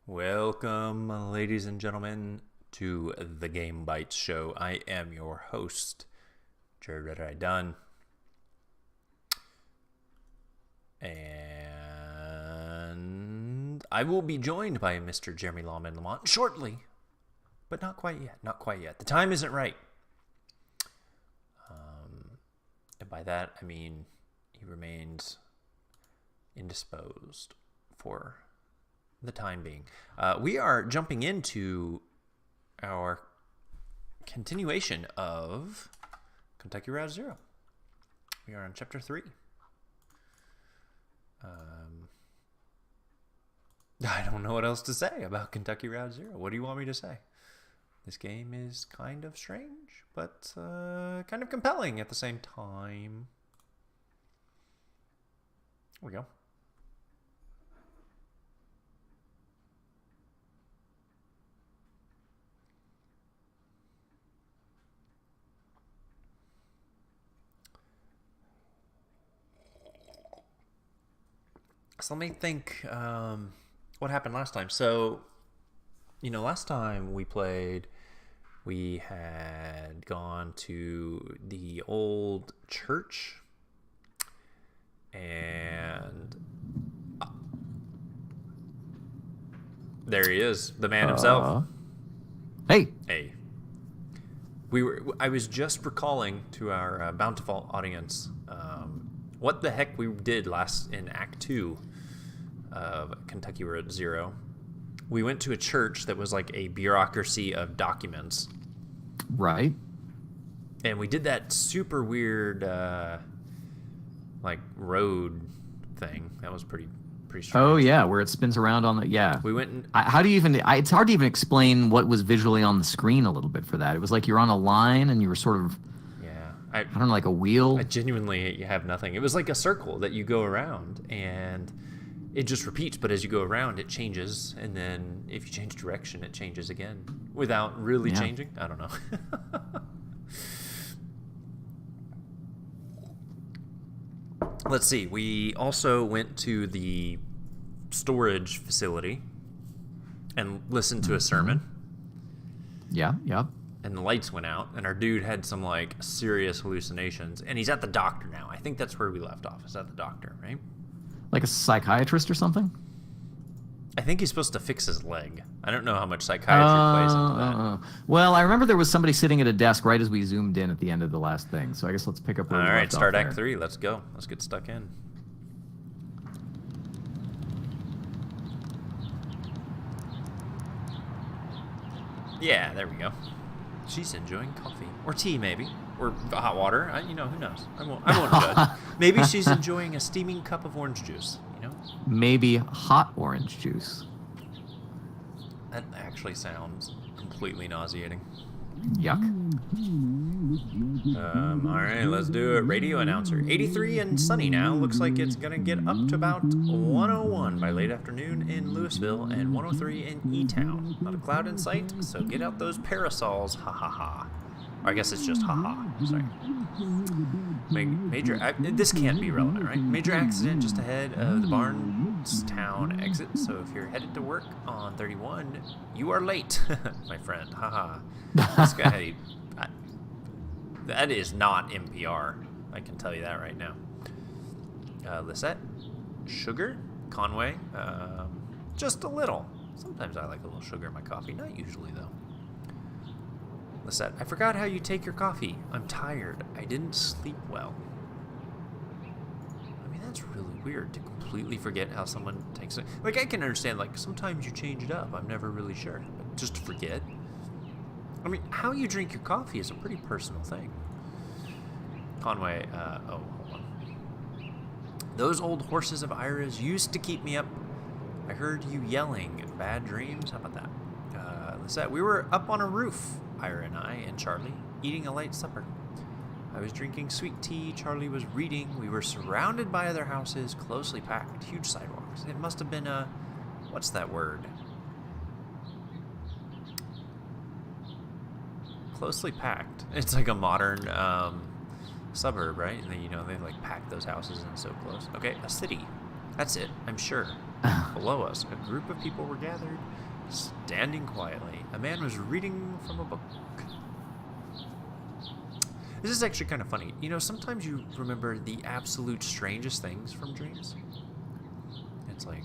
Welcome, ladies and gentlemen, to the Game Bytes show. I am your host, Jared Red Eye Dunn. And I will be joined by Mr. Jeremy Lawman Lamont shortly, but not quite yet. Not quite yet. The time isn't right. And by that, I mean he remains indisposed for the time being. We are jumping into our continuation of Kentucky Route Zero. We are on Chapter 3. I don't know what else to say about Kentucky Route Zero. What do you want me to say? This game is kind of strange, but kind of compelling at the same time. Here we go. So let me think what happened last time. So, last time we played, we had gone to the old church, and there he is, the man himself. Hey. I was just recalling to our bountiful audience what the heck we did last in Act 2 of Kentucky Route Zero. We went to a church that was like a bureaucracy of documents. Right. And we did that super weird road thing. That was pretty strange. Oh, yeah, where it spins around on the... Yeah. We went and... How do you even... it's hard to even explain what was visually on the screen a little bit for that. It was like you're on a line and you were sort of... I don't know, like a wheel. You have nothing. It was like a circle that you go around, and it just repeats. But as you go around, it changes, and then if you change direction, it changes again without really changing. I don't know. Let's see. We also went to the storage facility and listened to a sermon. Yeah. And the lights went out, and our dude had some, serious hallucinations. And he's at the doctor now. I think that's where we left off, is at the doctor, right? Like a psychiatrist or something? I think he's supposed to fix his leg. I don't know how much psychiatry plays into that. Well, I remember there was somebody sitting at a desk right as we zoomed in at the end of the last thing. So I guess let's pick up where we left off. All right, start Act there. 3. Let's go. Let's get stuck in. Yeah, there we go. She's enjoying coffee. Or tea, maybe. Or hot water. Who knows? I won't judge. Maybe she's enjoying a steaming cup of orange juice, Maybe hot orange juice. That actually sounds completely nauseating. Yuck. All right, let's do it. Radio announcer. 83 and sunny now. Looks like it's going to get up to about 101 by late afternoon in Louisville and 103 in E-Town. Not a cloud in sight, so get out those parasols. Ha ha ha. Or I guess it's just ha ha. Sorry. This can't be relevant, right? Major accident just ahead of the Barnestown exit. So if you're headed to work on 31, you are late, my friend. Ha ha. This guy... That is not NPR. I can tell you that right now. Lisette, sugar, Conway, just a little. Sometimes I like a little sugar in my coffee. Not usually, though. Lisette, I forgot how you take your coffee. I'm tired. I didn't sleep well. I mean, that's really weird to completely forget how someone takes it. I can understand, sometimes you change it up. I'm never really sure. But just to forget. I mean, how you drink your coffee is a pretty personal thing. Conway, hold on. Those old horses of Ira's used to keep me up. I heard you yelling. Bad dreams? How about that? Lisette, we were up on a roof, Ira and I and Charlie, eating a light supper. I was drinking sweet tea. Charlie was reading. We were surrounded by other houses, closely packed, huge sidewalks. It must have been what's that word? Closely packed. It's like a modern suburb, right? And then, they pack those houses in so close. Okay, a city. That's it, I'm sure. Below us, a group of people were gathered, standing quietly. A man was reading from a book. This is actually kind of funny. You know, sometimes you remember the absolute strangest things from dreams. It's like,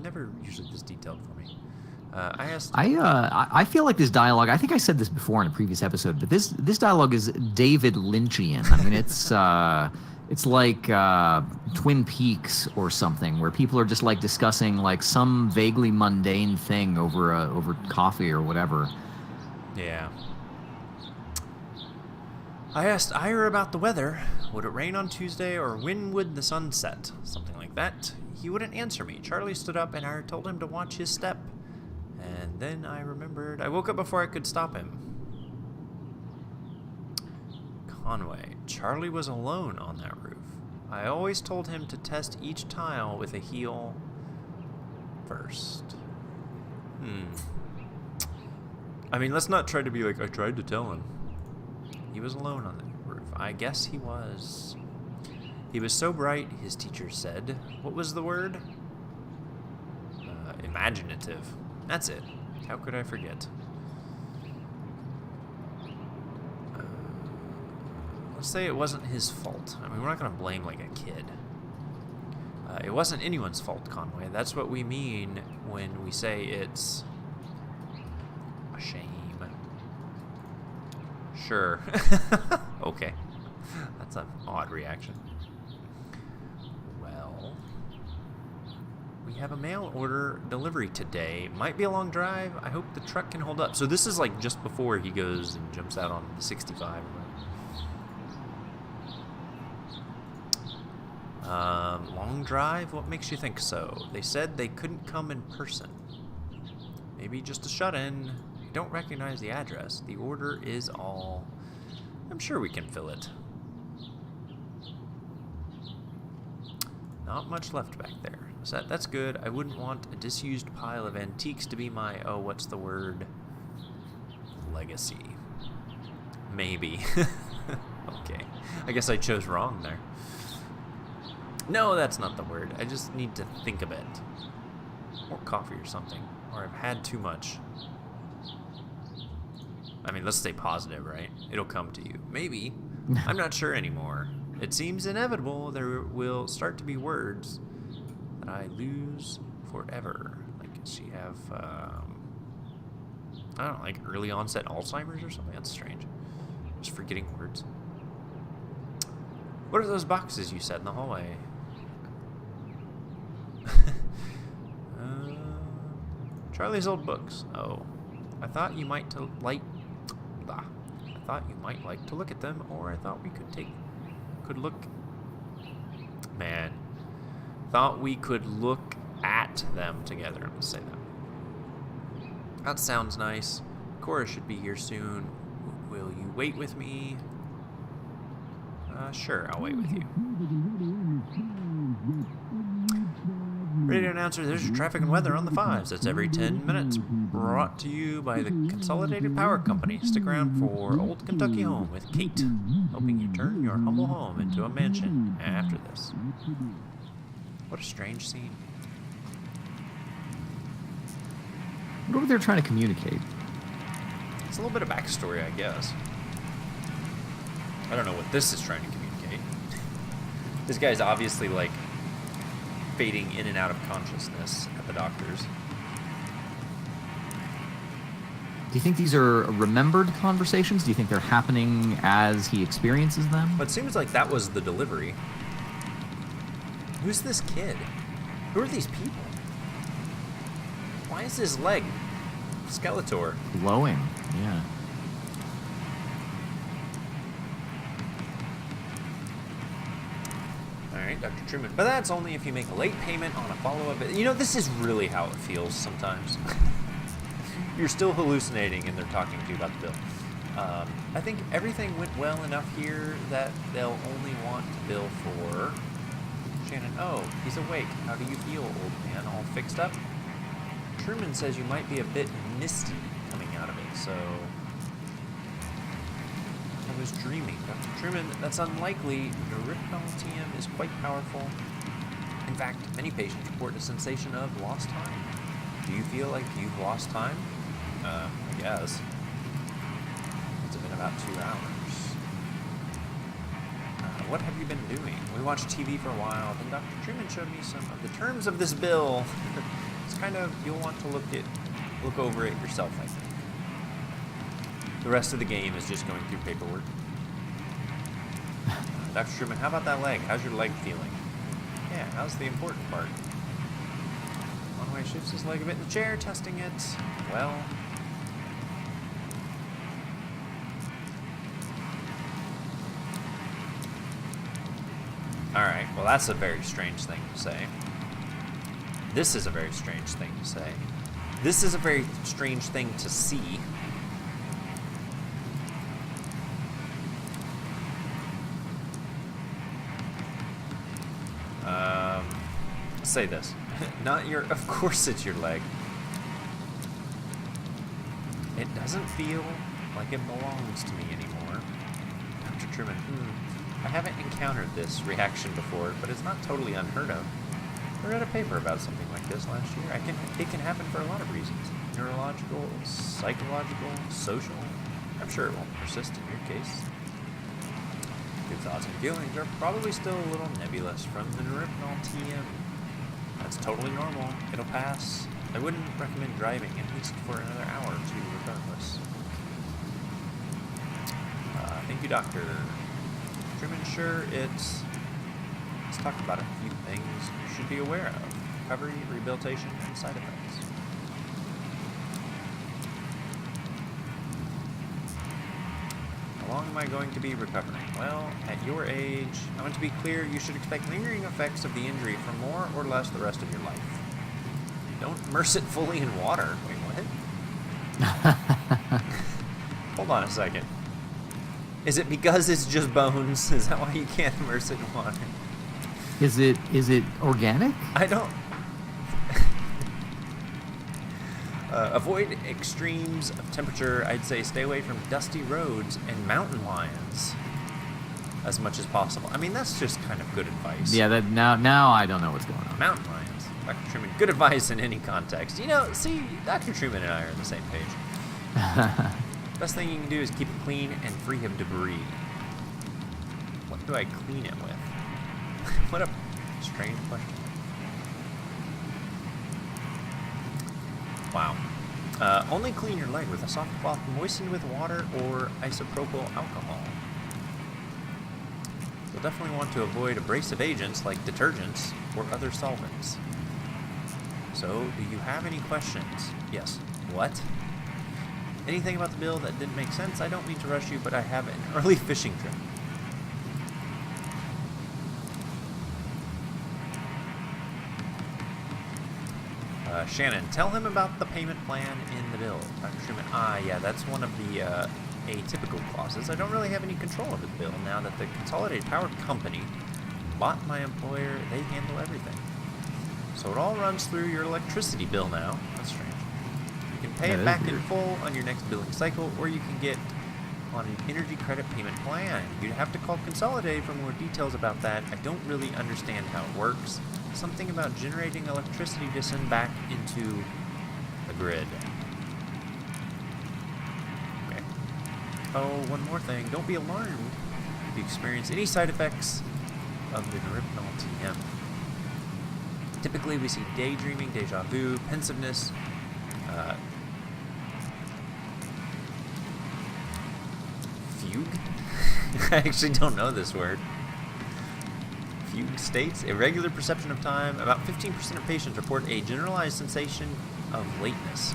never usually this detailed for me. I asked. I feel like this dialogue. I think I said this before in a previous episode, but this dialogue is David Lynchian. I mean, it's like Twin Peaks or something, where people are just like discussing like some vaguely mundane thing over coffee or whatever. Yeah. I asked Ira about the weather. Would it rain on Tuesday, or when would the sun set? Something like that. He wouldn't answer me. Charlie stood up, and Ira told him to watch his step. And then I remembered. I woke up before I could stop him. Conway. Charlie was alone on that roof. I always told him to test each tile with a heel first. I mean, let's not try to be like, I tried to tell him. He was alone on the roof. I guess he was. He was so bright, his teacher said. What was the word? Imaginative. That's it. How could I forget? Let's say it wasn't his fault. I mean, we're not going to blame like a kid. It wasn't anyone's fault, Conway. That's what we mean when we say it's a shame. Sure. Okay. That's an odd reaction. Well, we have a mail order delivery today. Might be a long drive. I hope the truck can hold up. So this is like just before he goes and jumps out on the 65. Long drive? What makes you think so? They said they couldn't come in person. Maybe just a shut-in. I don't recognize the address. The order is all... I'm sure we can fill it. Not much left back there. So that's good. I wouldn't want a disused pile of antiques to be my, oh, what's the word? Legacy. Maybe. Okay. I guess I chose wrong there. No, that's not the word. I just need to think a bit. Or coffee or something. Or I've had too much. I mean, let's stay positive, right? It'll come to you. Maybe. I'm not sure anymore. It seems inevitable there will start to be words that I lose forever. Like, does she have, I don't know, like early onset Alzheimer's or something? That's strange. Just forgetting words. What are those boxes you said in the hallway? Charlie's old books. Oh, I thought you might like to look at them, or I thought we could look. Man, thought we could look at them together. Let's say that. That sounds nice. Cora should be here soon. Will you wait with me? Sure, I'll wait with you. Radio announcer, there's your traffic and weather on the 5s. That's every 10 minutes. Brought to you by the Consolidated Power Company. Stick around for Old Kentucky Home with Kate. Hoping you turn your humble home into a mansion after this. What a strange scene. What were they trying to communicate? It's a little bit of backstory, I guess. I don't know what this is trying to communicate. This guy's obviously, like, fading in and out of consciousness at the doctor's. Do you think these are remembered conversations? Do you think they're happening as he experiences them? But it seems like that was the delivery. Who's this kid? Who are these people? Why is his leg Skeletor glowing? Yeah. Alright, Dr. Truman. But that's only if you make a late payment on a follow-up. You know, this is really how it feels sometimes. You're still hallucinating and they're talking to you about the bill. I think everything went well enough here that they'll only want to bill for... Shannon, oh, he's awake. How do you feel, old man? All fixed up? Truman says you might be a bit misty coming out of it, so... I was dreaming. Dr. Truman, that's unlikely. Neurotium is quite powerful. In fact, many patients report a sensation of lost time. Do you feel like you've lost time? I guess. It's been about 2 hours. What have you been doing? We watched TV for a while, then Dr. Truman showed me some of the terms of this bill. It's kind of, you'll want to look over it yourself, I think. The rest of the game is just going through paperwork. Dr. Truman, how about that leg? How's your leg feeling? Yeah, how's the important part? One-way shifts his leg a bit in the chair, testing it. Well... Alright, well that's a very strange thing to say. This is a very strange thing to say. This is a very strange thing to see. Say this. Not your... Of course it's your leg. It doesn't feel like it belongs to me anymore. Dr. Truman, I haven't encountered this reaction before, but it's not totally unheard of. I read a paper about something like this last year. It can happen for a lot of reasons. Neurological, psychological, social. I'm sure it won't persist in your case. Your thoughts and feelings are probably still a little nebulous from the neuropinol TM. That's totally normal. It'll pass. I wouldn't recommend driving, at least for another hour or two, regardless. Thank you, Doctor. Truman, sure, let's talk about a few things you should be aware of. Recovery, rehabilitation, and side effects. How long am I going to be recovering? Well, at your age, I want to be clear, you should expect lingering effects of the injury for more or less the rest of your life. Don't immerse it fully in water. Wait, what? Hold on a second. Is it because it's just bones? Is that why you can't immerse it in water? Is it organic? I don't... avoid extremes of temperature. I'd say stay away from dusty roads and mountain lions as much as possible. I mean, that's just kind of good advice. Yeah, that now I don't know what's going on. Mountain lions. Dr. Truman, good advice in any context. You know, see, Dr. Truman and I are on the same page. Best thing you can do is keep it clean and free of debris. What do I clean it with? What a strange question. Wow. Only clean your leg with a soft cloth moistened with water or isopropyl alcohol. You'll definitely want to avoid abrasive agents like detergents or other solvents. So, do you have any questions? Yes. What? Anything about the bill that didn't make sense? I don't mean to rush you, but I have an early fishing trip. Shannon, tell him about the payment plan in the bill. Dr. Truman, yeah, that's one of the atypical clauses. I don't really have any control over the bill now that the Consolidated Power Company bought my employer. They handle everything. So it all runs through your electricity bill now. That's strange. You can pay it back in full on your next billing cycle, or you can get on an energy credit payment plan. You'd have to call Consolidated for more details about that. I don't really understand how it works. Something about generating electricity to send back into the grid. Okay. Oh, one more thing. Don't be alarmed if you experience any side effects of the neuropinol TM. Typically, we see daydreaming, deja vu, pensiveness, fugue? I actually don't know this word. Fugue states, irregular perception of time. About 15% of patients report a generalized sensation of lateness.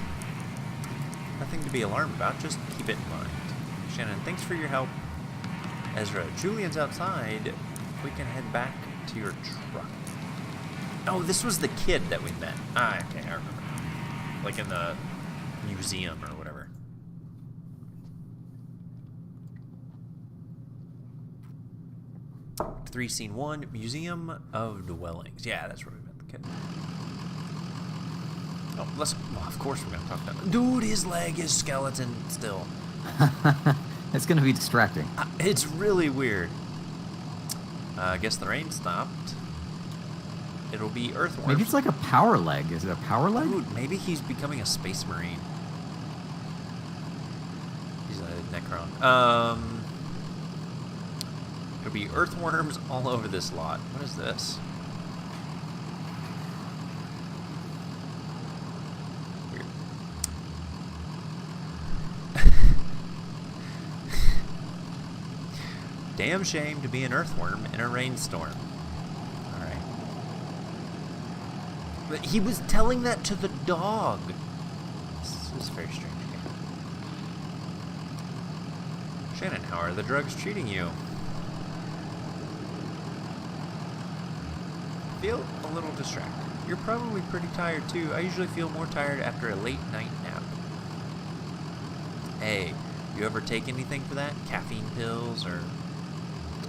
Nothing to be alarmed about, just keep it in mind. Shannon, thanks for your help. Ezra, Julian's outside. We can head back to your truck. Oh, this was the kid that we met. Okay, I remember. Like in the museum or whatever. Act 3, Scene 1, Museum of Dwellings. Yeah, that's where we met the kid. Oh, of course we're going to talk about it. Dude, his leg is skeleton still. It's going to be distracting. It's really weird. I guess the rain stopped. It'll be earthworms. Maybe it's like a power leg. Is it a power leg? Ooh, maybe he's becoming a space marine. He's a Necron. It'll be earthworms all over this lot. What is this? Weird. Damn shame to be an earthworm in a rainstorm. Alright. But he was telling that to the dog. This is very strange. Shannon, how are the drugs treating you? Feel a little distracted. You're probably pretty tired too. I usually feel more tired after a late night nap. Hey, you ever take anything for that? Caffeine pills or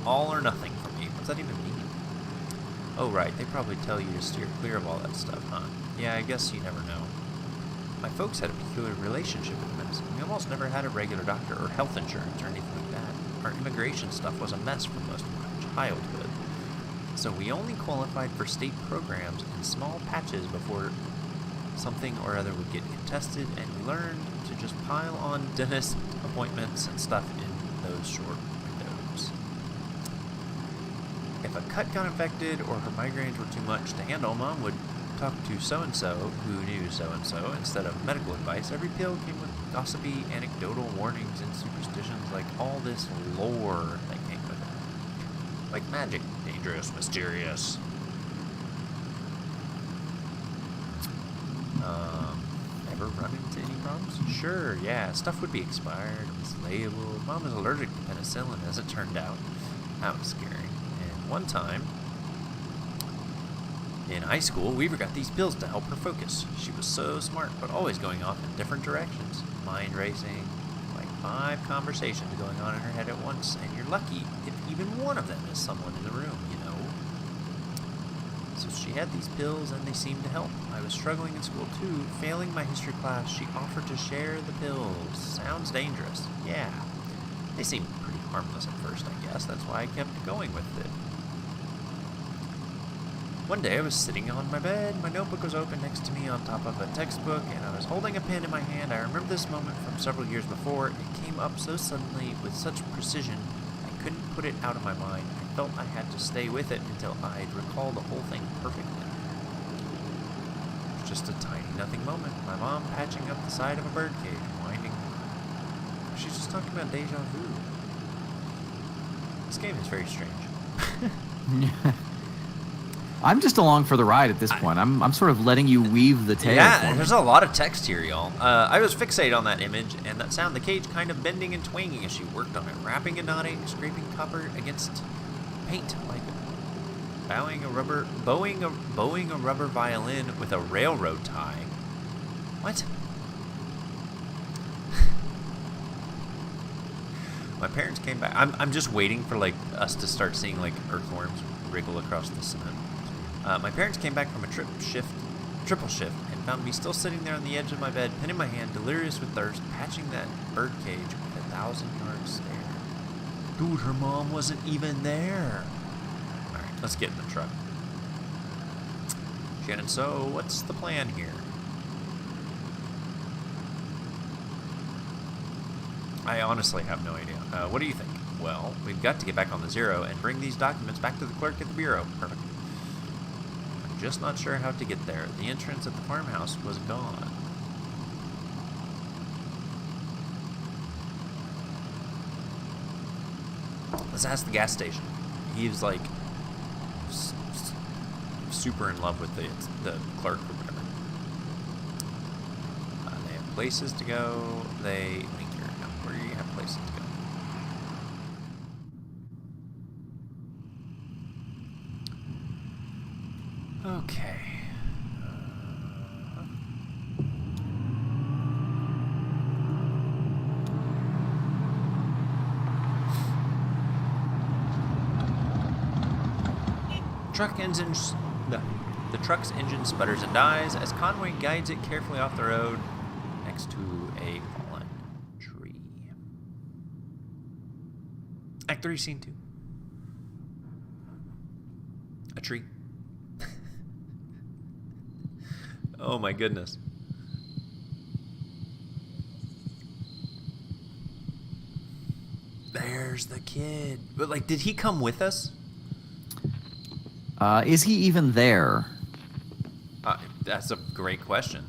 all or nothing for me? What's that even mean? Oh right, they probably tell you to steer clear of all that stuff, huh? Yeah, I guess you never know. My folks had a peculiar relationship with medicine. We almost never had a regular doctor or health insurance or anything like that. Our immigration stuff was a mess for most of my childhood. So we only qualified for state programs in small patches before something or other would get contested, and we learned to just pile on dentist appointments and stuff in those short windows. If a cut got infected or her migraines were too much to handle, Mom would talk to so-and-so who knew so-and-so instead of medical advice. Every pill came with gossipy, anecdotal warnings and superstitions, like all this lore that came with it. Like magic, dangerous, mysterious. Ever run into any problems? Sure, yeah. Stuff would be expired, mislabeled. Mom was allergic to penicillin, as it turned out. That was scary. And one time, in high school, Weaver got these pills to help her focus. She was so smart, but always going off in different directions. Mind racing, like 5 conversations going on in her head at once, and you're lucky if even one of them is someone in the room, you know. So she had these pills, and they seemed to help. I was struggling in school too, failing my history class. She offered to share the pills. Sounds dangerous. Yeah. They seemed pretty harmless at first, I guess. That's why I kept going with it. One day I was sitting on my bed, my notebook was open next to me on top of a textbook, and I was holding a pen in my hand. I remember this moment from several years before. It came up so suddenly, with such precision, I couldn't put it out of my mind. I felt I had to stay with it until I'd recall the whole thing perfectly. It was just a tiny nothing moment. My mom patching up the side of a birdcage, winding. She's just talking about deja vu. This game is very strange. I'm just along for the ride at this point. I'm sort of letting you weave the tale. Yeah, there's a lot of text here, y'all. I was fixated on that image and that sound, the cage kind of bending and twanging as she worked on it, rapping and nodding, scraping copper against paint, like bowing a rubber violin with a railroad tie. What? My parents came back. I'm just waiting for like us to start seeing like earthworms wriggle across the cement. My parents came back from a triple shift, and found me still sitting there on the edge of my bed, pen in my hand, delirious with thirst, patching that birdcage with a 1,000-yard stare. Dude, her mom wasn't even there. All right, let's get in the truck. Shannon, so what's the plan here? I honestly have no idea. What do you think? Well, we've got to get back on the Zero and bring these documents back to the clerk at the bureau. Perfect. I'm just not sure how to get there. The entrance at the farmhouse was gone. Let's ask the gas station. He was like super in love with the clerk or whatever. They have places to go. They link here. Where do you have places to go? Okay. The truck's engine sputters and dies as Conway guides it carefully off the road next to a fallen tree. Act 3, Scene 2. A tree. Oh my goodness. There's the kid. But like, did he come with us? Is he even there? That's a great question.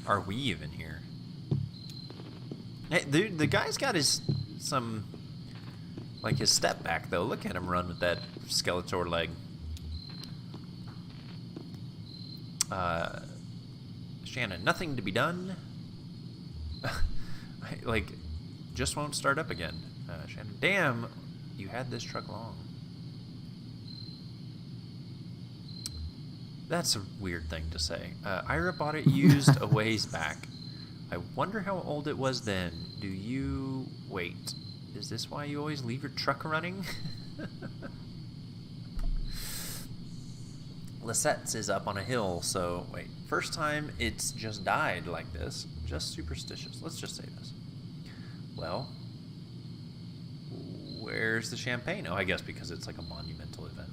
Are we even here? Hey, the guy's got his his step back though. Look at him run with that Skeletor leg. Shannon, nothing to be done. Just won't start up again. Shannon, damn, you had this truck long. That's a weird thing to say. Ira bought it used a ways back. I wonder how old it was then. Do you... Wait. Is this why you always leave your truck running? Lisette's is up on a hill, so... Wait. First time it's just died like this. Just superstitious. Let's just say this. Well... Where's the champagne? Oh, I guess because it's like a monumental event.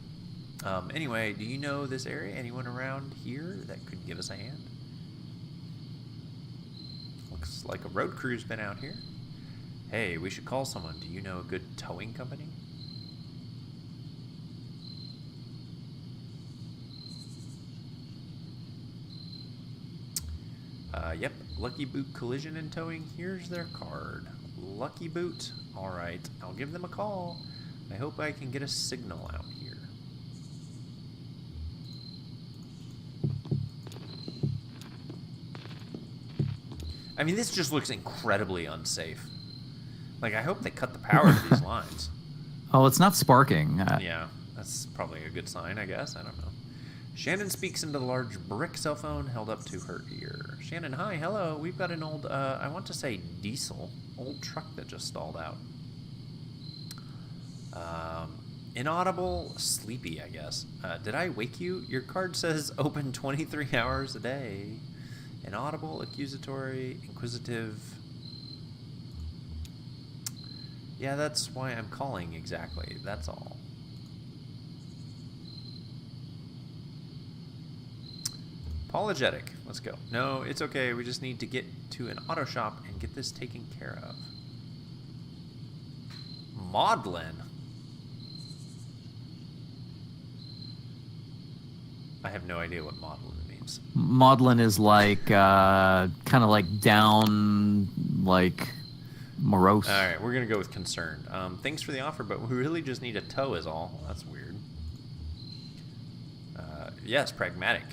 Anyway, do you know this area? Anyone around here that could give us a hand? Looks like a road crew's been out here. Hey, we should call someone. Do you know a good towing company? Yep. Lucky Boot Collision and Towing. Here's their card. Lucky Boot. All right. I'll give them a call. I hope I can get a signal out here. I mean, this just looks incredibly unsafe. Like, I hope they cut the power to these lines. Oh, it's not sparking. Yeah, that's probably a good sign, I guess. I don't know. Shannon speaks into the large brick cell phone held up to her ear. Shannon, hi, hello. We've got an old, I want to say diesel, old truck that just stalled out. Inaudible, sleepy, I guess. Did I wake you? Your card says open 23 hours a day. Inaudible, accusatory, inquisitive. Yeah, that's why I'm calling exactly. That's all. Apologetic. Let's go. No, it's okay. We just need to get to an auto shop and get this taken care of. Maudlin. I have no idea what maudlin means. Maudlin is like kind of like down, like morose. All right, we're gonna go with concerned. Thanks for the offer, but we really just need a tow is all. Well, that's weird. Yes, pragmatic.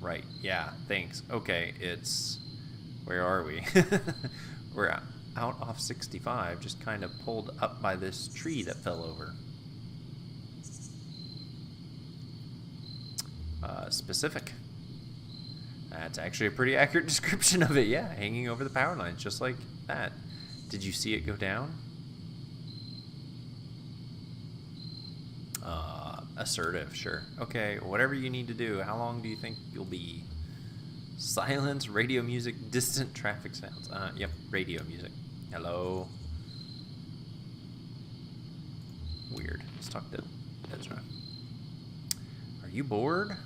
Right, yeah, thanks. Okay, it's... Where are we? We're out off 65, just kind of pulled up by this tree that fell over. Specific. That's actually a pretty accurate description of it, yeah. Hanging over the power lines, just like that. Did you see it go down? Assertive, sure. Okay, whatever you need to do. How long do you think you'll be? Silence, radio music, distant traffic sounds. Yep, radio music. Hello. Weird. Let's talk to Ezra. Are you bored?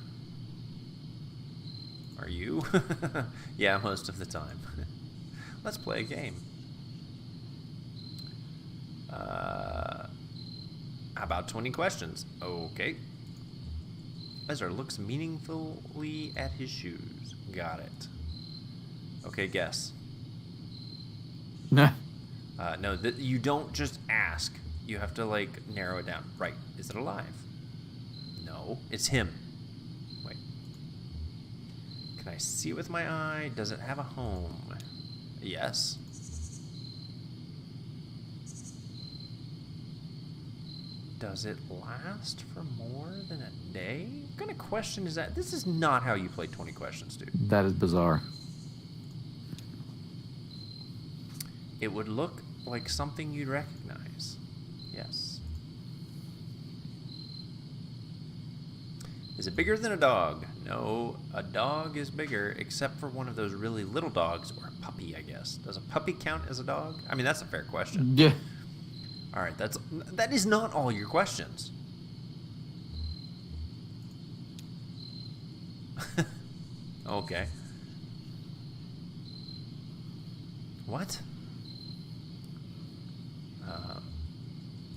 Are you? Yeah, most of the time. Let's play a game. How about 20 questions? Okay. Ezra looks meaningfully at his shoes. Got it. Okay, guess. Nah. No, you don't just ask. You have to, like, narrow it down. Right. Is it alive? No. It's him. Wait. Can I see it with my eye? Does it have a home? Yes. Does it last for more than a day? What kind of question is that? This is not how you play 20 questions, dude. That is bizarre. It would look like something you'd recognize. Yes. Is it bigger than a dog? No, a dog is bigger, except for one of those really little dogs, or a puppy, I guess. Does a puppy count as a dog? I mean, that's a fair question. Yeah. All right, that is not all your questions. Okay. What?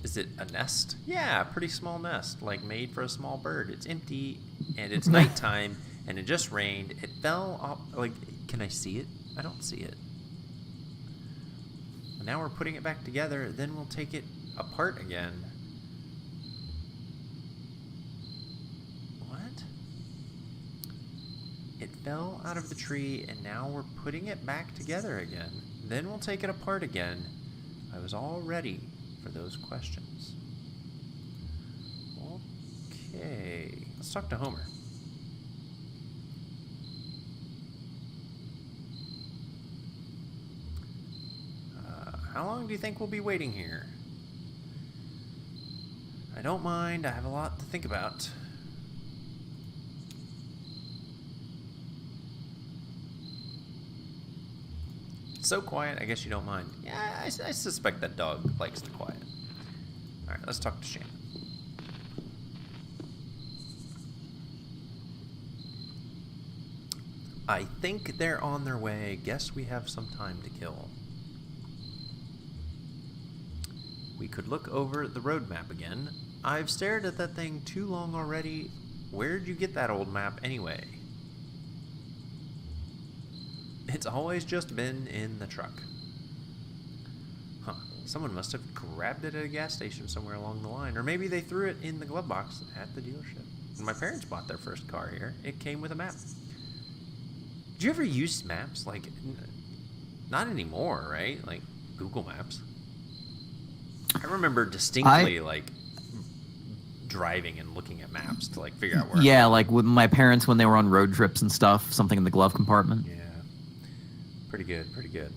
Is it a nest? Yeah, a pretty small nest, like made for a small bird. It's empty, and it's nighttime, and it just rained. It fell off. Like, can I see it? I don't see it. Now we're putting it back together. Then we'll take it apart again. What? It fell out of the tree, and now we're putting it back together again. Then we'll take it apart again. I was all ready for those questions. Okay, let's talk to Homer. How long do you think we'll be waiting here? I don't mind. I have a lot to think about. So quiet, I guess you don't mind. Yeah, I suspect that dog likes the quiet. Alright, let's talk to Shannon. I think they're on their way. Guess we have some time to kill. We could look over the road map again. I've stared at that thing too long already. Where'd you get that old map anyway? It's always just been in the truck. Huh. Someone must have grabbed it at a gas station somewhere along the line. Or maybe they threw it in the glove box at the dealership. When my parents bought their first car here, it came with a map. Did you ever use maps? Like, not anymore, right? Like, Google Maps. I remember distinctly, like, driving and looking at maps to, like, figure out where. Yeah, like with my parents when they were on road trips and stuff, something in the glove compartment. Yeah. Pretty good, pretty good.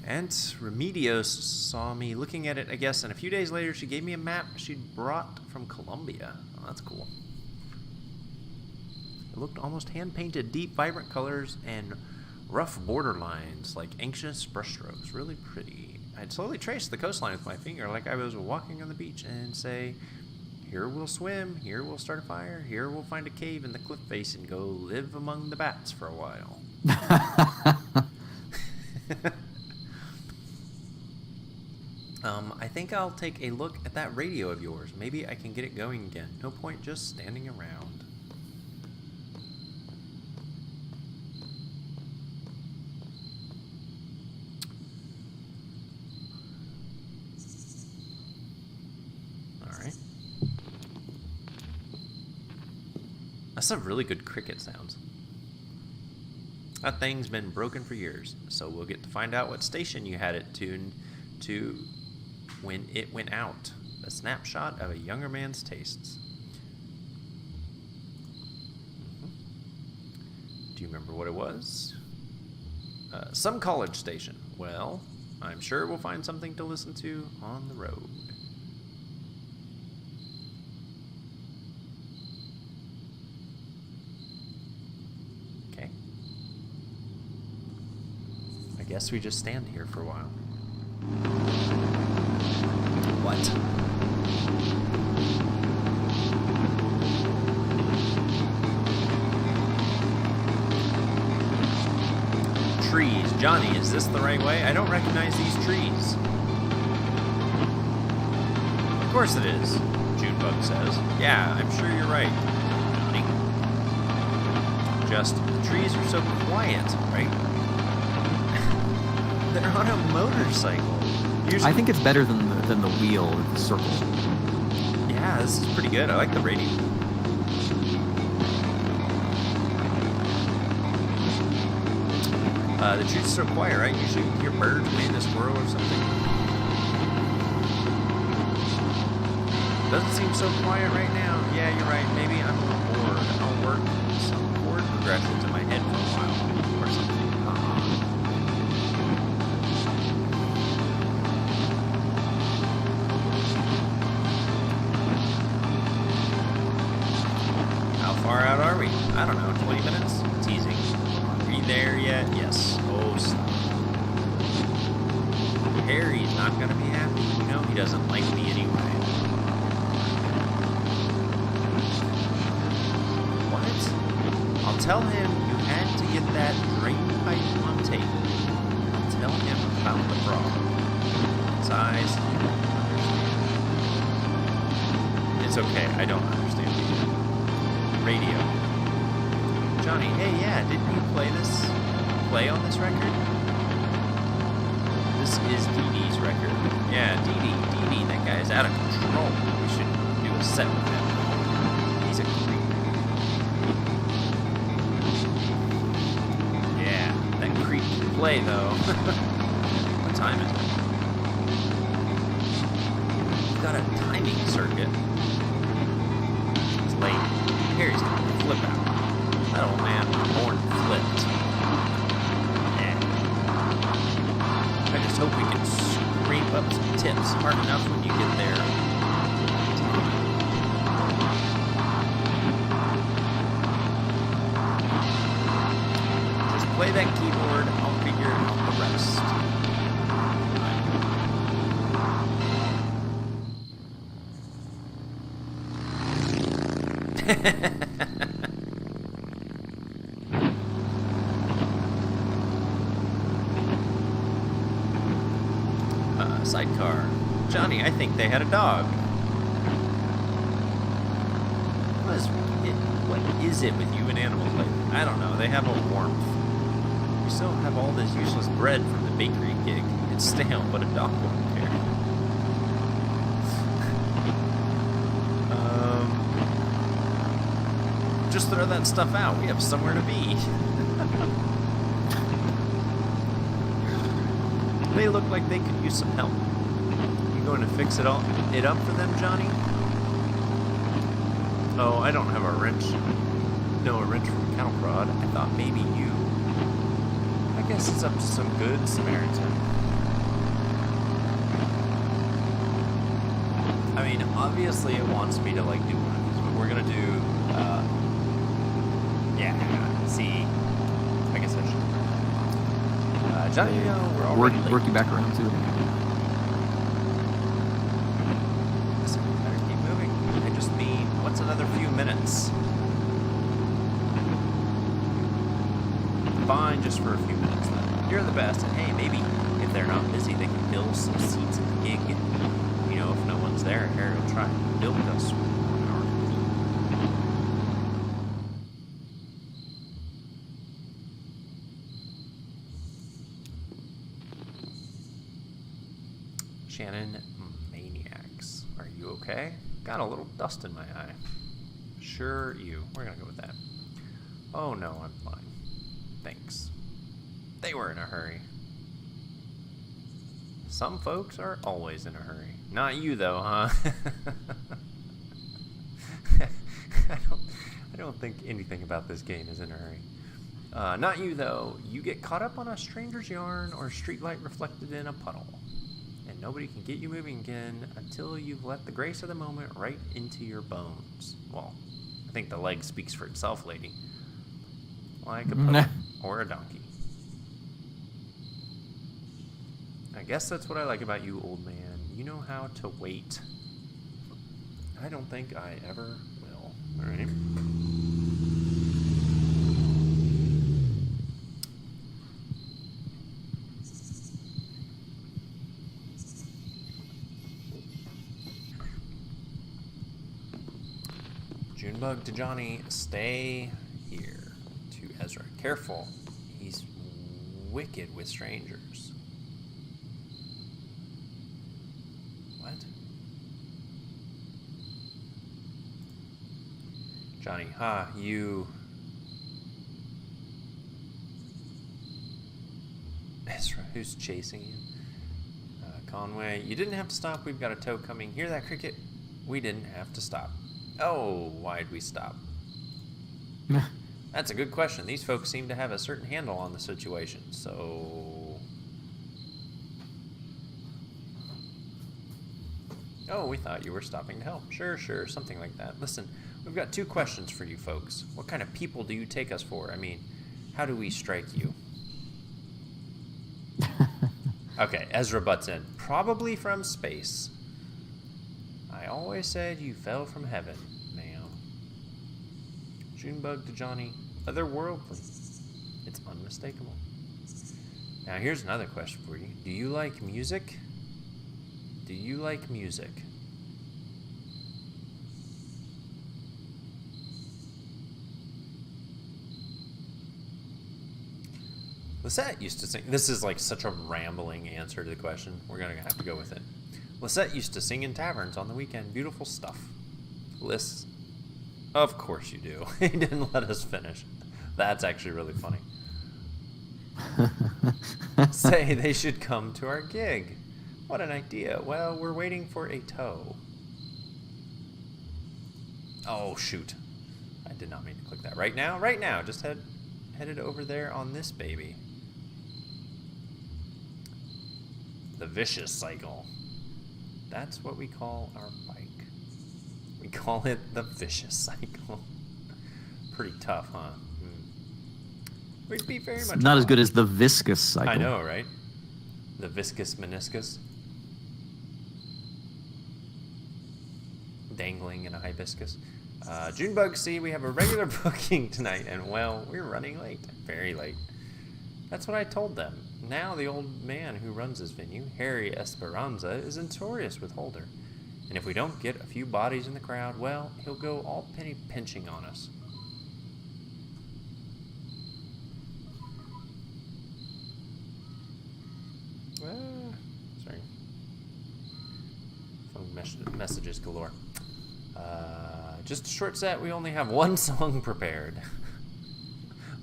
And Remedios saw me looking at it, I guess, and a few days later she gave me a map she'd brought from Colombia. Oh, that's cool. It looked almost hand-painted, deep, vibrant colors and rough border lines, like anxious brushstrokes. Really pretty. I'd slowly trace the coastline with my finger like I was walking on the beach and say, here we'll swim, here we'll start a fire, here we'll find a cave in the cliff face and go live among the bats for a while. I think I'll take a look at that radio of yours. Maybe I can get it going again. No point just standing around. Alright. That's some really good cricket sounds. That thing's been broken for years, so we'll get to find out what station you had it tuned to when it went out. A snapshot of a younger man's tastes. Do you remember what it was? Some college station. Well, I'm sure we'll find something to listen to on the road. Okay. I guess we just stand here for a while. What? Trees. Johnny, is this the right way? I don't recognize these trees. Of course it is, Junebug says. Yeah, I'm sure you're right, Johnny. Just, the trees are so quiet, right? They're on a motorcycle. Usually, I think it's better than the wheel or the circle. Yeah, this is pretty good. I like the radio. The trees are so quiet, right? Usually you hear birds, wind, a squirrel or something. Doesn't seem so quiet right now. Yeah, you're right. Maybe I'm a little bored. I'll work some chord progressions in my head for a while or something. How far out are we? I don't know, 20 minutes? Teasing. Are we there yet? Yes. Oh, stop. Harry's not going to be happy. You know he doesn't like me anyway. What? Tell him you had to get that drain pipe on tape. Tell him about the problem. His eyes. It's okay, I don't understand. Radio. Johnny, hey, yeah, didn't you play on this record? This is Dee Dee's record. Yeah, Dee Dee, that guy is out of control. We should do a set with him. He's a creep. Yeah, that creep can play, though. What time is it? We've got a timing circuit. It's late. Harry's gonna flip out. That old man was born flipped. Yeah. I just hope we can scrape up some tips hard enough when you get there. Just play that keyboard, I'll figure out the rest. Sidecar. Johnny, I think they had a dog. What is it with you and animals lately? I don't know. They have a warmth. We still have all this useless bread from the bakery gig. It's stale, but a dog won't care. Just throw that stuff out. We have somewhere to be. They look like they could use some help. You going to fix it up for them, Johnny? Oh, I don't have a wrench. No, a wrench from cattle prod. I thought maybe you. I guess it's up to some good Samaritan. I mean, obviously it wants me to like do one of these, but we're gonna do. Yeah. See, I guess I should. Johnny, we're already late. Work you back around too. Listen, we better keep moving. I just mean, what's another few minutes? Fine, just for a few minutes then. You're the best, and hey, maybe if they're not busy, they can fill some seats at the gig. You know, if no one's there, Harry will try and build us one hour. Shannon, maniacs. Are you okay? Got a little dust in my eye. Sure you. We're gonna go with that. Oh no, I'm fine. Thanks. They were in a hurry. Some folks are always in a hurry. Not you though, huh? I don't think anything about this game is in a hurry. Not you though. You get caught up on a stranger's yarn or streetlight reflected in a puddle. And nobody can get you moving again until you've let the grace of the moment right into your bones. Well, I think the leg speaks for itself, lady. Like a puddle or a donkey. I guess that's what I like about you, old man. You know how to wait. I don't think I ever will. All right. Junebug to Johnny, stay here. To Ezra, careful. He's wicked with strangers. What? Johnny, you. Ezra, who's chasing you? Conway, you didn't have to stop. We've got a tow coming. Hear that, Cricket? We didn't have to stop. Oh, why'd we stop? That's a good question. These folks seem to have a certain handle on the situation, so... Oh, we thought you were stopping to help. Sure, something like that. Listen, we've got 2 questions for you folks. What kind of people do you take us for? I mean, how do we strike you? Okay, Ezra butts in. Probably from space. I always said you fell from heaven, ma'am. Junebug to Johnny. Otherworldly. It's unmistakable. Now here's another question for you. Do you like music? Do you like music? Lisette used to sing. This is like such a rambling answer to the question. We're going to have to go with it. Lisette used to sing in taverns on the weekend. Beautiful stuff. Lists. Of course you do. He didn't let us finish. That's actually really funny. Say they should come to our gig. What an idea. Well, we're waiting for a tow. Oh, shoot. I did not mean to click that. Right now? Right now. Just headed over there on this baby. The vicious cycle. That's what we call our bike. We call it the vicious cycle. Pretty tough, huh? We'd be very much not as good as the viscous cycle. I know, right? The viscous meniscus. Dangling in a hibiscus. Junebug, see, we have a regular booking tonight, and well, we're running late. Very late. That's what I told them. Now the old man who runs this venue, Harry Esperanza, is notorious with Holder. And if we don't get a few bodies in the crowd, well, he'll go all penny pinching on us. Sorry. Phone messages galore. Just a short set. We only have one song prepared.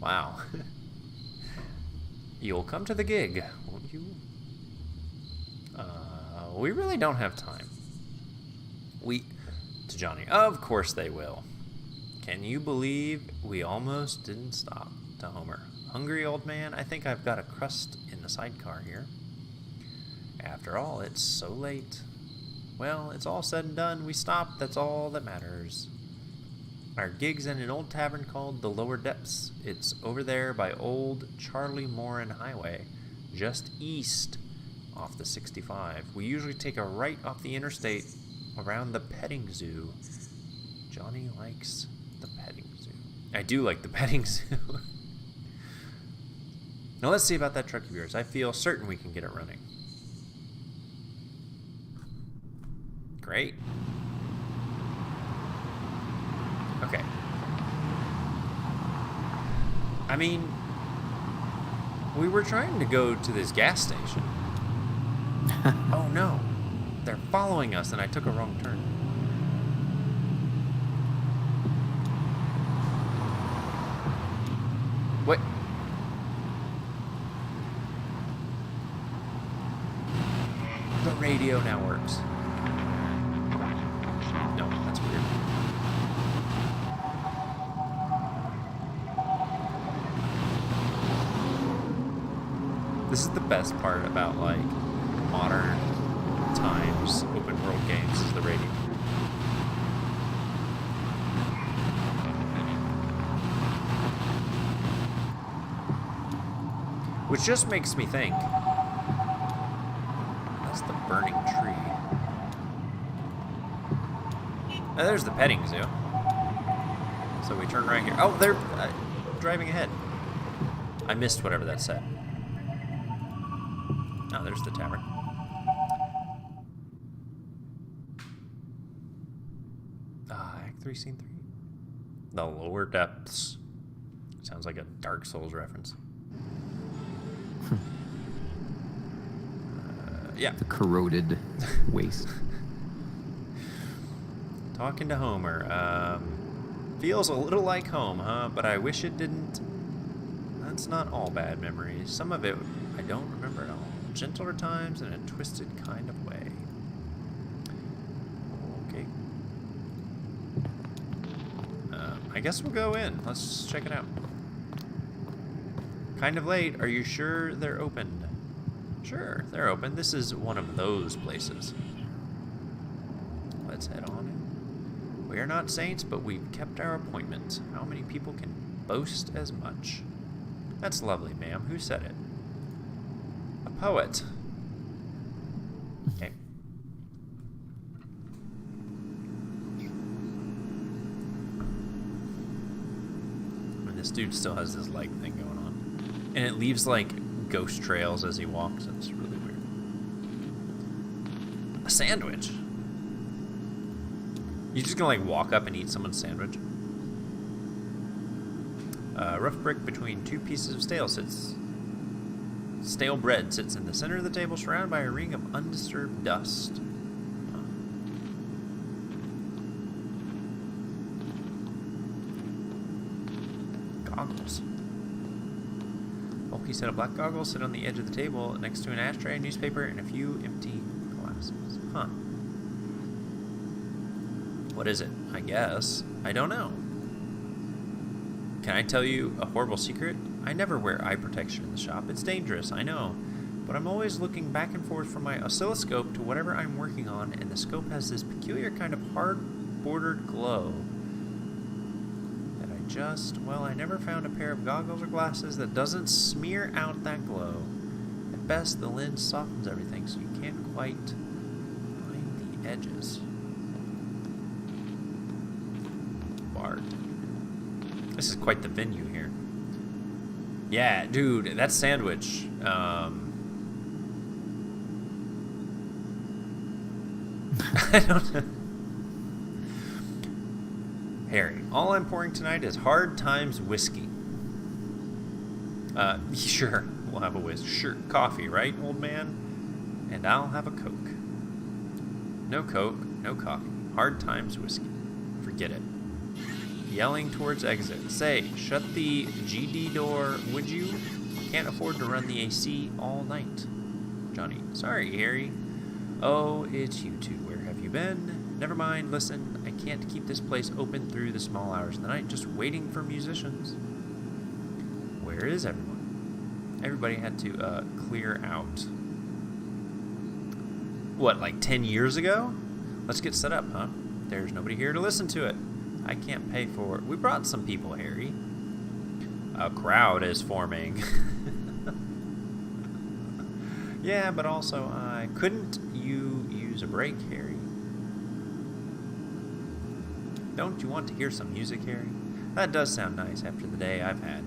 Wow. You'll come to the gig, won't you? We really don't have time. To Johnny. Of course they will. Can you believe we almost didn't stop? To Homer. Hungry old man? I think I've got a crust in the sidecar here. After all, it's so late. Well, it's all said and done. We stopped. That's all that matters. Our gig's in an old tavern called the Lower Depths. It's over there by old Charlie Morin Highway, just east off the 65. We usually take a right off the interstate around the petting zoo. Johnny likes the petting zoo. I do like the petting zoo. Now let's see about that truck of yours. I feel certain we can get it running. Great. Okay. I mean, we were trying to go to this gas station. Oh no. They're following us and I took a wrong turn. What? The radio now works. No, that's weird. This is the best part about, like, modern times open world games is the radio. Which just makes me think, that's the burning tree. Oh, there's the petting zoo. So we turn right here. Oh, they're driving ahead. I missed whatever that said. Oh, there's the tavern. Act 3, Scene 3. The Lower Depths. Sounds like a Dark Souls reference. Yeah. The corroded waste. Talking to Homer. Feels a little like home, huh? But I wish it didn't. That's not all bad memories. Some of it I don't remember at all. Gentler times in a twisted kind of way. Okay. I guess we'll go in. Let's check it out. Kind of late. Are you sure they're open? Sure, they're open. This is one of those places. Let's head on in. We are not saints, but we've kept our appointment. How many people can boast as much? That's lovely, ma'am. Who said it? A poet. Okay. And this dude still has this leg thing going on. And it leaves, like, ghost trails as he walks. It's really weird. A sandwich? You just gonna, like, walk up and eat someone's sandwich? Rough brick between two pieces of stale bread sits in the center of the table, surrounded by a ring of undisturbed dust. Goggles. Bulky set of black goggles sit on the edge of the table next to an ashtray, a newspaper, and a few empty glasses. Huh. What is it? I guess. I don't know. Can I tell you a horrible secret? I never wear eye protection in the shop. It's dangerous, I know. But I'm always looking back and forth from my oscilloscope to whatever I'm working on, and the scope has this peculiar kind of hard-bordered glow that I never found a pair of goggles or glasses that doesn't smear out that glow. At best, the lens softens everything so you can't quite find the edges. Bard. This is quite the venue here. Yeah, dude, that sandwich. I don't know. Harry, all I'm pouring tonight is Hard Times whiskey. Sure, we'll have a whiskey. Sure, coffee, right, old man? And I'll have a Coke. No Coke, no coffee. Hard Times whiskey. Forget it. Yelling towards exit. Say, shut the GD door, would you? Can't afford to run the AC all night. Johnny, sorry, Harry. Oh, it's you two. Where have you been? Never mind, listen. I can't keep this place open through the small hours of the night, just waiting for musicians. Where is everyone? Everybody had to clear out. What, like 10 years ago? Let's get set up, huh? There's nobody here to listen to it. I can't pay for it. We brought some people, Harry. A crowd is forming. Yeah, but also, couldn't you use a break, Harry? Don't you want to hear some music, Harry? That does sound nice after the day I've had.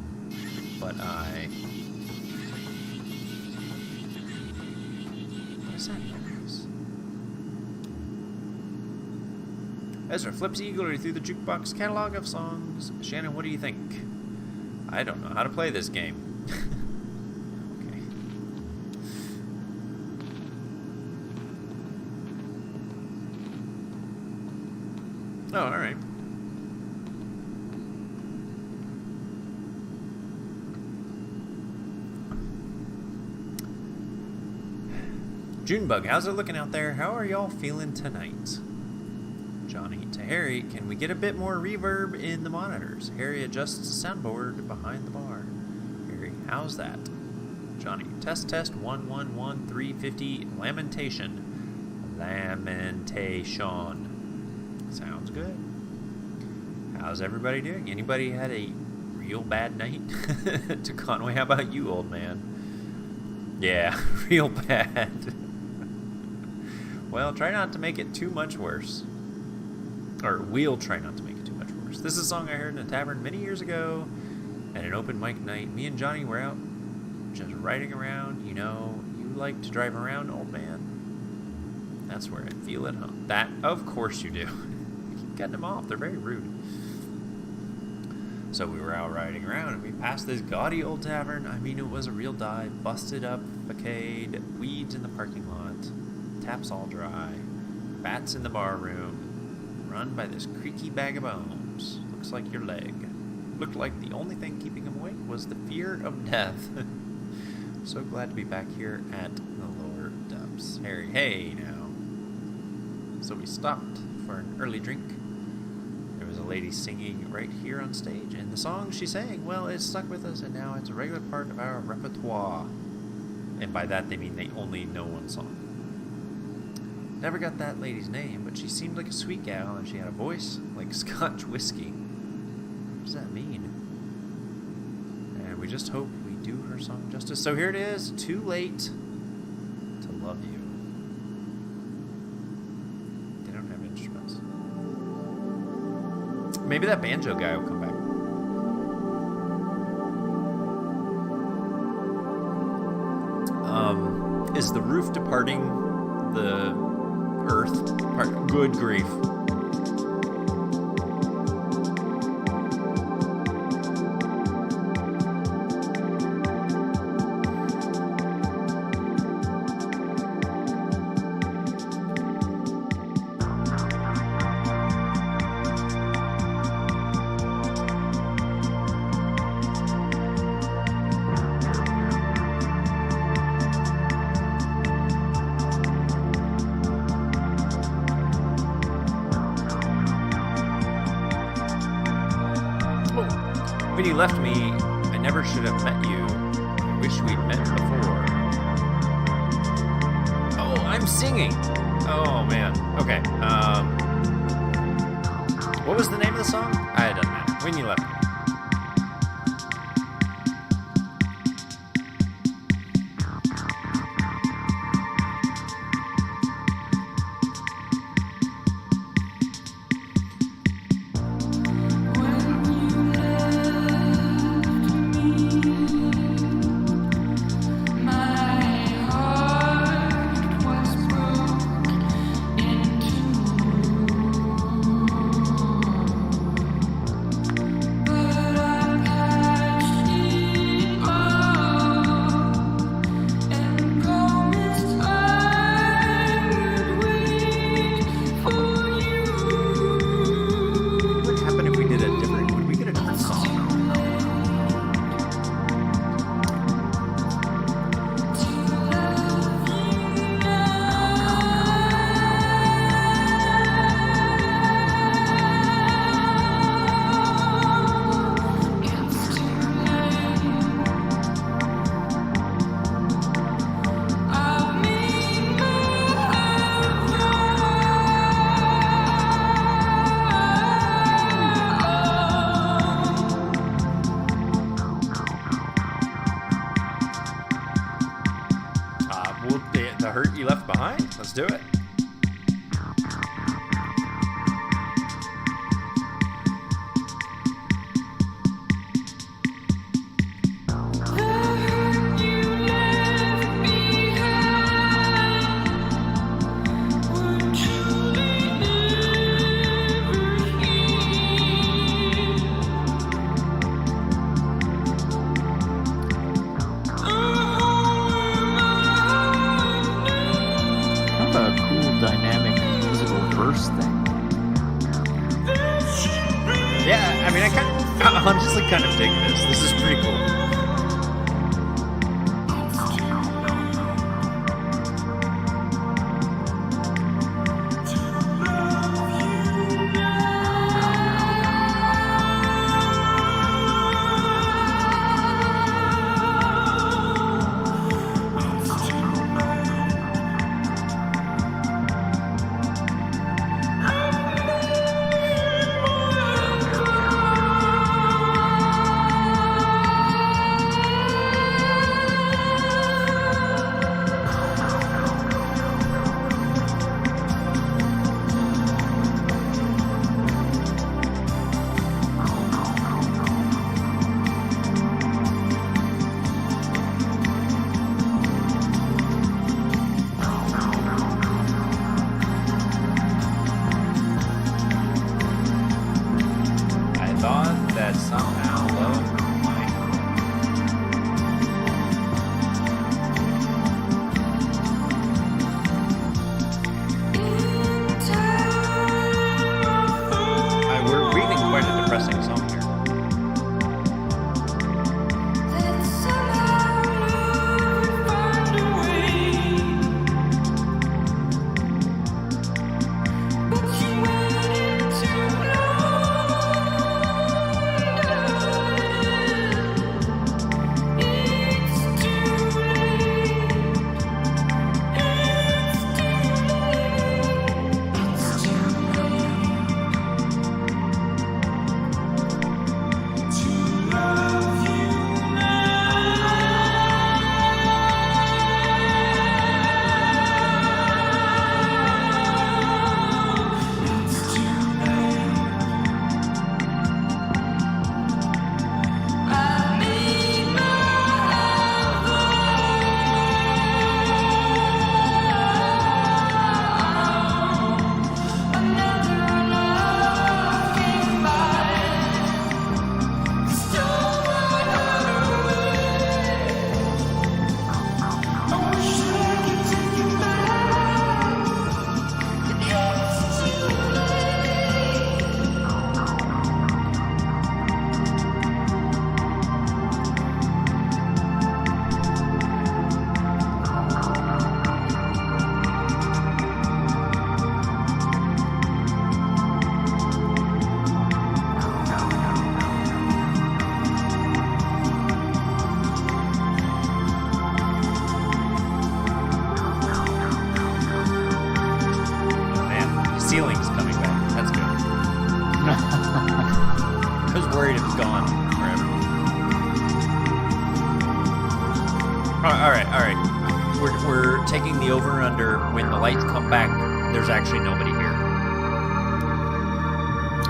But what is that noise? Ezra flips eagerly through the jukebox catalog of songs. Shannon, what do you think? I don't know how to play this game. Okay. Oh, alright. Junebug, how's it looking out there? How are y'all feeling tonight? Johnny to Harry, can we get a bit more reverb in the monitors? Harry adjusts the soundboard behind the bar. Harry, how's that? Johnny, test 1 1 1 3 50 lamentation. Sounds good. How's everybody doing? Anybody had a real bad night? To Conway, how about you, old man? Yeah, real bad. Well, try not to make it too much worse. Or we'll try not to make it too much worse. This is a song I heard in a tavern many years ago at an open mic night. Me and Johnny were out just riding around. You know, you like to drive around, old man? That's where I feel at home. That, of course you do. I keep cutting them off. They're very rude. So we were out riding around and we passed this gaudy old tavern. I mean, it was a real dive. Busted up facade, weeds in the parking lot, taps all dry, bats in the bar room. Run by this creaky bag of bones. Looks like your leg. Looked like the only thing keeping him awake was the fear of death. So glad to be back here at the lower depths. Harry, hey now. So we stopped for an early drink. There was a lady singing right here on stage, and the song she sang, well, it stuck with us, and now it's a regular part of our repertoire. And by that they mean they only know one song. Never got that lady's name, but she seemed like a sweet gal, and she had a voice like Scotch whiskey. What does that mean? And we just hope we do her song justice. So here it is, Too Late to Love You. They don't have instruments. Maybe that banjo guy will come back. Is the roof departing the earth? Good grief. When you left me, I never should have met you. I wish we'd met before. Oh, I'm singing. Oh, man. Okay. What was the name of the song? It doesn't matter. When you left me. The hurt you left behind? Let's do it. Yeah, I mean, I honestly kind of dig this. This is pretty cool. ceiling's coming back. That's good. I was worried it was gone forever. All right. We're taking the over and under. When the lights come back, there's actually nobody here.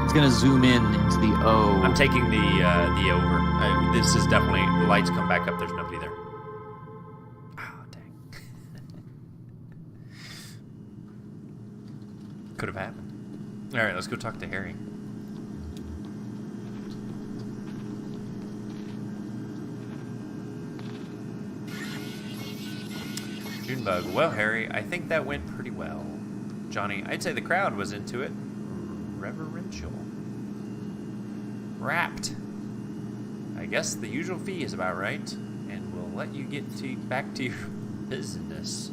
It's gonna zoom in into the O. I'm taking the over. This is definitely, the lights come back up. There's nobody there. Oh, dang. Could have happened. All right, let's go talk to Harry. Junebug. Well, Harry, I think that went pretty well. Johnny, I'd say the crowd was into it. Reverential. Wrapped. I guess the usual fee is about right, and we'll let you get back to your business.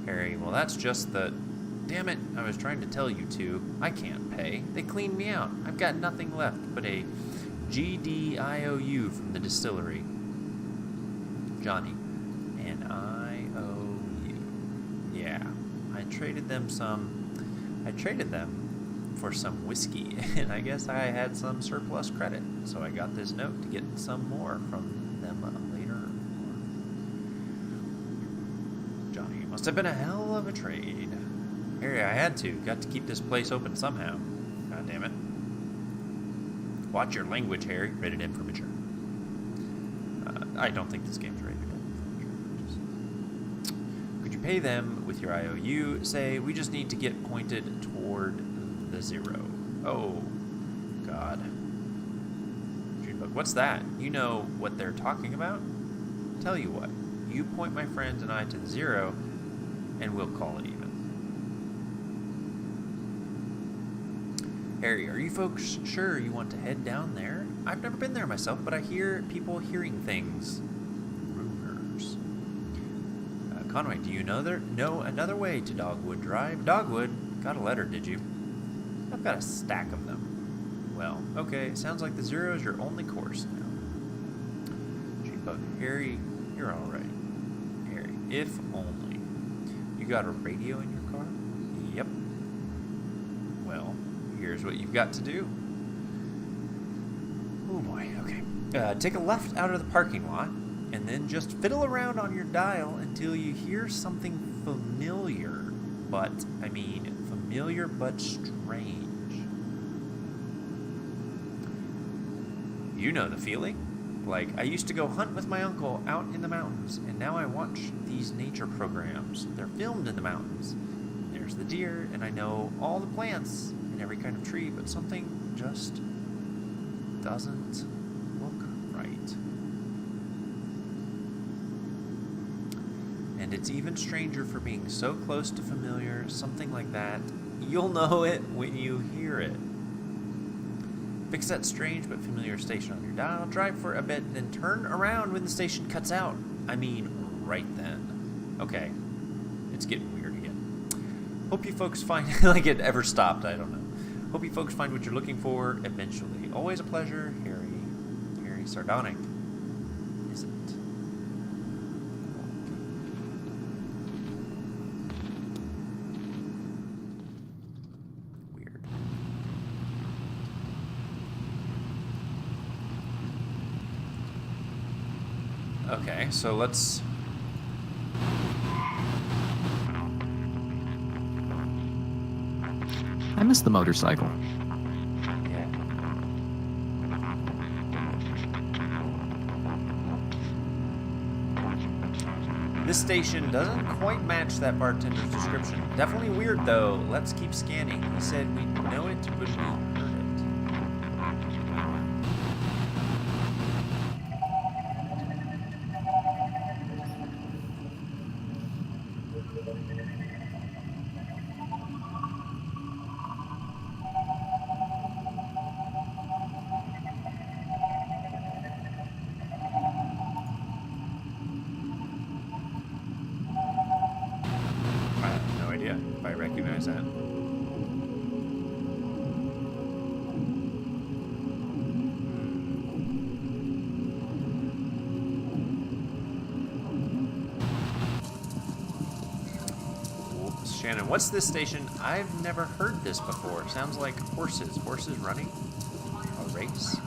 Harry, well, that's just the... Damn it, I was trying to tell you two. I can't pay. They cleaned me out. I've got nothing left but a GDIOU from the distillery. Johnny, an IOU. Yeah, I traded them for some whiskey, and I guess I had some surplus credit, so I got this note to get some more from them later on. Johnny, must have been a hell of a trade. Harry, I had to. Got to keep this place open somehow. God damn it. Watch your language, Harry. Rated M for mature. I don't think this game's rated M for mature. Could you pay them with your IOU? Say, we just need to get pointed toward the 0. Oh, God. Junebug, what's that? You know what they're talking about? Tell you what. You point my friends and I to the 0, and we'll call it even. Harry, are you folks sure you want to head down there? I've never been there myself, but I hear people hearing things. Rumors. Conway, do you know another way to Dogwood Drive? Dogwood? Got a letter, did you? I've got a stack of them. Well, okay, sounds like the 0 is your only course now. Junebug, Harry, you're alright. Harry, if only. You got a radio in your car? Yep. Well, here's what you've got to do. Oh boy, okay. Take a left out of the parking lot, and then just fiddle around on your dial until you hear something familiar. Familiar but strange. You know the feeling. Like, I used to go hunt with my uncle out in the mountains, and now I watch these nature programs. They're filmed in the mountains. There's the deer, and I know all the plants and every kind of tree, but something just doesn't look right. And it's even stranger for being so close to familiar, something like that. You'll know it when you hear it. Fix that strange but familiar station on your dial, drive for a bit, then turn around when the station cuts out. Right then. Okay, it's getting weird again. Hope you folks find, like it ever stopped, I don't know. Hope you folks find what you're looking for eventually. Always a pleasure, Harry Sardonic. Is it? Weird. Okay, so let's... I miss the motorcycle. Yeah. This station doesn't quite match that bartender's description. Definitely weird, though. Let's keep scanning. He said we'd know it when we heard it. If I recognize that. Shannon, what's this station? I've never heard this before. Sounds like horses. Horses running a race.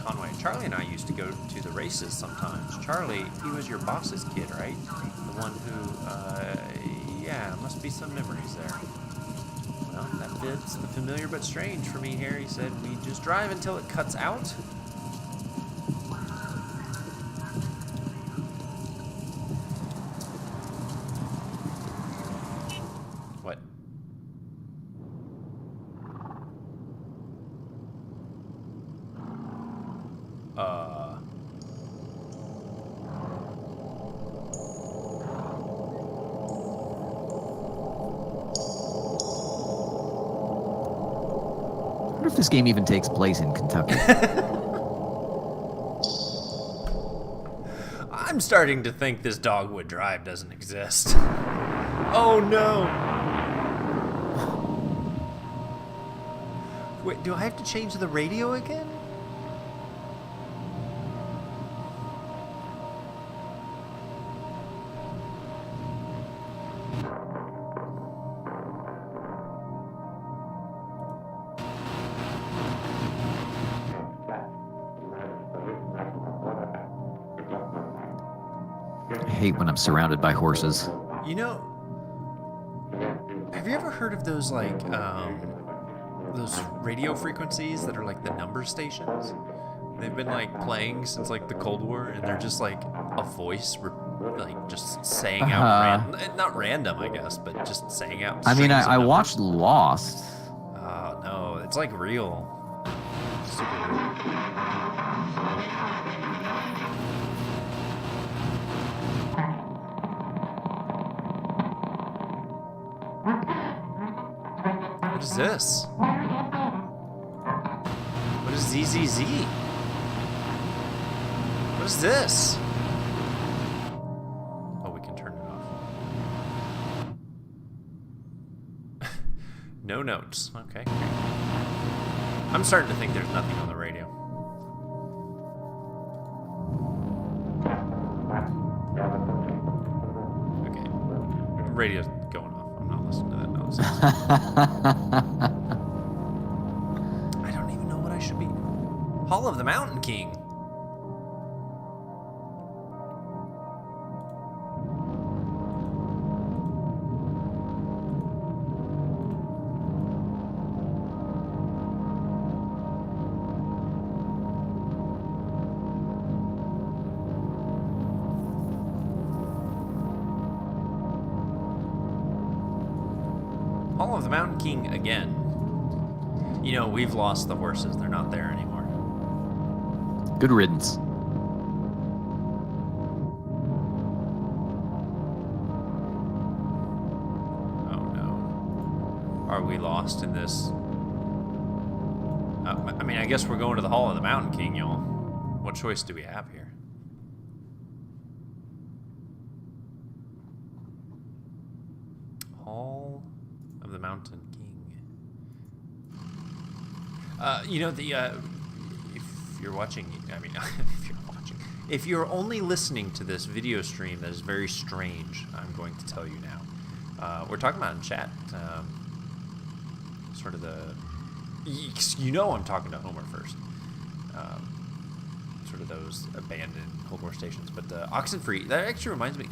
Conway, Charlie and I used to go to the races sometimes. Charlie, he was your boss's kid, right? The one who, yeah, must be some memories there. Well, that fits the familiar but strange for me here. He said we just drive until it cuts out. What? I wonder if this game even takes place in Kentucky. I'm starting to think this Dogwood Drive doesn't exist. Oh no! Wait, do I have to change the radio again? I hate when I'm surrounded by horses. You know, have you ever heard of those those radio frequencies that are like the number stations? They've been like playing since like the Cold War, and they're just like a voice, like just saying out not random, I guess, but just saying out. I mean, I numbers. watched Lost. Oh no, it's like real. Super real. What is this? What is ZZZ? What is this? Oh, we can turn it off. No notes. Okay, great. I'm starting to think there's nothing on the radio. Okay. The radio's going off. I'm not listening to that nonsense. I don't even know what I should be. Hall of the Mountain King. Hall of the Mountain King again. You know, we've lost the horses. They're not there anymore. Good riddance. Oh no. Are we lost in this? I mean, I guess we're going to the Hall of the Mountain King, y'all. What choice do we have here? Hall of the Mountain King. You know, if you're watching, I mean, if you're only listening to this video stream that is very strange, I'm going to tell you now. We're talking about in chat, sort of you know I'm talking to Homer first. Sort of those abandoned Cold War stations. But Oxenfree, that actually reminds me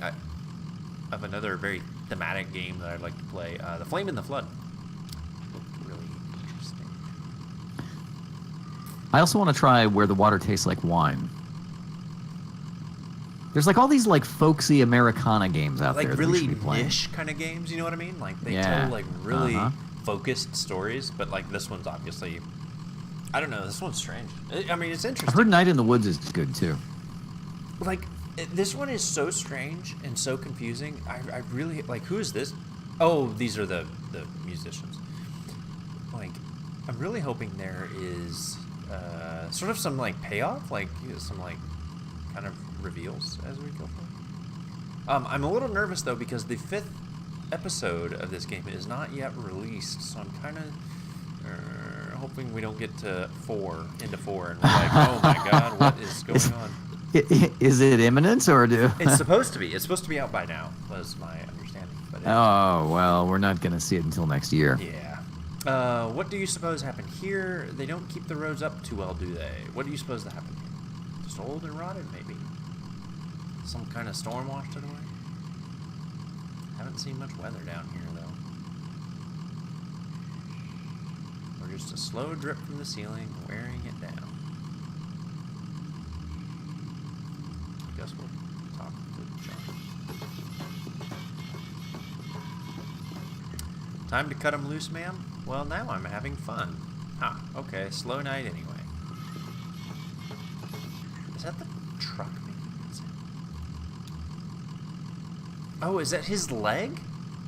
of another very thematic game that I'd like to play. The Flame in the Flood. Looked really interesting. I also want to try Where the Water Tastes Like Wine. There's like all these like folksy Americana games out there. Like that we really should be playing. niche kind of games, you know what I mean? Like they Yeah. tell like really focused stories, but like this one's obviously, I don't know, this one's strange. I mean, it's I've interesting. heard Night in the Woods is good too. Like this one is so strange and so confusing. I really like, who is this? Oh, these are the musicians. Like, I'm really hoping there is sort of some like payoff, like some like kind of reveals as we go forward. I'm a little nervous though because the 5th episode of this game is not yet released, so I'm kind of hoping we don't get to into 4 and we're like, oh my god, what is going on? Is it imminent or do? It's supposed to be. It's supposed to be out by now, was my understanding. But Oh well, we're not gonna see it until next year. yeah. What do you suppose happened here? They don't keep the roads up too well, do they? What do you suppose that happened here? Just old and rotted, maybe. Some kind of storm washed it away. Haven't seen much weather down here, though. Or just a slow drip from the ceiling, wearing it down. Guess we'll talk to John. Time to cut him loose, ma'am? Well, now I'm having fun. Ah, okay, slow night anyway. Is that the truck? Oh, is that his leg?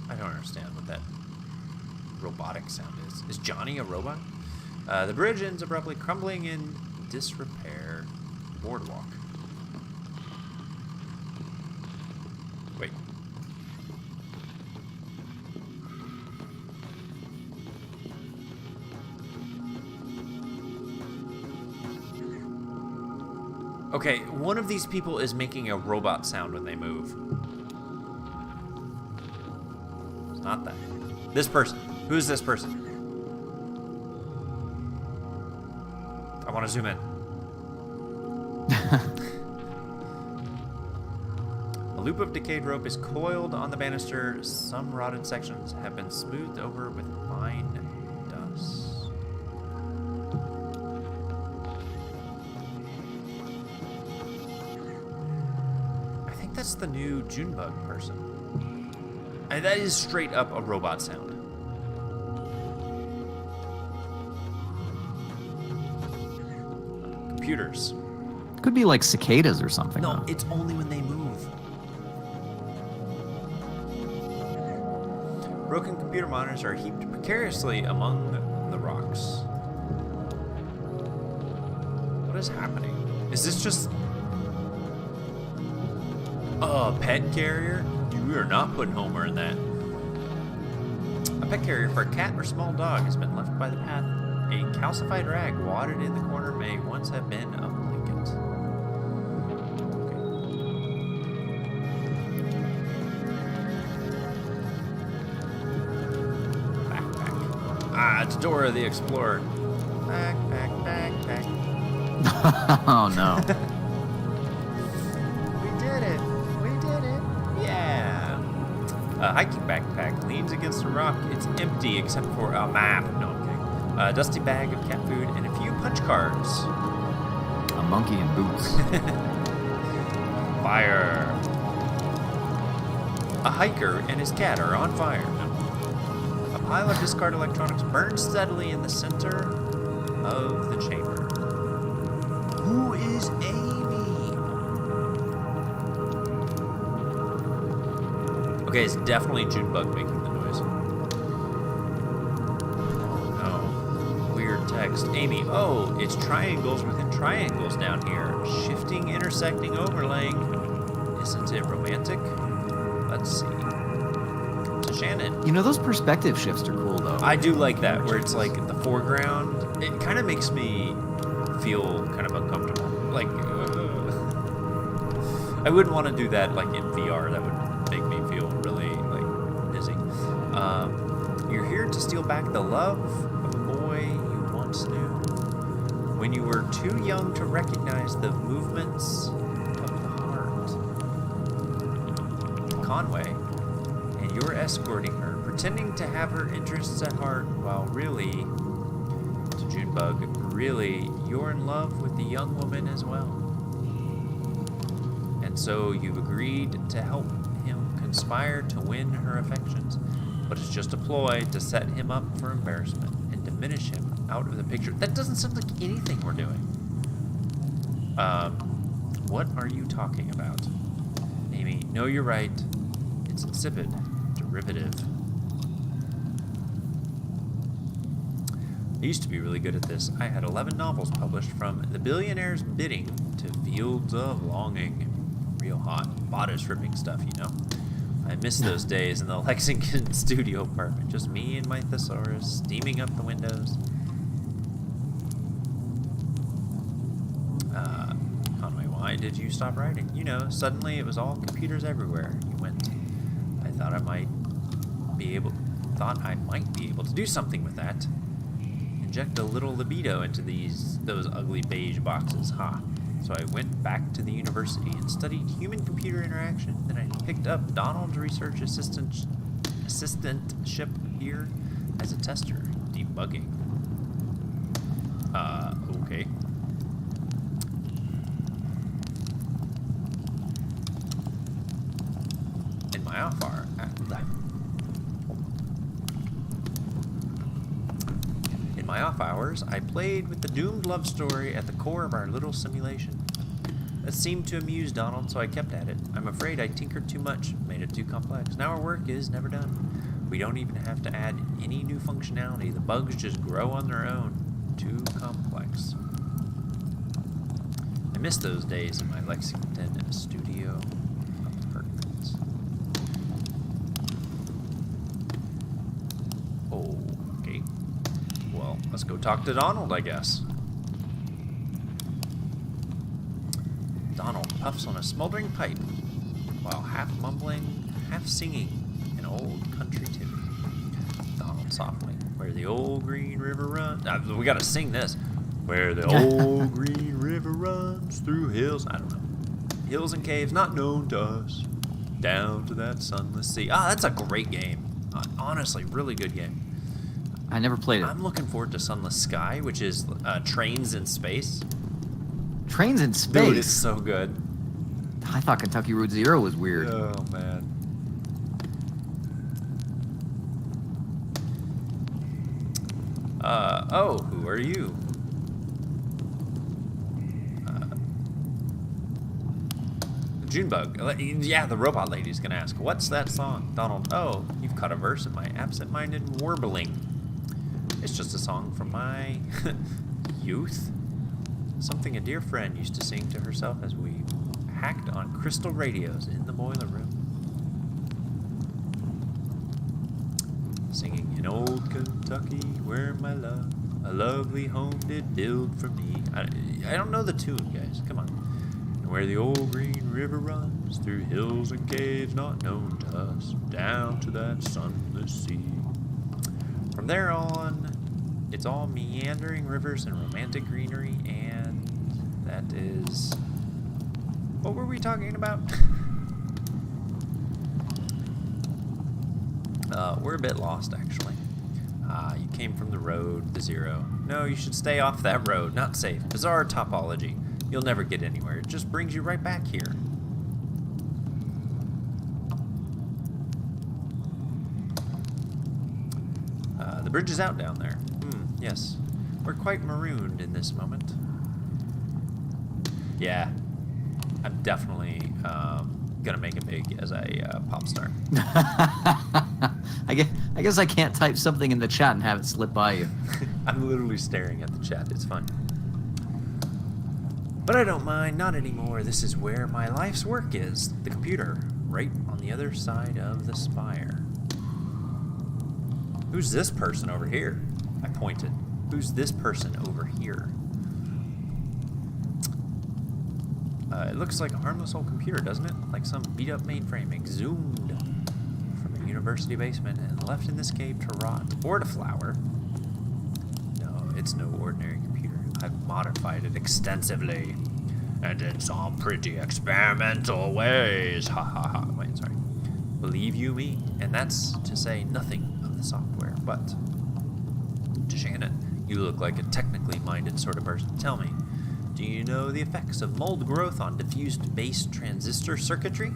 I don't understand what that robotic sound is. Is Johnny a robot? The bridge ends abruptly, crumbling in disrepair. Boardwalk. Wait. Okay, one of these people is making a robot sound when they move. It's not that. This person. Who is this person? I want to zoom in. A loop of decayed rope is coiled on the banister. Some rotted sections have been smoothed over with fine dust. I think that's the new Junebug person. And that is straight up a robot sound. Computers. Could be like cicadas or something. No, though. it's only when they move. Broken computer monitors are heaped precariously among the rocks. What is happening? Is this just a pet carrier? You are not putting Homer in that. A pet carrier for a cat or small dog has been left by the path. A calcified rag wadded in the corner may once have been a blanket. Okay. Backpack. Ah, it's Dora the Explorer. Backpack, backpack. Oh no. We did it. We did it. Yeah. A hiking backpack leans against a rock. It's empty except for a map. No, I'm kidding. A dusty bag of cat food and a few punch cards. A monkey in boots. Fire. A hiker and his cat are on fire. A pile of discard electronics burns steadily in the center of the chamber. Who is Amy? Okay, it's definitely Junebug making the noise. Oh no. Weird text. Amy, oh, it's triangles within triangles down here. Shifting, intersecting, overlaying. Isn't it romantic? Let's see. To Shannon. You know, those perspective shifts are cool though. I do like that, where it's like the foreground. It kind of makes me feel kind of uncomfortable. Like, I wouldn't want to do that like in VR. That would make me feel really like dizzy. You're here to steal back the love of a boy you once knew. When you were too young to recognize the movements of the heart. Conway, and you're escorting her, pretending to have her interests at heart, while really, to Junebug, really, you're in love with the young woman as well. And so you've agreed to help him conspire to win her affections, but it's just a ploy to set him up for embarrassment and diminish him out of the picture. That doesn't sound like anything we're doing. What are you talking about? Amy, no, you're right. It's insipid, derivative. I used to be really good at this. I had 11 novels published, from The Billionaire's Bidding to Fields of Longing. Real hot, bodice-ripping stuff, you know? I miss those days in the Lexington studio apartment. Just me and my thesaurus, steaming up the windows. Conway, why did you stop writing? You know, suddenly it was all computers everywhere. You went. I thought I might be able to do something with that. Inject a little libido into those ugly beige boxes, huh? So I went back to the university and studied human-computer interaction. Then I picked up Donald's research assistantship here as a tester, debugging. Okay. In my off hour, my off hours, I played with the doomed love story at the core of our little simulation. That seemed to amuse Donald, so I kept at it. I'm afraid I tinkered too much, made it too complex. Now our work is never done. We don't even have to add any new functionality. The bugs just grow on their own. Too complex. I miss those days in my Lexington studio apartment. Okay. Well, let's go talk to Donald, I guess. Donald puffs on a smoldering pipe while half mumbling, half singing an old country tune. Donald softly, where the old green river runs. We gotta sing this. Where the old green river runs through hills. I don't know. Hills and caves not known to us. Down to that sunless sea. That's a great game. Honestly, really good game. I never played it. I'm looking forward to Sunless Sky, which is trains in space. Trains in space? Dude, it's so good. I thought Kentucky Route Zero was weird. Oh, man. Who are you? Junebug. Yeah, the robot lady's gonna ask, what's that song? Donald, oh, you've caught a verse in my absent-minded warbling. It's just a song from my youth. Something a dear friend used to sing to herself as we hacked on crystal radios in the boiler room. Singing in old Kentucky, where my love, a lovely home did build for me. I don't know the tune, guys. Come on. And where the old green river runs through hills and caves not known to us, down to that sunless sea. From there on, it's all meandering rivers and romantic greenery, and that is... What were we talking about? We're a bit lost, actually. You came from the road, the zero. No, you should stay off that road. Not safe. Bizarre topology. You'll never get anywhere. It just brings you right back here. The bridge is out down there. Yes. We're quite marooned in this moment. Yeah. I'm definitely gonna make it big as a pop star. I guess I can't type something in the chat and have it slip by you. I'm literally staring at the chat. It's fun. But I don't mind. Not anymore. This is where my life's work is. The computer. Right on the other side of the spire. Who's this person over here? I pointed. Who's this person over here? It looks like a harmless old computer, doesn't it? Like some beat-up mainframe exhumed from a university basement and left in this cave to rot. Or to flower. No, it's no ordinary computer. I've modified it extensively. And in some pretty experimental ways. Ha ha ha. Wait, sorry. Believe you me. And that's to say nothing of the software. But, to Shannon, you look like a technically minded sort of person. Tell me, do you know the effects of mold growth on diffused base transistor circuitry?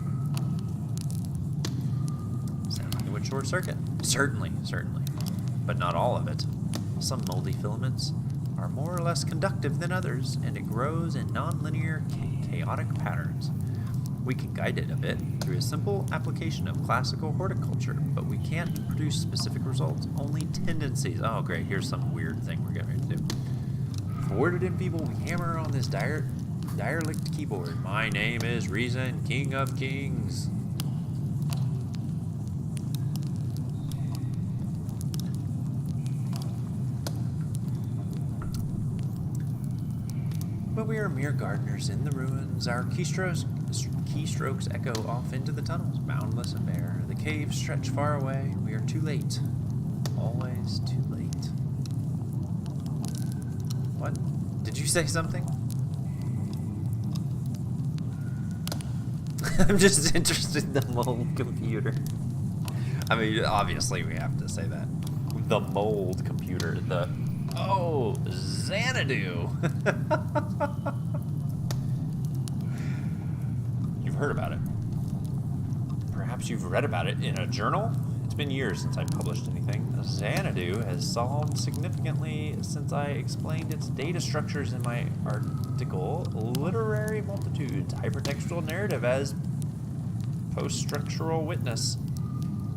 Sound like it would short circuit. Certainly. But not all of it. Some moldy filaments are more or less conductive than others, and it grows in non-linear, chaotic patterns. We can guide it a bit through a simple application of classical horticulture, but we can't produce specific results, only tendencies. Oh great, here's some weird thing we're getting ready to do. For worded and feeble, we hammer on this derelict keyboard. My name is Reason, King of Kings. But we are mere gardeners in the ruins. Our keystrokes echo off into the tunnels, boundless and bare. The caves stretch far away. We are too late. Always too late. What? Did you say something? I'm just interested in the mold computer. I mean, obviously we have to say that. The mold computer. Oh, Xanadu. You've heard about it. Perhaps you've read about it in a journal? It's been years since I published anything. Xanadu has solved significantly since I explained its data structures in my article, Literary Multitudes, Hypertextual Narrative as Post-Structural Witness.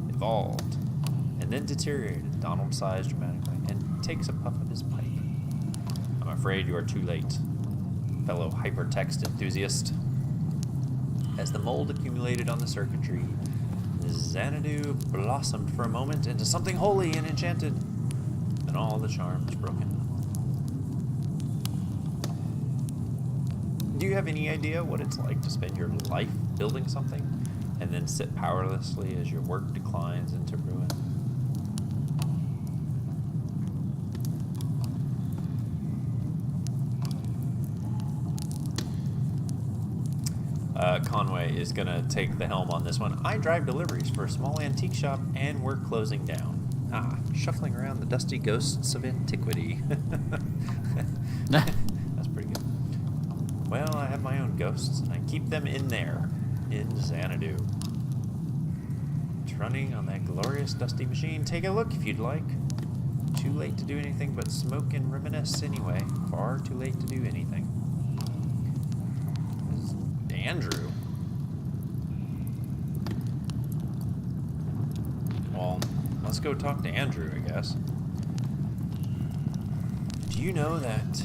Evolved, and then deteriorated. Donald sighs dramatically and takes a puff of his pipe. I'm afraid you are too late, fellow hypertext enthusiast. As the mold accumulated on the circuitry, Xanadu blossomed for a moment into something holy and enchanted. Then all the charm was broken. Do you have any idea what it's like to spend your life building something and then sit powerlessly as your work declines into ruin? Conway is going to take the helm on this one. I drive deliveries for a small antique shop, and we're closing down. Shuffling around the dusty ghosts of antiquity. That's pretty good. Well, I have my own ghosts, and I keep them in there, in Xanadu. It's running on that glorious dusty machine. Take a look if you'd like. Too late to do anything but smoke and reminisce anyway. Far too late to do anything. Andrew. Well, let's go talk to Andrew, I guess. Do you know that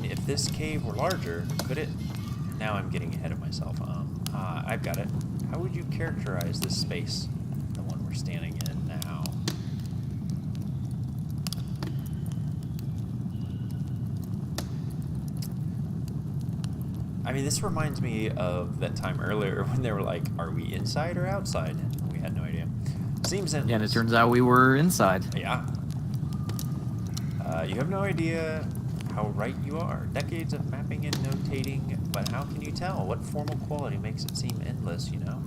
if this cave were larger, could it? Now I'm getting ahead of myself. I've got it. How would you characterize this space, the one we're standing in now? I mean, this reminds me of that time earlier when they were like, are we inside or outside? We had no idea. Seems endless. Yeah, and it turns out we were inside. Yeah. You have no idea how right you are. Decades of mapping and notating, but how can you tell? What formal quality makes it seem endless, you know?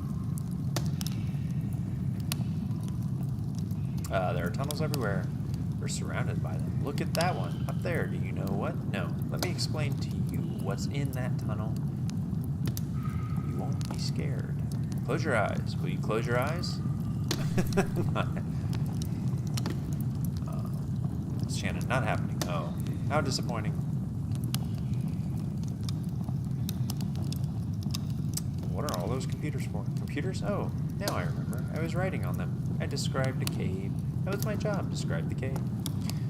There are tunnels everywhere. We're surrounded by them. Look at that one. Up there. Do you know what? No. Let me explain to you what's in that tunnel. You won't be scared. Close your eyes. Will you close your eyes? Shannon, not happening. Oh, how disappointing. What are all those computers for? Computers? Oh, now I remember. I was writing on them. I described a cave. That was my job, describe the cave.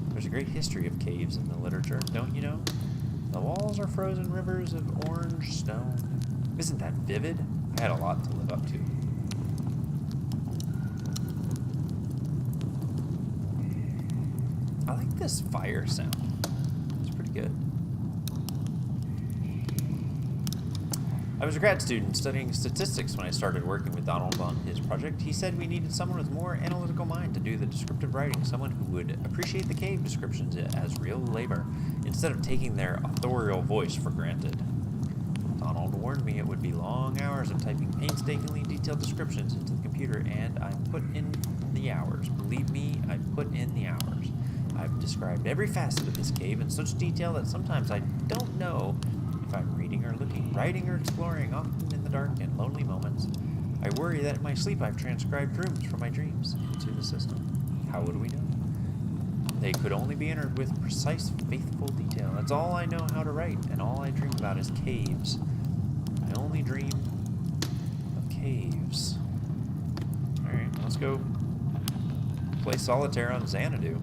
There's a great history of caves in the literature, don't you know? The walls are frozen rivers of orange stone. Isn't that vivid? I had a lot to live up to. I like this fire sound. It's pretty good. I was a grad student studying statistics when I started working with Donald on his project. He said we needed someone with more analytical mind to do the descriptive writing, someone who would appreciate the cave descriptions as real labor, instead of taking their authorial voice for granted. Donald warned me it would be long hours of typing painstakingly detailed descriptions into the computer, and I put in the hours. Believe me, I put in the hours. I've described every facet of this cave in such detail that sometimes I don't know if I'm reading or looking, writing or exploring, often in the dark and lonely moments. I worry that in my sleep I've transcribed rooms from my dreams into the system. How would we know? They could only be entered with precise, faithful detail. That's all I know how to write, and all I dream about is caves. I only dream of caves. Alright, let's go play solitaire on Xanadu.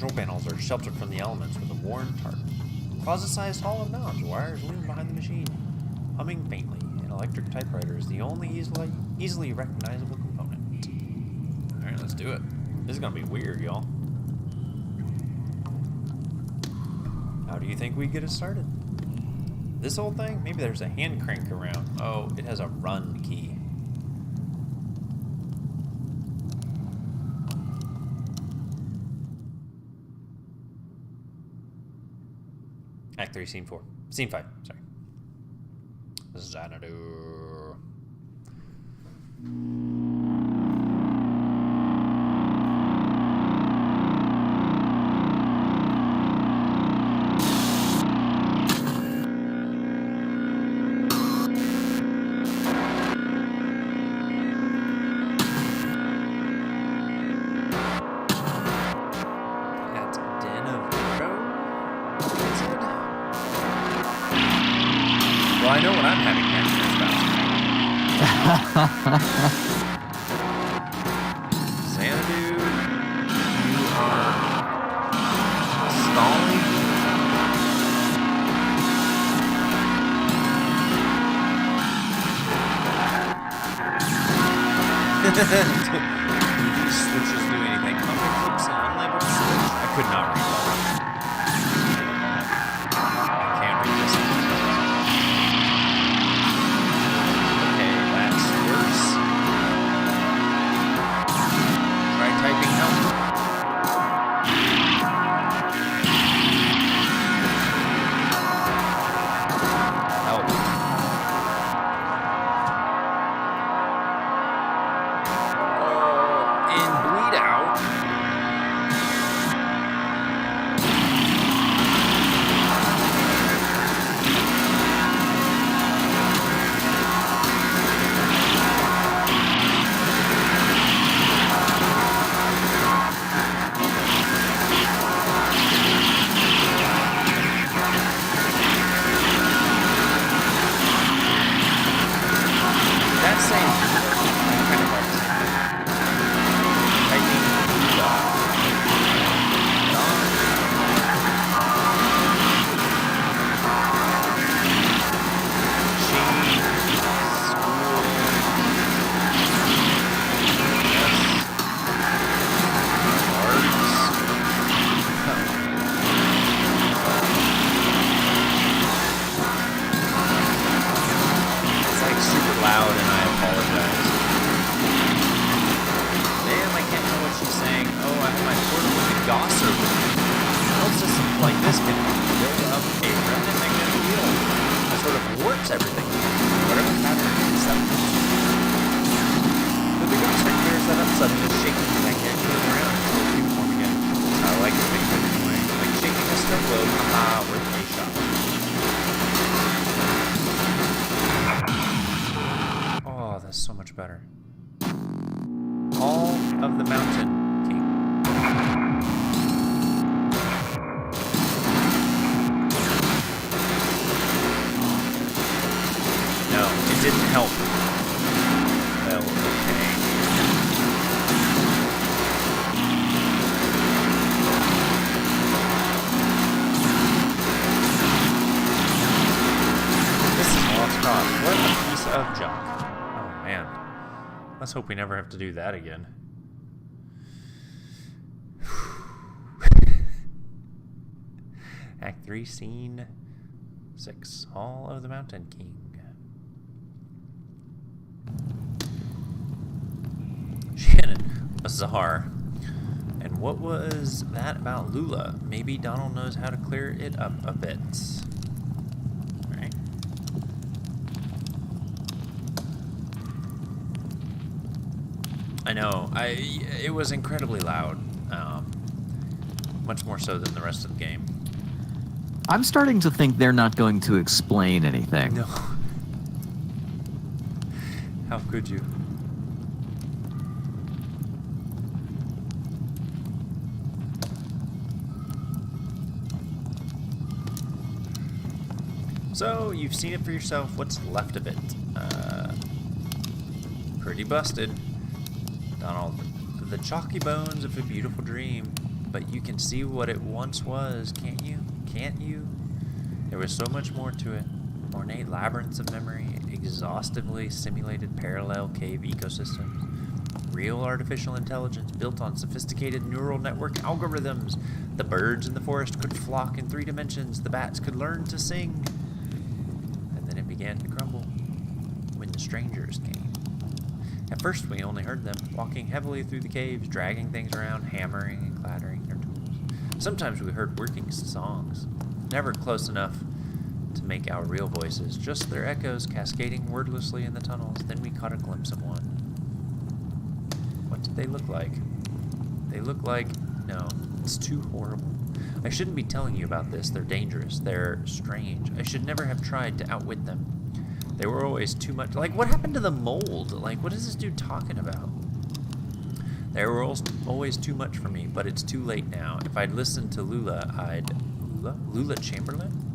control panels are sheltered from the elements with a worn tarp. Closet-sized hall of knobs, wires loom behind the machine, humming faintly. An electric typewriter is the only easily recognizable component. Alright, let's do it. This is gonna be weird, y'all. How do you think we get it started? This old thing? Maybe there's a hand crank around. Oh, it has a run key. Act 3, Scene 4. Scene 5, sorry. Xanadu. Well, I know what I'm having next. Xanadu, you are stalling. These switches do anything. Comic books and unlabeled switch. I could not read that. I can't read this. Typing help. Help. Oh, and bleed out. Loud, and I apologize. Damn, I can't tell what she's saying. Oh, I have my portable degosser. Well, systems like this can build up a remnant magnetic field that sort of warps everything. Whatever pattern is set. The degosser clears that up suddenly, shaking the magnetic field around until it's uniform again. I like to think of it anyway. Like shaking a snow globe. Haha, worth a shot. Oh, that's so much better. Hall of the Mountain King. No, it didn't help. Well, okay. This is a lost cause. What a piece of junk. Man, let's hope we never have to do that again. Act 3, Scene 6, Hall of the Mountain King. Shannon, Ezard. And what was that about Lula? Maybe Donald knows how to clear it up a bit. Alright. I know. It was incredibly loud. Much more so than the rest of the game. I'm starting to think they're not going to explain anything. No. How could you? So, you've seen it for yourself. What's left of it? Pretty busted. Donald, the chalky bones of a beautiful dream. but you can see what it once was, can't you? Can't you? There was so much more to it. Ornate labyrinths of memory, exhaustively simulated parallel cave ecosystems, real artificial intelligence built on sophisticated neural network algorithms. The birds in the forest could flock in 3 dimensions. The bats could learn to sing. And then it began to crumble when the strangers came. At first, we only heard them, walking heavily through the caves, dragging things around, hammering and clattering their tools. Sometimes we heard working songs, never close enough to make our real voices, just their echoes cascading wordlessly in the tunnels. Then we caught a glimpse of one. What did they look like? They look like... No, it's too horrible. I shouldn't be telling you about this. They're dangerous. They're strange. I should never have tried to outwit them. They were always too much... Like, what happened to the mold? Like, what is this dude talking about? They were always too much for me, but it's too late now. If I'd listened to Lula, I'd... Lula Chamberlain?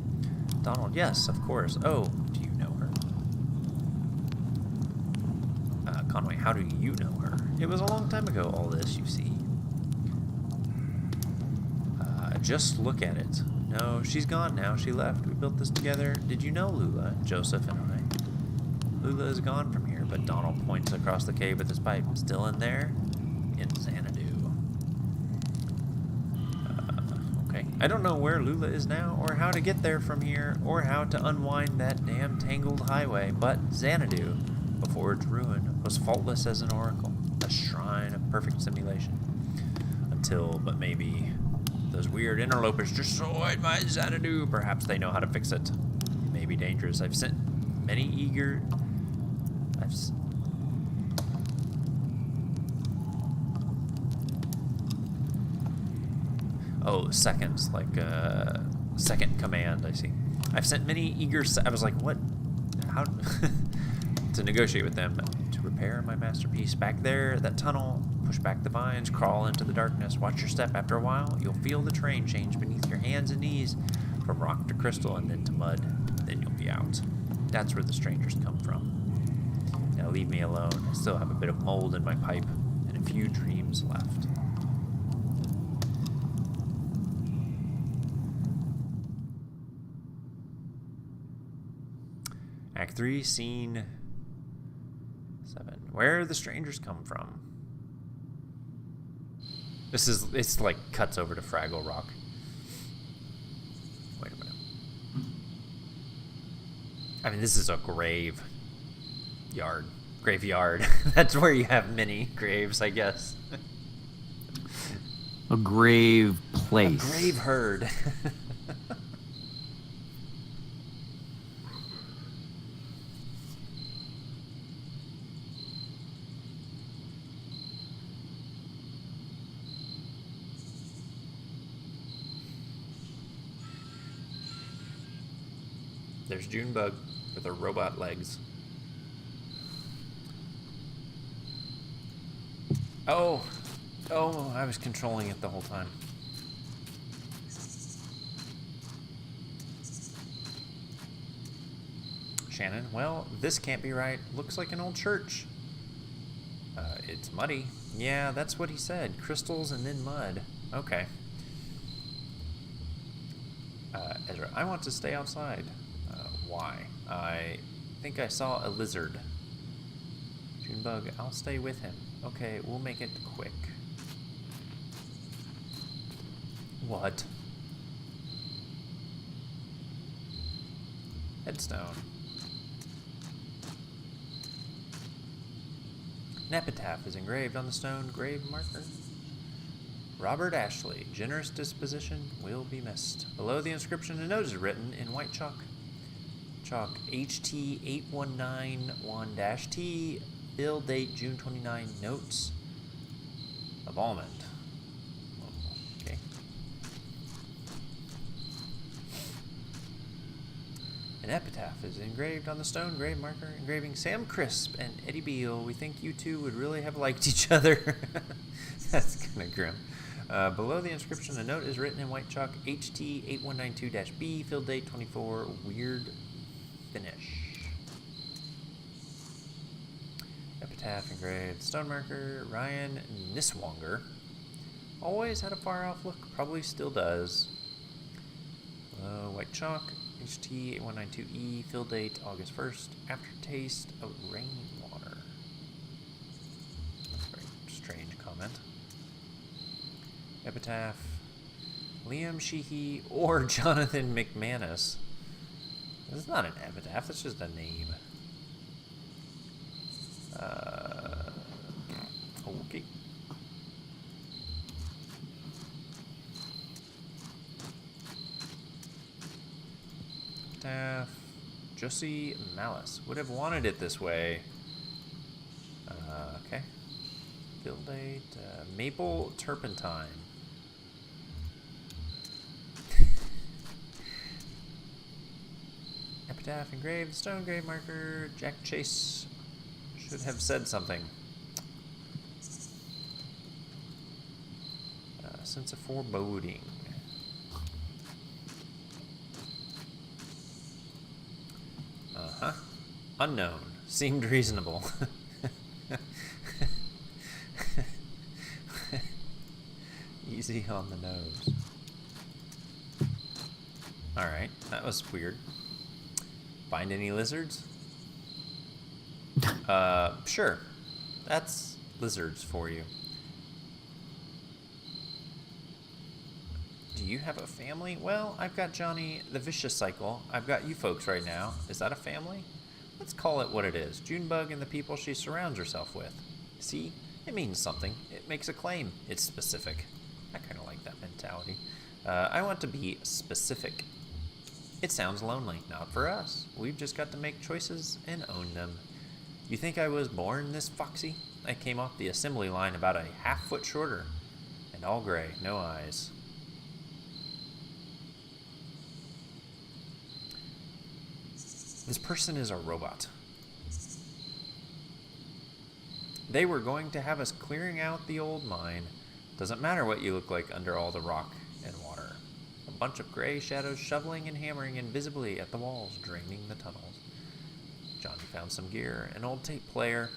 Donald, yes, of course. Oh, do you know her? Conway, how do you know her? It was a long time ago, all this, you see. Just look at it. No, she's gone now. She left. We built this together. Did you know Lula, Joseph, and I? Lula is gone from here, but Donald points across the cave with his pipe. Still in there? In Xanadu. Okay. I don't know where Lula is now, or how to get there from here, or how to unwind that damn tangled highway, but Xanadu, before its ruin, was faultless as an oracle, a shrine of perfect simulation. Until, but maybe... Those weird interlopers destroyed my Xanadu. Perhaps they know how to fix it. It may be dangerous. I've sent many eager... Oh, seconds. Like, second command, I see. I've sent many eager... I was like, what? How... to negotiate with them. To repair my masterpiece. Back there, that tunnel... Push back the vines, crawl into the darkness, watch your step. After a while, you'll feel the terrain change beneath your hands and knees, from rock to crystal and then to mud. Then you'll be out. That's where the strangers come from. Now leave me alone. I still have a bit of mold in my pipe and a few dreams left. Act 3, Scene 7. Where the strangers come from. It's like cuts over to Fraggle Rock. Wait a minute. I mean, this is a graveyard. That's where you have many graves, I guess. A grave place. A grave herd. There's Junebug with her robot legs. Oh, I was controlling it the whole time. Shannon, well, this can't be right. Looks like an old church. It's muddy. Yeah, that's what he said. Crystals and then mud. Okay. Ezra, I want to stay outside. Why? I think I saw a lizard. Junebug, I'll stay with him. Okay, we'll make it quick. What? Headstone. An epitaph is engraved on the stone grave marker. Robert Ashley, generous disposition, will be missed. Below the inscription, a note is written in white chalk. Chalk HT8191-T, bill date June 29, notes of almond. Okay. An epitaph is engraved on the stone grave marker, engraving Sam Crisp and Eddie Beale. We think you two would really have liked each other. That's kind of grim. Below the inscription, a note is written in white chalk HT8192-B, fill date 24, weird finish. Epitaph engraved stone marker, Ryan Niswanger. always had a far-off look. Probably still does. White chalk, HT 8192E, fill date August 1st, aftertaste of rainwater. That's a very strange comment. Epitaph, Liam Sheehy or Jonathan McManus. This is not an epitaph, that's just a name. Okay. Epitaph, Josie Malice. Would have wanted it this way. Okay. Fill date, Maple Turpentine. Epitaph engraved, stone grave marker, Jack Chase should have said something. Sense of foreboding. Uh-huh. Unknown. Seemed reasonable. Easy on the nose. Alright, that was weird. Find any lizards? Sure. That's lizards for you. Do you have a family? Well, I've got Johnny the Vicious Cycle. I've got you folks right now. Is that a family? Let's call it what it is. Junebug and the people she surrounds herself with. See? It means something. It makes a claim. It's specific. I kind of like that mentality. I want to be specific. It sounds lonely. Not for us. We've just got to make choices and own them. You think I was born this foxy? I came off the assembly line about a half-foot shorter. And all gray, no eyes. This person is a robot. They were going to have us clearing out the old mine. Doesn't matter what you look like under all the rock and water. A bunch of gray shadows shoveling and hammering invisibly at the walls, draining the tunnels. Johnny found some gear, an old tape player.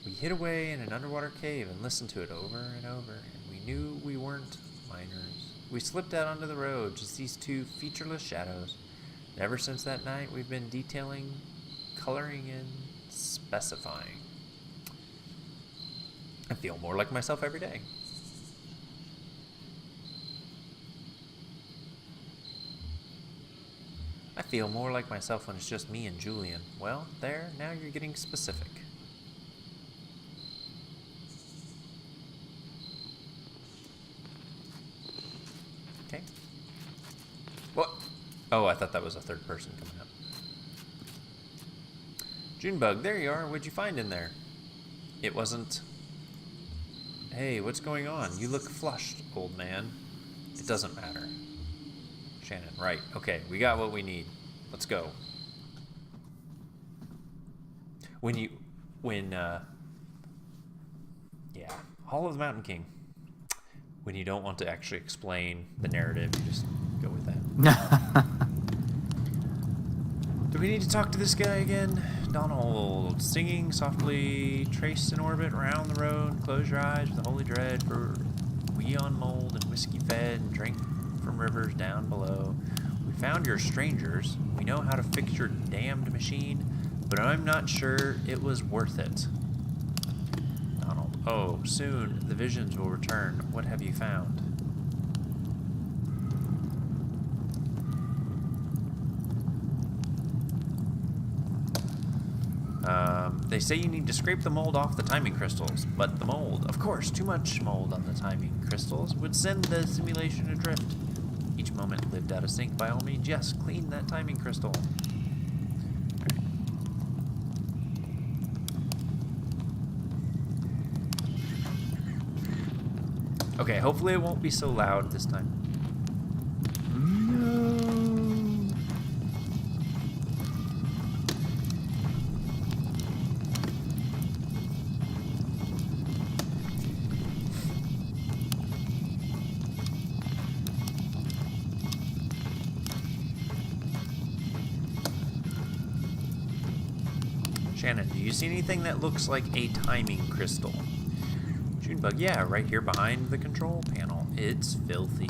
We hid away in an underwater cave and listened to it over and over, and we knew we weren't miners. We slipped out onto the road, just these two featureless shadows. And ever since that night, we've been detailing, coloring in, specifying. I feel more like myself every day. I feel more like myself when it's just me and Julian. Well, there, now you're getting specific. Okay. What? Oh, I thought that was a third person coming up. Junebug, there you are. What'd you find in there? It wasn't... Hey, what's going on? You look flushed, old man. It doesn't matter. Shannon, right. Okay, we got what we need. Let's go. Yeah, Hall of the Mountain King. When you don't want to actually explain the narrative, you just go with that. Do we need to talk to this guy again? Donald, singing softly, trace an orbit around the road, close your eyes with a holy dread, for we on mold and whiskey fed and drink from rivers down below. We found your strangers. We know how to fix your damned machine, but I'm not sure it was worth it. Donald, oh, soon the visions will return. What have you found? They say you need to scrape the mold off the timing crystals, but the mold, of course, too much mold on the timing crystals would send the simulation adrift. Each moment lived out of sync. By all means, yes, clean that timing crystal. Okay, hopefully it won't be so loud this time. Shannon, do you see anything that looks like a timing crystal? Junebug, yeah, right here behind the control panel. It's filthy.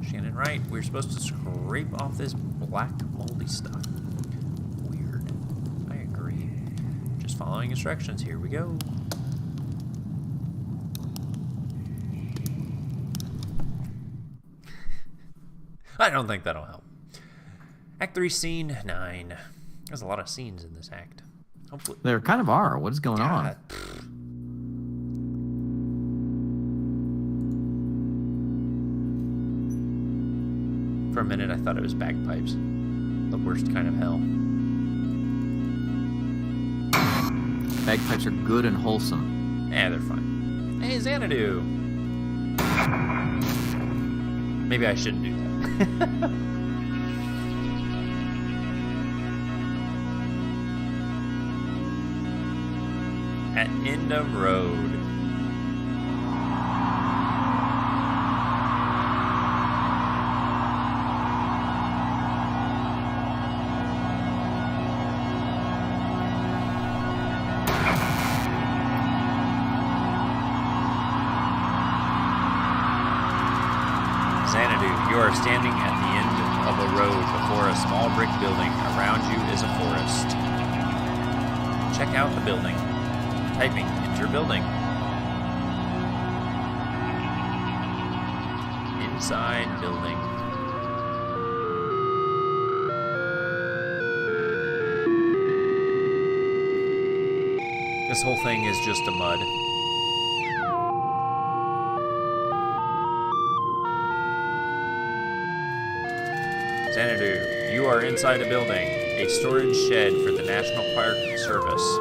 Shannon, right. We're supposed to scrape off this black moldy stuff. Weird. I agree. Just following instructions. Here we go. I don't think that'll help. Act 3, Scene 9. There's a lot of scenes in this act. Hopefully. There kind of are. What is going on? For a minute, I thought it was bagpipes. The worst kind of hell. Bagpipes are good and wholesome. Yeah, they're fine. Hey, Xanadu! Maybe I shouldn't do that. At end of road. Xanadu, you are standing at the end of a road before a small brick building. Around you is a forest. Check out the building. Typing, enter building. Inside building. This whole thing is just a mud. Xanadu, you are inside a building, a storage shed for the National Park Service.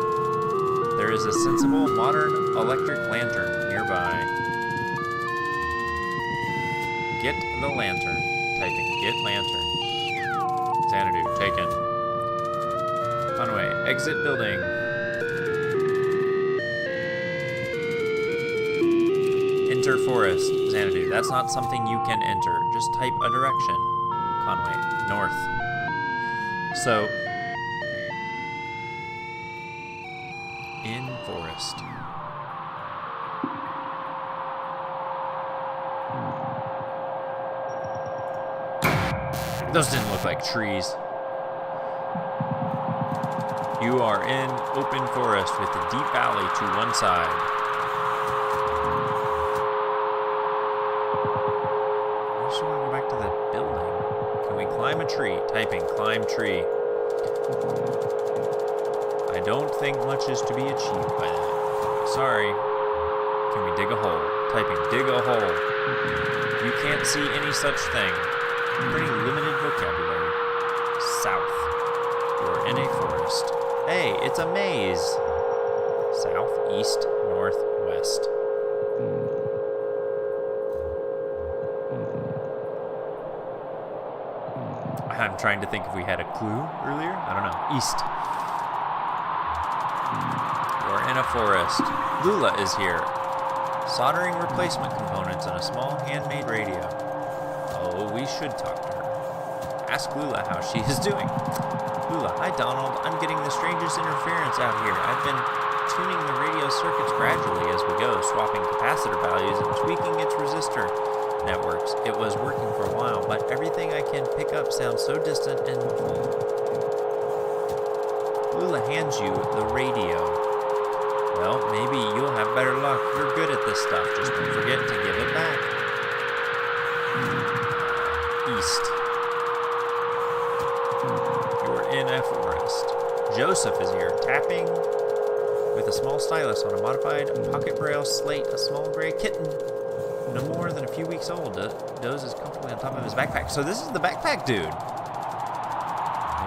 There is a sensible, modern electric lantern nearby. Get the lantern. Typing, get lantern. Xanadu, taken. Conway, exit building. Enter forest. Xanadu, that's not something you can enter. Just type a direction. Conway, north. So, in forest. Those didn't look like trees. You are in open forest with a deep valley to one side. I just want to go back to that building. Can we climb a tree? Typing, climb tree. I don't think much is to be achieved by that. Sorry. Can we dig a hole? Typing, dig a hole. You can't see any such thing. Pretty limited vocabulary. South. You're in a forest. Hey, it's a maze. South, east, north, west. I'm trying to think if we had a clue earlier. I don't know. East. You're in a forest. Lula is here. Soldering replacement components and a small handmade radio. Oh, we should talk to her. Ask Lula how she is doing. Lula, hi Donald. I'm getting the strangest interference out here. I've been tuning the radio circuits gradually as we go, swapping capacitor values and tweaking its resistor networks. It was working for a while, but everything I can pick up sounds so distant and muffled. Lula hands you the radio. Well, maybe you'll have better luck. You're good at this stuff. Just don't forget to give it back. East. You're in a forest. Joseph is here, tapping with a small stylus on a modified pocket braille slate. A small gray kitten, no more than a few weeks old, dozes comfortably on top of his backpack. So this is the backpack dude. Maybe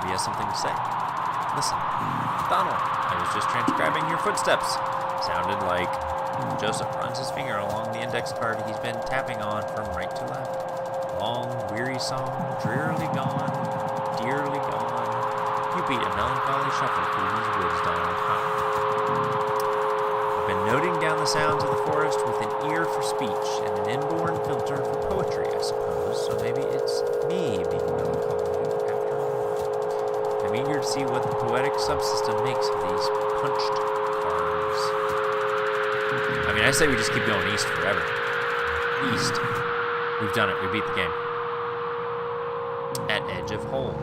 he has something to say. Listen, Donald, I was just transcribing your footsteps. Sounded like Joseph runs his finger along the index card he's been tapping on from right to left. Long, weary song, drearily gone, dearly gone. You beat a melancholy shuffle through these woods, Donald. I've been noting down the sounds of the forest with an ear for speech and an inborn filter for poetry, I suppose. So maybe it's me being melancholy after all. I'm eager to see what the poetic subsystem makes of these punched farms. I mean, I say we just keep going east forever. East. We've done it. We beat the game. At edge of hole.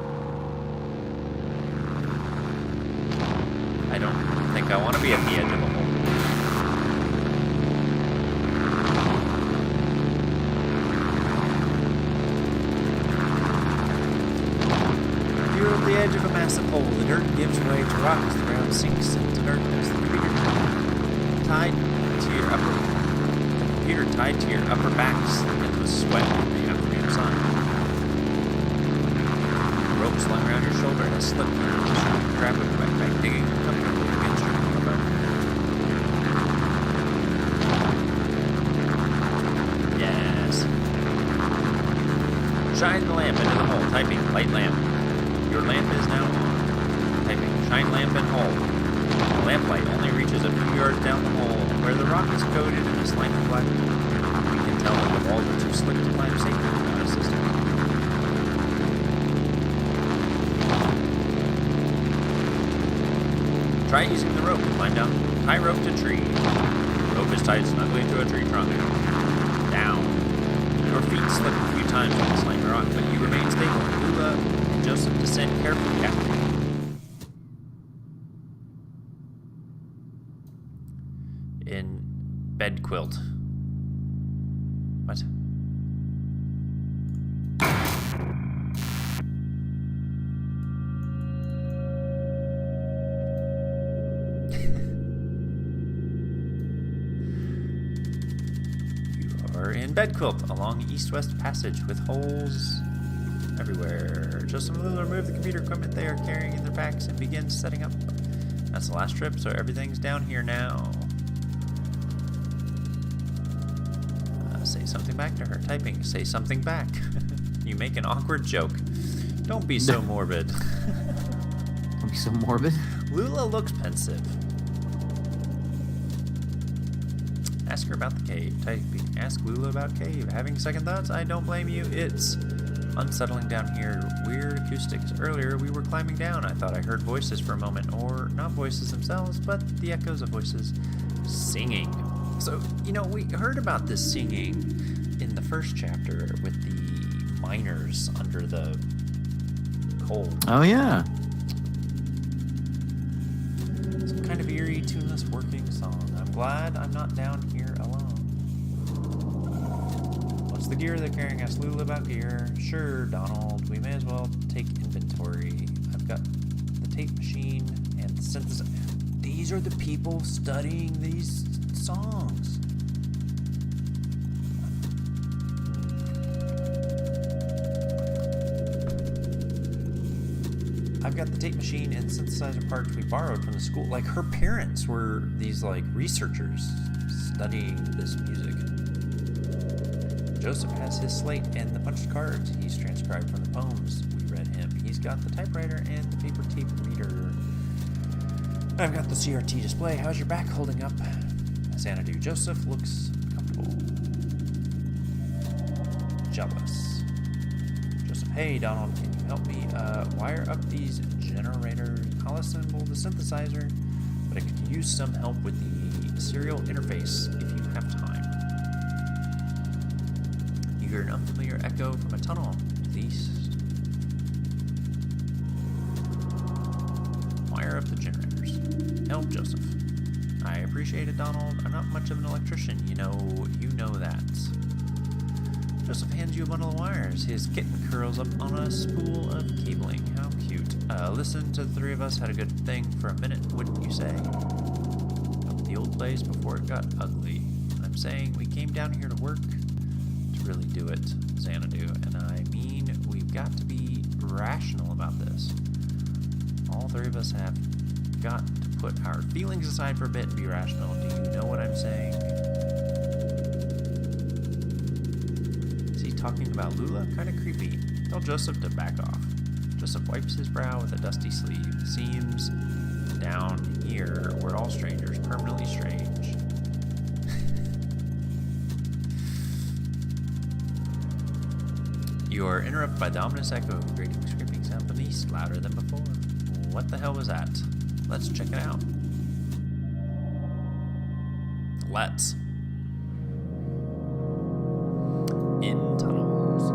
I don't think I want to be at the edge of a hole. You're at the edge of a massive hole. The dirt gives way to rocks. The ground sinks into darkness. The computer tied to your upper backs into the sweat from the afternoon sun. The rope slung around your shoulder has slipped from your grab it right back, digging comfortably against your collarbone. Yes. Shine the lamp into the hole. Typing light lamp. Your lamp is now on. Typing shine lamp and hole. The lamplight only reaches a few yards down the hole, and where the rock is coated in a slimy black, we can tell that the walls are too slick to climb safely without assistance. Try using the rope to climb down. High rope to tree. The rope is tied snugly to a tree trunk. Down. Your feet slip a few times on the slimy rock, but you remain stable. Lula and Joseph descend carefully after you. In bed quilt. What? You are in bed quilt along east-west passage with holes everywhere. Joseph and Lula remove the computer equipment they are carrying in their packs and begin setting up. That's the last trip, so everything's down here now. Say something back to her. Typing, say something back. You make an awkward joke. Don't be so morbid. Don't be so morbid. Lula looks pensive. Ask her about the cave. Typing, ask Lula about cave. Having second thoughts? I don't blame you. It's unsettling down here. Weird acoustics. Earlier, we were climbing down. I thought I heard voices for a moment. Or not voices themselves, but the echoes of voices singing. So, you know, we heard about this singing in the first chapter with the miners under the coal. Oh, yeah. Some kind of eerie, tuneless working song. I'm glad I'm not down here alone. What's the gear they're carrying? Asked Lula about gear. Sure, Donald. We may as well take inventory. I've got the tape machine and the synthesizer. These are the people studying these songs. I've got the tape machine and synthesizer parts we borrowed from the school. Like, her parents were these, like, researchers studying this music. Joseph has his slate and the punched cards he's transcribed from the poems we read him. He's got the typewriter and the paper tape reader. I've got the CRT display. How's your back holding up? Xanadu. Joseph looks comfortable. Jealous. Joseph, hey, Donald, can you help me wire up these generators? I'll assemble the synthesizer, but I could use some help with the serial interface if you have time. You hear an unfamiliar echo from a tunnel to the east. Wire up the generators. Help, Joseph. I appreciate it, Donald. I'm not much of an electrician, you know that. Joseph hands you a bundle of wires. His kitten curls up on a spool of cabling. How cute. Listen to the three of us had a good thing for a minute, wouldn't you say? Up the old place before it got ugly. I'm saying we came down here to work to really do it, Xanadu. And I mean, we've got to be rational about this. All three of us have got to put our feelings aside for a bit and be rational. Do you know what I'm saying? Is he talking about Lula? Kind of creepy. Tell Joseph to back off. Joseph wipes his brow with a dusty sleeve. Seems down here we're all strangers, permanently strange. You are interrupted by the ominous echo of a grating, scraping sound from the east, louder than before. What the hell was that? Let's check it out. Let's. In tunnels.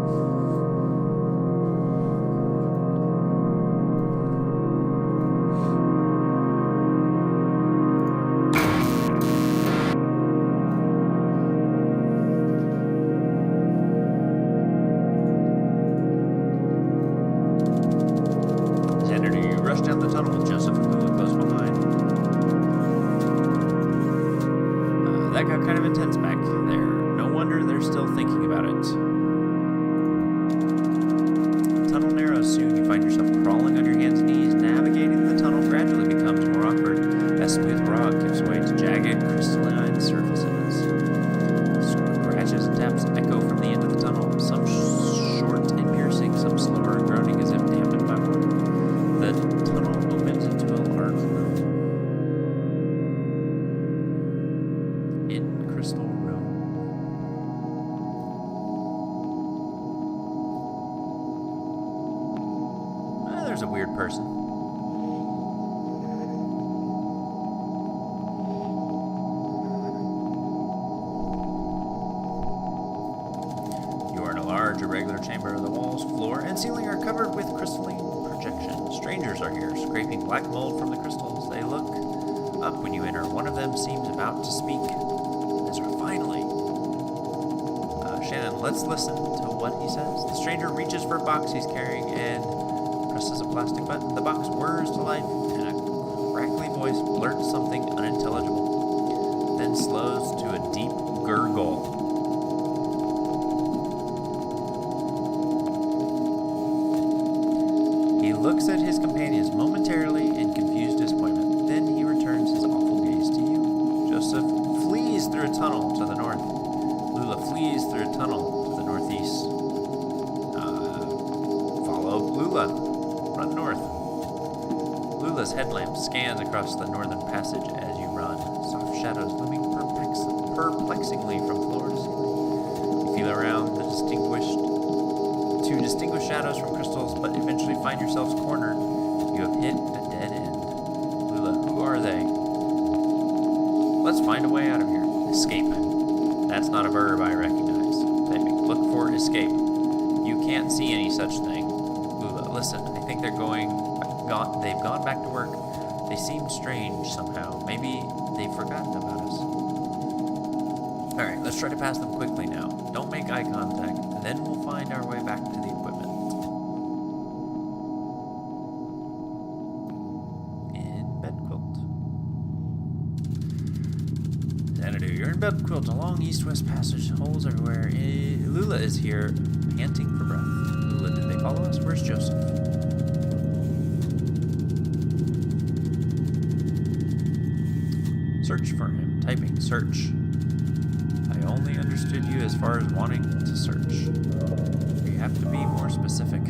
Senator, you rush down the tunnel with Joseph and Lula close behind. That got kind of intense back there. No wonder they're still thinking about it. The tunnel narrows soon. You find yourself crawling on your hands and knees. Navigating the tunnel gradually becomes more awkward as smooth rock gives way to jagged, crystalline surfaces. Scratches and taps echo from the end of the tunnel, some short and piercing, some slower and groaning as if dampened by water. The tunnel opens into a large room. In Crystal Room. There's a weird person. You are in a large, irregular chamber. The walls, floor, and ceiling are covered with crystalline projection. Strangers are here, scraping black mold from the crystals. They look up when you enter. One of them seems about to speak. Ezard, finally. Shannon, let's listen to what he says. The stranger reaches for a box he's carrying and presses a plastic button. The box whirs to life, and a crackly voice blurts something unintelligible, then slows to a deep gurgle. He looks at his companions momentarily in confused disappointment. Then he returns his awful gaze to you. Joseph flees through a tunnel to the north. Lula flees through a tunnel to the northeast. Follow Lula. Run north. Lula's headlamp scans across the northern passage as you run. Soft shadows looming perplexingly from floor to ceiling. You feel around to distinguish shadows from crystals, but eventually find yourselves cornered. You have hit a dead end. Lula, who are they? Let's find a way out of here. Escape. That's not a verb I recognize. Typing. Look for escape. You can't see any such thing. Lula, listen. I think they've gone back to work. They seemed strange somehow. Maybe they've forgotten about us. Alright, let's try to pass them quickly now. Don't make eye contact, and then we'll find our way back to the equipment. In bed quilt. Xanadu, you're in bed quilt. A long east-west passage, holes everywhere. Lula is here, panting for breath. Lula, did they follow us? Where's Joseph? Search for him. Typing. Search. I only understood you as far as wanting to search. You have to be more specific.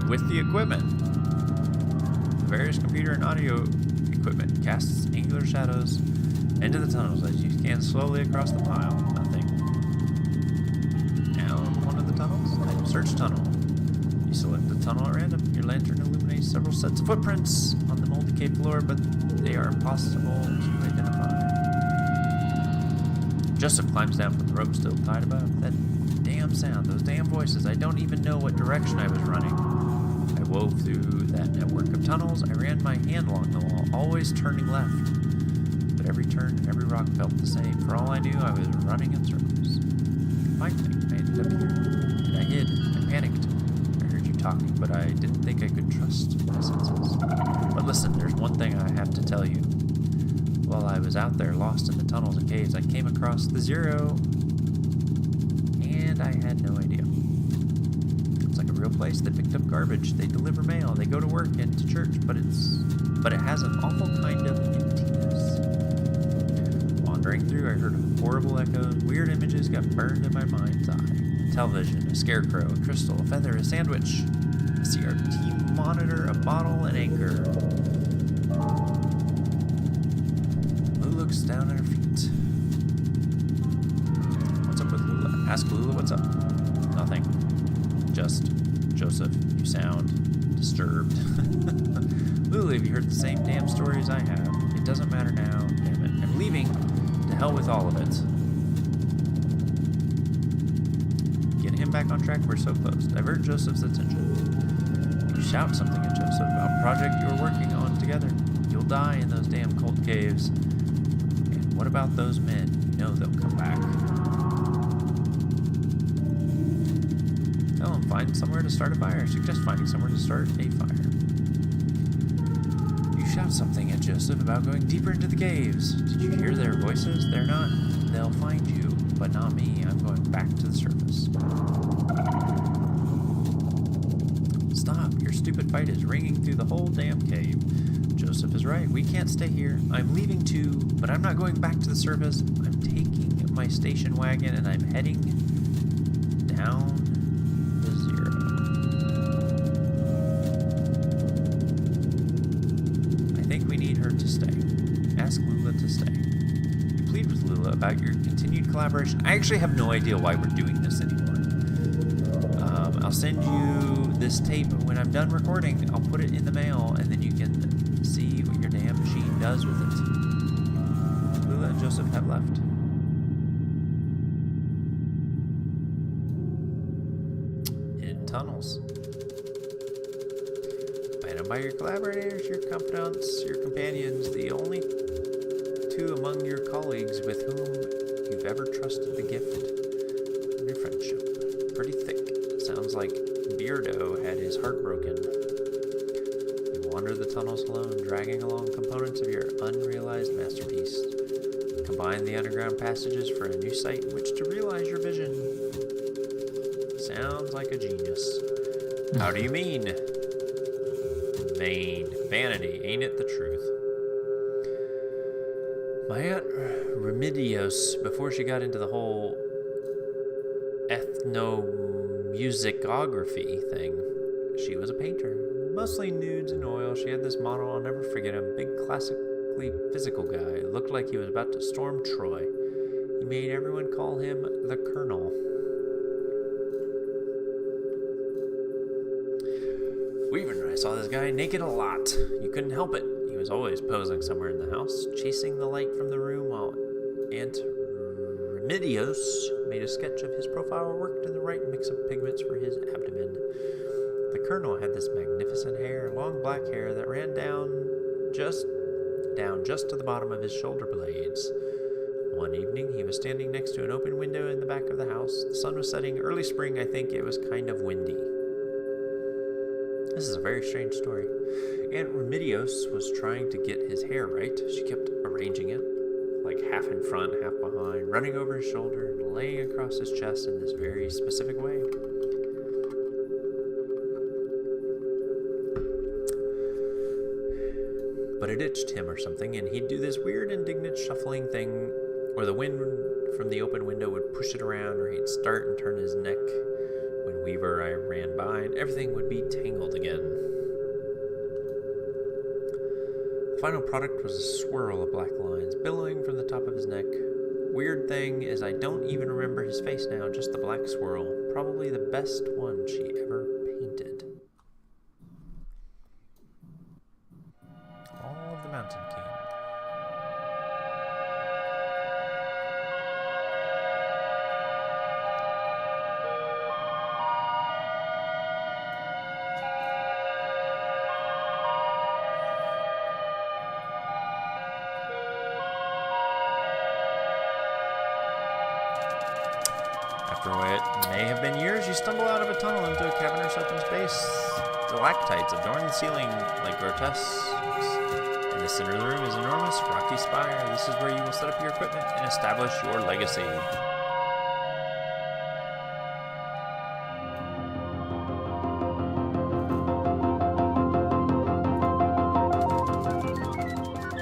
With the equipment. Various computer and audio equipment casts angular shadows into the tunnels as you scan slowly across the pile. Nothing. Now one of the tunnels. Type search tunnel. You select the tunnel at random. Your lantern illuminates several sets of footprints on the moldy cave floor, but they are impossible to identify. Joseph climbs down from the rope still tied above. That damn sound, those damn voices. I don't even know what direction I was running. I wove through that network of tunnels. I ran my hand along the wall, always turning left. But every turn and every rock felt the same. For all I knew, I was running in circles. Finally, I ended up here. And I hid. I panicked. I heard you talking, but I didn't think I could trust my senses. But listen, there's one thing I have to tell you. While I was out there lost in the tunnels and caves, I came across the Zero, and I had no idea. It's like a real place. They picked up garbage, they deliver mail, they go to work and to church, but it has an awful kind of emptiness. Wandering through, I heard horrible echoes. Weird images got burned in my mind's eye. A television, a scarecrow, a crystal, a feather, a sandwich, a CRT monitor, a bottle, an anchor. Looks down at her feet. What's up with Lula? Ask Lula what's up. Nothing. just, Joseph, you sound disturbed. Lulu, have you heard the same damn story as I have? It doesn't matter now, damn it. I'm leaving. To hell with all of it. Get him back on track, we're so close. Divert Joseph's attention. You shout something at Joseph about a project you were working on together. You'll die in those damn cult caves. And what about those men? You know they'll come back. Tell them, find somewhere to start a fire. Suggest finding somewhere to start a fire. You shout something at Joseph about going deeper into the caves. Did you hear their voices? They're not. They'll find you, but not me. I'm going back to the surface. Stop. Your stupid fight is ringing through the whole damn cave. Joseph is right. We can't stay here. I'm leaving too, but I'm not going back to the surface. I'm taking my station wagon and I'm heading down to zero. I think we need her to stay. Ask Lula to stay. You plead with Lula about your continued collaboration. I actually have no idea why we're doing this anymore. I'll send you this tape when I'm done recording. I'll put it in the mail and then you can see what your damn machine does with it. Lula and Joseph have left. In tunnels. Abandoned by your collaborators, your confidants, your companions, the only two among your colleagues with whom you've ever trusted the gift of your friendship. Pretty thick. Sounds like Beardo had his heart broken. You wander the tunnels alone, dragging along components of your unrealized masterpiece. Combine the underground passages for a new site in which to realize your vision. Sounds like a genius. How do you mean? Vain. Vanity. Ain't it the truth? My Aunt Remedios, before she got into the whole ethnomusicography thing, she was a painter. Mostly nudes and oil. She had this model, I'll never forget him. Big, classically physical guy. Looked like he was about to storm Troy. He made everyone call him the Colonel. Weaver and I saw this guy naked a lot. You couldn't help it. He was always posing somewhere in the house, chasing the light from the room while Aunt Remedios made a sketch of his profile, worked in the right mix of pigments for his abdomen. The Colonel had this magnificent hair, long black hair that ran down just to the bottom of his shoulder blades. One evening, he was standing next to an open window in the back of the house. The sun was setting, early spring, I think. It was kind of windy. This is a very strange story. Aunt Remedios was trying to get his hair right. She kept arranging it, like half in front, half behind, running over his shoulder, and laying across his chest in this very specific way. But it itched him or something, and he'd do this weird, indignant shuffling thing where the wind from the open window would push it around, or he'd start and turn his neck when Weaver or I ran by, and everything would be tangled again. The final product was a swirl of black lines billowing from the top of his neck. Weird thing is I don't even remember his face now, just the black swirl. Probably the best one she ever painted. All of the Mountain King. After what may have been years, you stumble out of a tunnel into a cavernous open space. Stalactites adorn the ceiling like grotesques. In the center of the room is an enormous rocky spire. This is where you will set up your equipment and establish your legacy.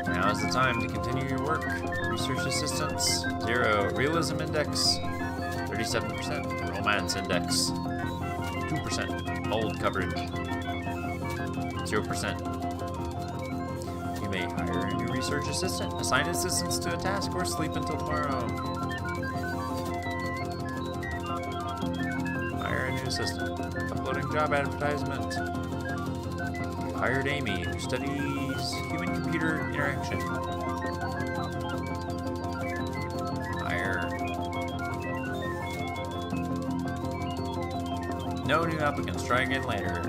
Now is the time to continue your work. Research assistance, 0. Realism index, 37%. Romance index, 2%. Mold coverage, 0%. You may hire a new research assistant, assign assistants to a task, or sleep until tomorrow. Hire a new assistant. Uploading job advertisement. You hired Amy, who studies human-computer interaction. Hire. No new applicants. Try again later.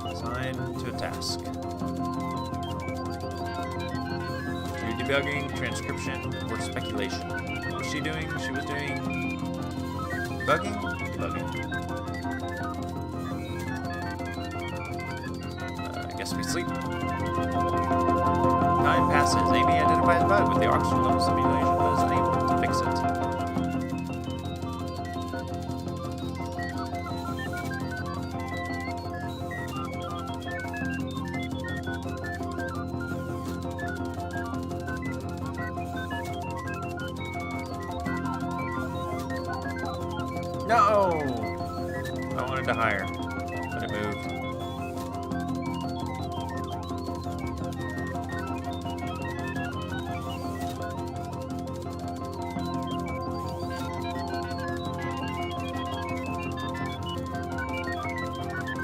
Assign to a task. Do debugging, transcription, or speculation. What was she doing? She was doing debugging? Debugging. I guess we sleep. Time passes. Amy identifies a bug with the oxygen level simulation, but is unable to fix it. No! I wanted to hire, but it moved.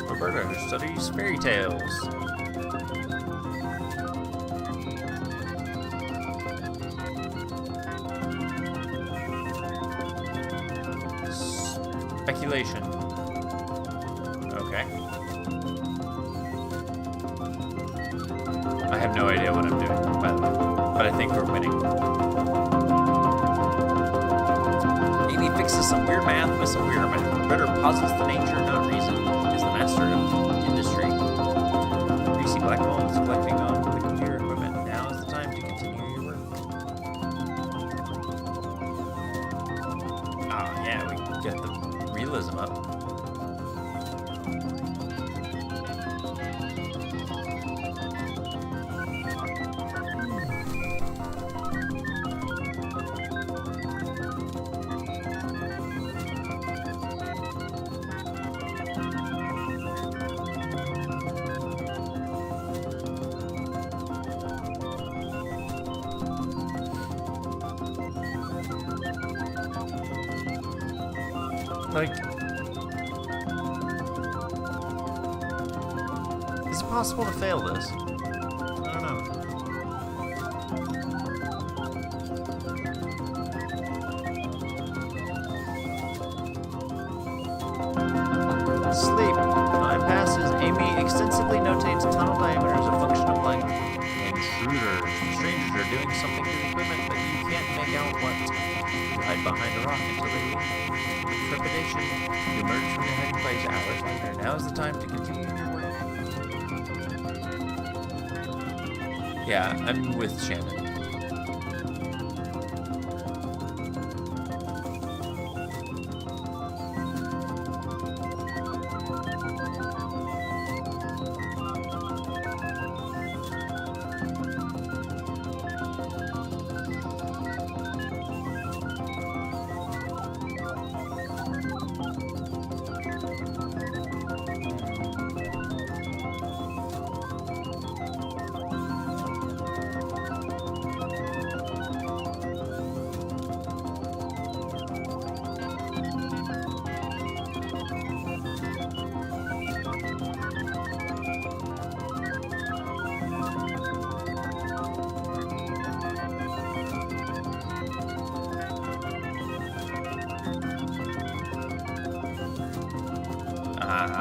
Roberta, who studies fairy tales. Speculation. Okay. I have no idea what I'm doing, by the way, but I think we're winning. Amy fixes some weird math with some weird math. Roberta posits the nature, not reason, is the master of industry. Greasy black holes collecting on the computer equipment. Now is the time to continue your work. Oh, yeah, we get the realism up. Like, is it possible to fail this? I don't know. Sleep. Time passes. Amy extensively notates tunnel diameter as a function of light. Intruders. Strangers are doing something to the equipment, but you can't make out what. Hide behind a rock until they leave. With trepidation, you emerge from your hiding place hours later. Now is the time to continue your work. Yeah, I'm with Shannon.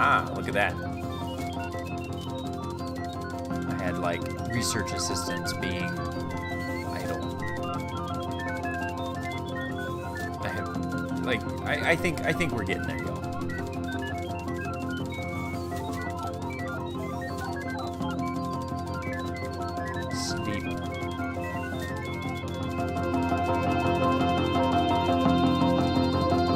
Ah, look at that. I had like research assistants being idle. I have like I think we're getting there, y'all. Sleep.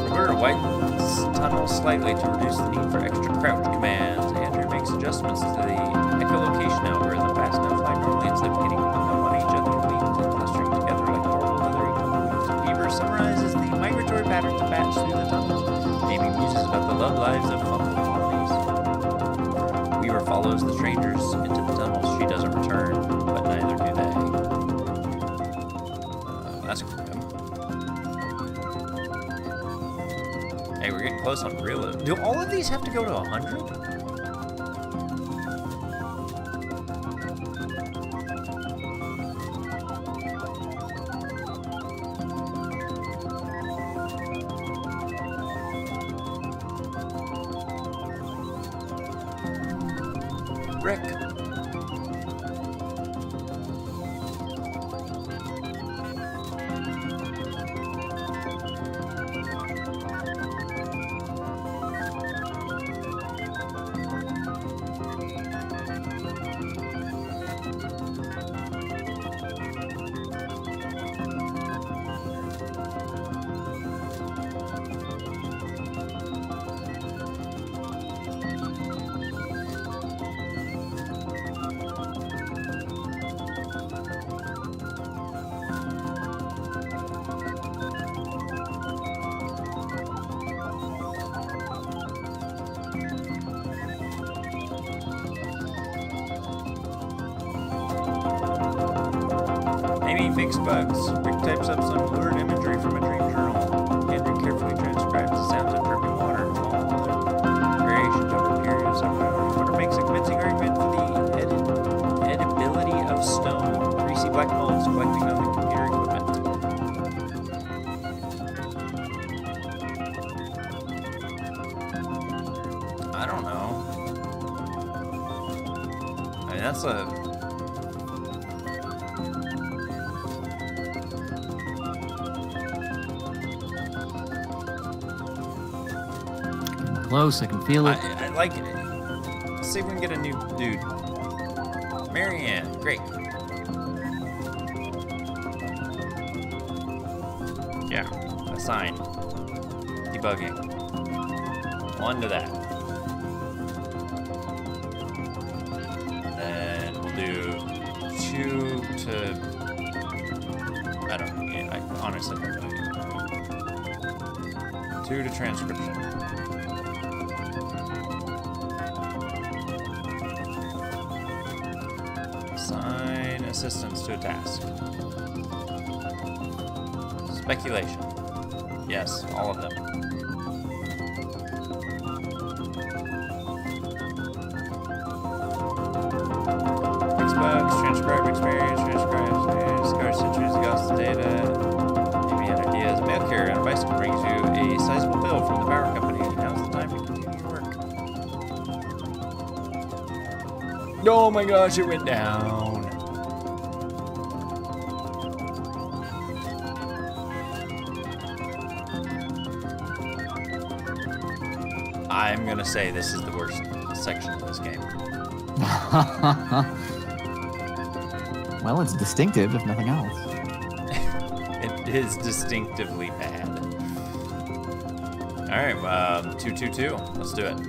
Roberta widens tunnel slightly to reduce the need for extra crouch commands. Andrew makes adjustments to the echolocation algorithm fast enough like normally instead of getting hung up on each other's wings and clustering together like horrible leathery tumbleweeds. Weaver summarizes the migratory patterns of bats through the tunnels. Amy muses about the love lives of fungal colonies. Weaver follows the strangers into the tunnels. She doesn't return, but neither do they. That's grim. Hey, we're getting close on real. Do all of these have to go to 100? Rick. Fix bugs. Rick types up some lurid imagery from a dream journal. Andrew carefully transcribes the sounds of dripping water and all other variations over periods of water makes a convincing argument for the edibility of stone. Greasy black molds collecting on the computer equipment. I don't know. I mean, that's a... Close, I can feel it. I like it. Let's see if we can get a new dude. Marianne, great. Yeah, assign. Debugging. 1 to that. Then we'll do 2 to... I don't know. Yeah, I honestly don't know. 2 to transcription. Assistance to a task. Speculation. Yes, all of them. Fix bugs, transcribe experience, discard centuries of Gauss data. Maybe had ideas. A mail carrier on a bicycle brings you a sizable bill from the power company. Now's the time to continue your work. Oh my gosh, it went down. I'm gonna say this is the worst section of this game. Well, it's distinctive, if nothing else. It is distinctively bad. Alright, 222. Let's do it.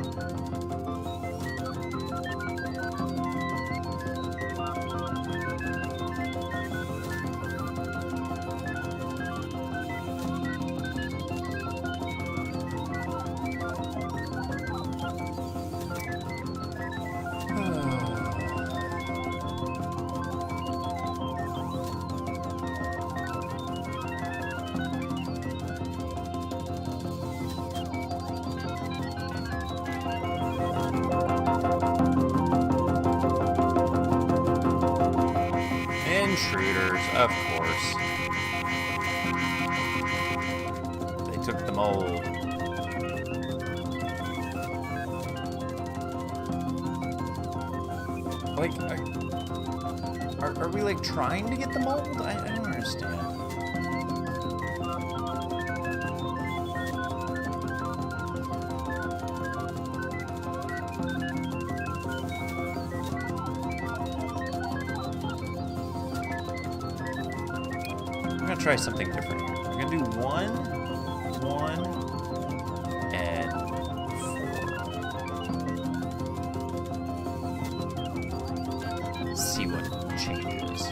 Intruders, of course. They took the mold. Like, are we like trying to get the mold? I don't understand. I'm gonna try something different here. We're gonna do 1, 1, and 4. See what changes.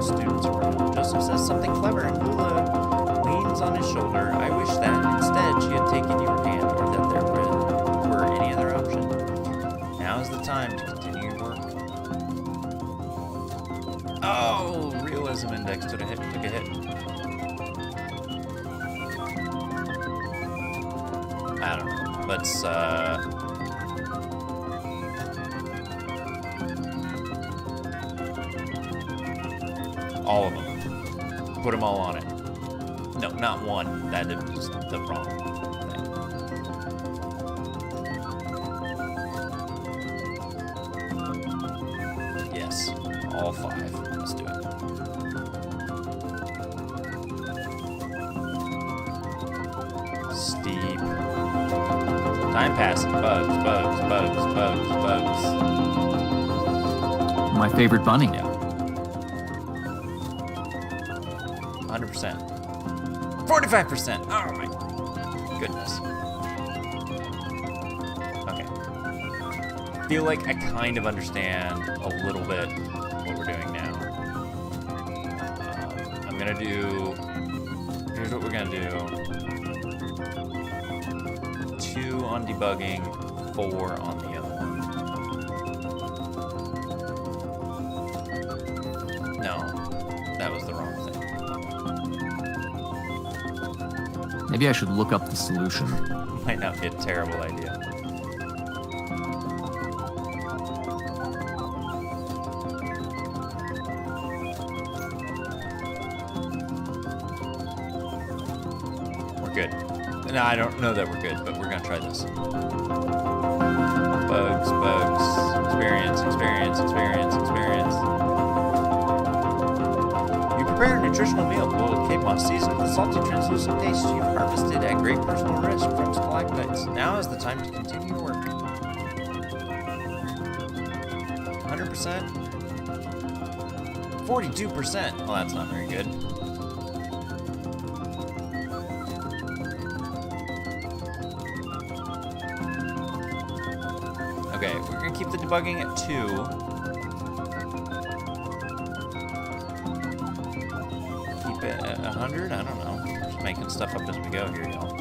students around. Joseph says something clever, and Lula leans on his shoulder. I wish that instead she had taken your hand, or that there were any other option. Now is the time to continue your work. Oh, realism index took a hit. I don't know. Let's all of them. Put them all on it. No, not one. That is the wrong thing. Yes, all 5. Let's do it. Steep. Time passing. Bugs. My favorite bunny. Yeah. 100%. 45%. Oh my goodness. Okay. Feel like I kind of understand a little bit what we're doing now. I'm gonna do. Here's what we're gonna do. 2 on debugging, 4 on the other one. No, that was the wrong thing. Maybe I should look up the solution. Might not be a terrible idea. We're good. No, I don't know that we're good, but we're gonna try this. Bugs. Experience. You prepare a nutritional meal boiled with cave moss seasoned with the salty, translucent taste you've harvested at great personal risk from stalactites. Now is the time to continue your work. 100%. 42%. Well, that's not very good. Okay, we're gonna keep the debugging at 2. Keep it at 100? I don't know. Just making stuff up as we go here, y'all.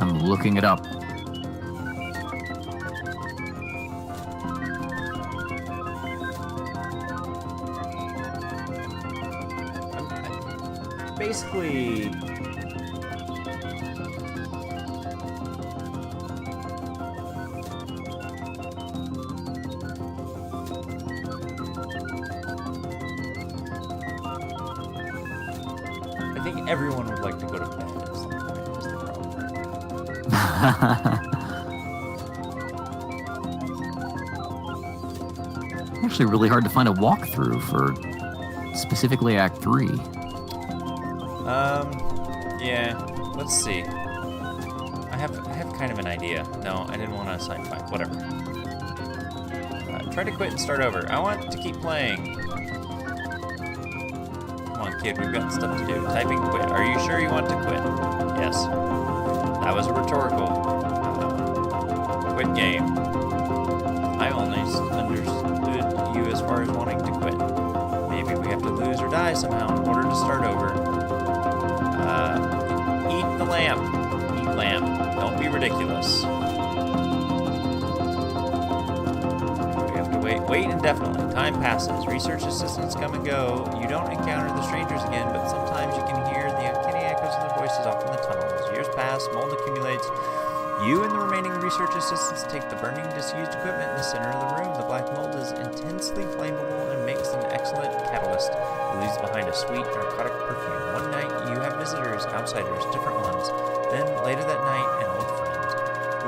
I'm looking it up. Basically, I think everyone would like to go to bed at some point, is the problem. Actually, really hard to find a walkthrough for specifically Act 3. Yeah, let's see. I have kind of an idea. No, I didn't want to assign 5. Whatever. Try to quit and start over. I want to keep playing. Come on, kid, we've got stuff to do. Typing quit. Are you sure you want to quit? Yes. That was a rhetorical. Quit game. I only understood you as far as wanting to quit. Maybe we have to lose or die somehow in order to start over. Eat the lamp. Eat lamp. Don't be ridiculous. We have to wait Wait indefinitely. Time passes. Research assistants come and go. You don't encounter the strangers again, but sometimes you can hear the uncanny echoes of their voices off in the tunnels. Years pass, mold accumulates. You and the remaining research assistants take the burning, disused equipment in the center of the room. The black mold is intensely flammable and makes an excellent catalyst. It leaves behind a sweet, narcotic perfume. One night, you have visitors, outsiders, different ones. Then, later that night, an old friend.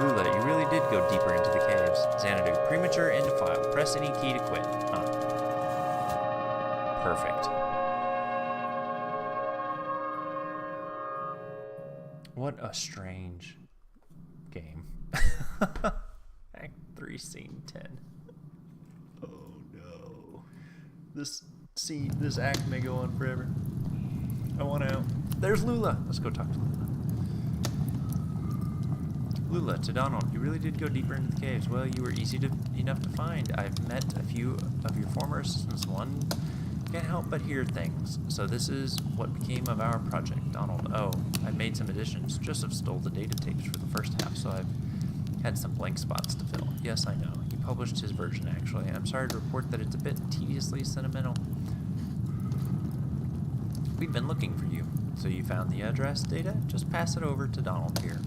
Lula, you really did go deeper into the caves. Xanadu, premature end file. Press any key to quit. Perfect. What a strange game. Act 3, Scene 10. Oh no. This act may go on forever. I want out. There's Lula. Let's go talk to Lula. Lula, to Donald, you really did go deeper into the caves. Well, you were easy enough to find. I've met a few of your former assistants. One can't help but hear things. So this is what became of our project. Donald, I've made some additions. Joseph stole the data tapes for the first half, so I've had some blank spots to fill. Yes, I know. He published his version, actually. I'm sorry to report that it's a bit tediously sentimental. We've been looking for you. So you found the address data? Just pass it over to Donald here.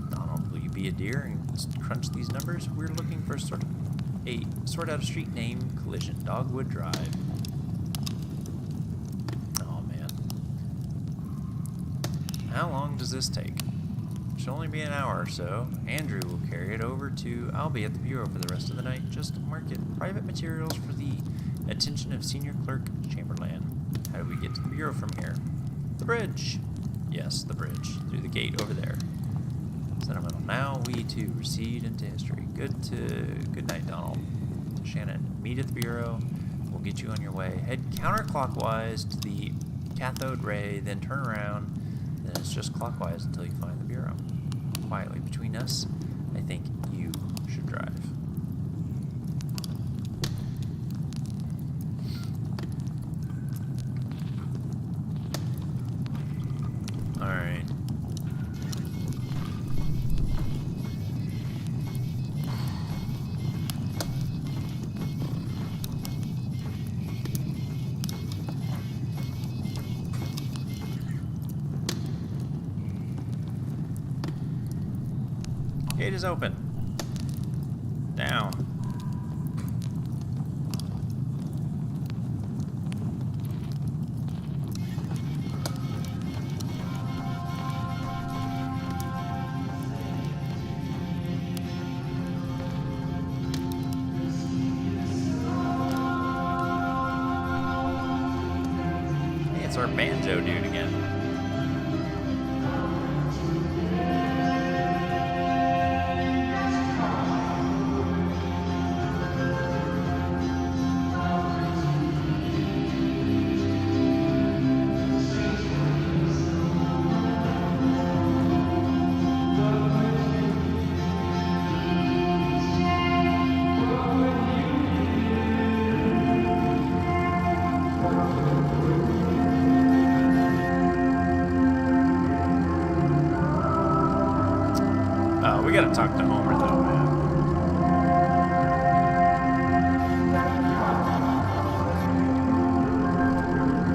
Donald, will you be a dear and crunch these numbers? We're looking for sort out a street name collision. Dogwood Drive. Oh man. How long does this take? Should only be an hour or so. Andrew will carry it over to... I'll be at the bureau for the rest of the night. Just mark it private materials for the attention of Senior Clerk Chamberlain. How do we get to the bureau from here? The bridge. Yes, the bridge. Through the gate over there. Sentimental. Now we too recede into history. Good night, Donald. To Shannon. Meet at the bureau. We'll get you on your way. Head counterclockwise to the cathode ray, then turn around. Then it's just clockwise until you find the bureau. Quietly between us, I think you should drive. Alright. Gate is open. Down. Hey, it's our banjo dude again. We gotta talk to Homer though,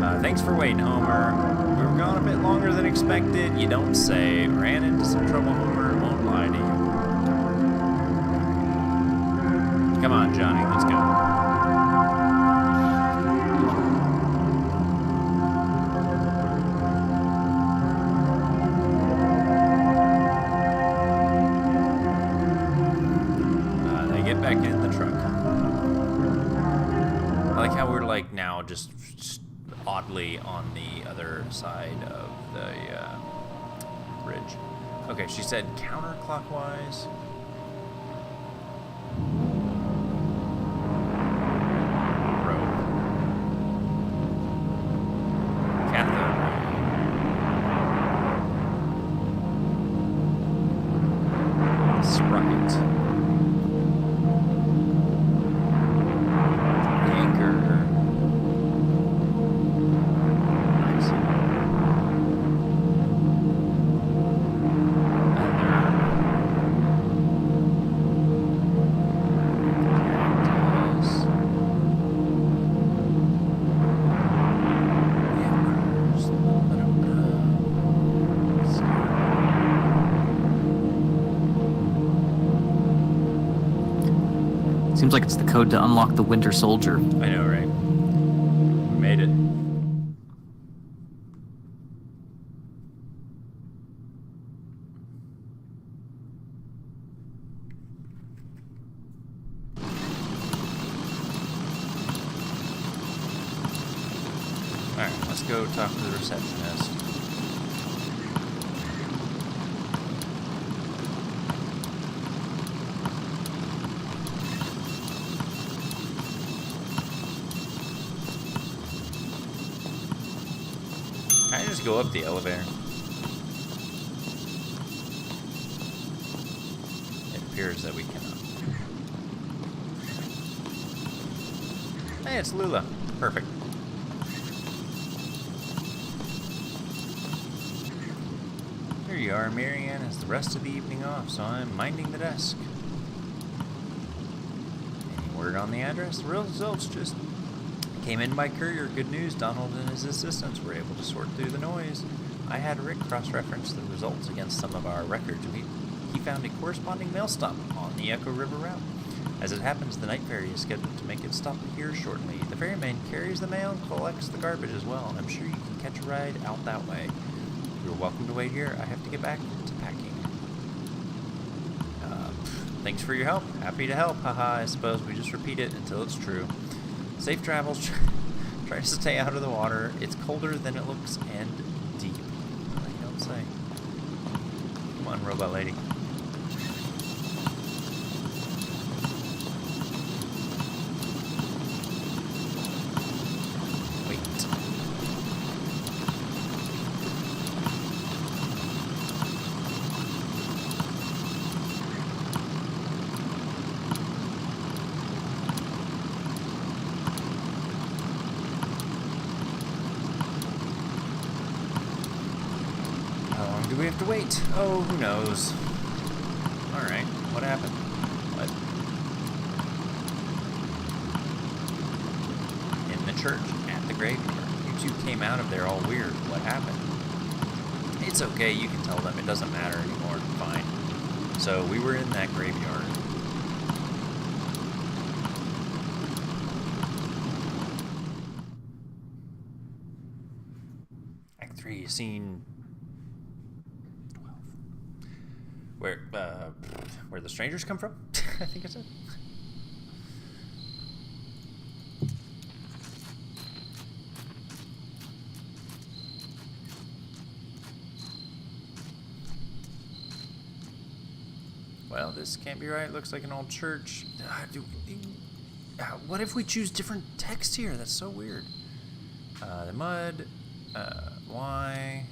man. Thanks for waiting, Homer. We were gone a bit longer than expected. You don't say. Ran into some trouble, Homer. Won't lie to you. Come on, Johnny. Let's go. Back in the truck. I like how we're like now just oddly on the other side of the bridge. Okay, she said counterclockwise. Road. Cathode ray. Sprocket. Seems like it's the code to unlock the Winter Soldier. I know, right? We made it. Alright, let's go talk to the receptionist. Can I just go up the elevator? It appears that we cannot. Hey, it's Lula. Perfect. Here you are. Marianne has the rest of the evening off, so I'm minding the desk. Any word on the address? The results just came in by courier. Good news. Donald and his assistants were able to sort through the noise. I had Rick cross-reference the results against some of our records. He found a corresponding mail stop on the Echo River route. As it happens, the night ferry is scheduled to make its stop here shortly. The ferryman carries the mail and collects the garbage as well. I'm sure you can catch a ride out that way. You're welcome to wait here. I have to get back to packing. Thanks for your help. Happy to help. Haha, I suppose we just repeat it until it's true. Safe travels. Try to stay out of the water. It's colder than it looks and deep. I don't say. Come on, robot lady. Wait. Do we have to wait? Oh, who knows? Alright, what happened? What? In the church, at the graveyard. You two came out of there all weird. What happened? It's okay, you can tell them. It doesn't matter anymore. Fine. So, we were in that graveyard. Act 3, scene... Where the strangers come from? I think I said. Well, this can't be right. Looks like an old church. What if we choose different text here? That's so weird. The mud. Why?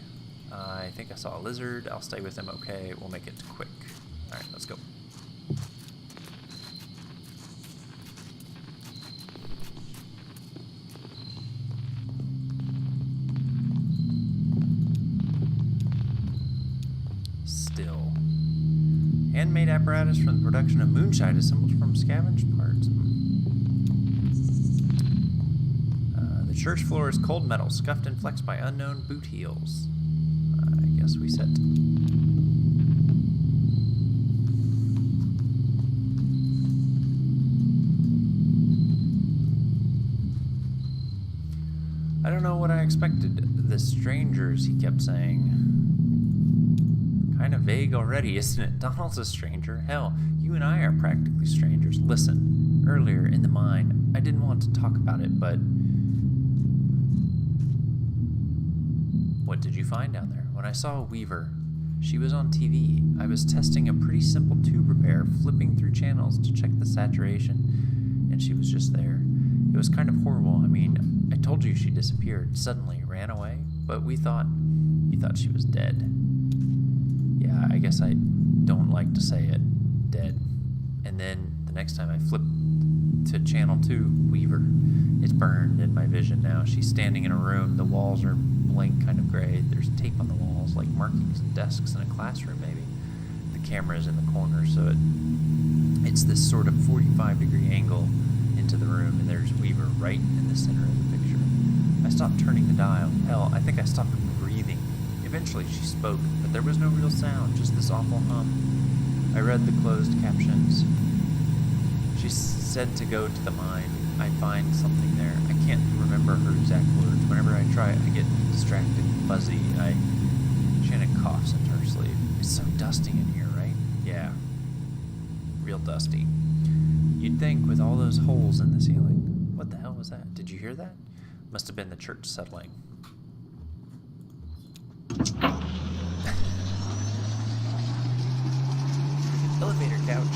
I think I saw a lizard. I'll stay with him. Okay, we'll make it quick. All right, let's go. Still. Handmade apparatus from the production of moonshine assembled from scavenged parts. The church floor is cold metal, scuffed and flexed by unknown boot heels. I guess we set. I don't know what I expected. The strangers, he kept saying. Kind of vague already, isn't it? Donald's a stranger. Hell, you and I are practically strangers. Listen, earlier in the mine, I didn't want to talk about it, but... What did you find down there? When I saw Weaver, she was on TV. I was testing a pretty simple tube repair, flipping through channels to check the saturation, and she was just there. It was kind of horrible. I mean, I told you she disappeared, suddenly ran away, but you thought she was dead. Yeah, I guess I don't like to say it, dead. And then the next time I flipped to channel 2, Weaver. It's burned in my vision now. She's standing in a room. The walls are blank, kind of gray. There's tape on the walls, like markings and desks in a classroom, maybe. The camera's in the corner, so it's this sort of 45-degree angle into the room, and there's Weaver right in the center of the picture. I stopped turning the dial. Hell, I think I stopped breathing. Eventually she spoke, but there was no real sound, just this awful hum. I read the closed captions. She She said to go to the mine. I'd find something there. I can't remember her exact words. Whenever I try, I get distracted, fuzzy. Shannon coughs into her sleeve. It's so dusty in here, right? Yeah. Real dusty. You'd think with all those holes in the ceiling. What the hell was that? Did you hear that? Must have been the church settling. Elevator couch.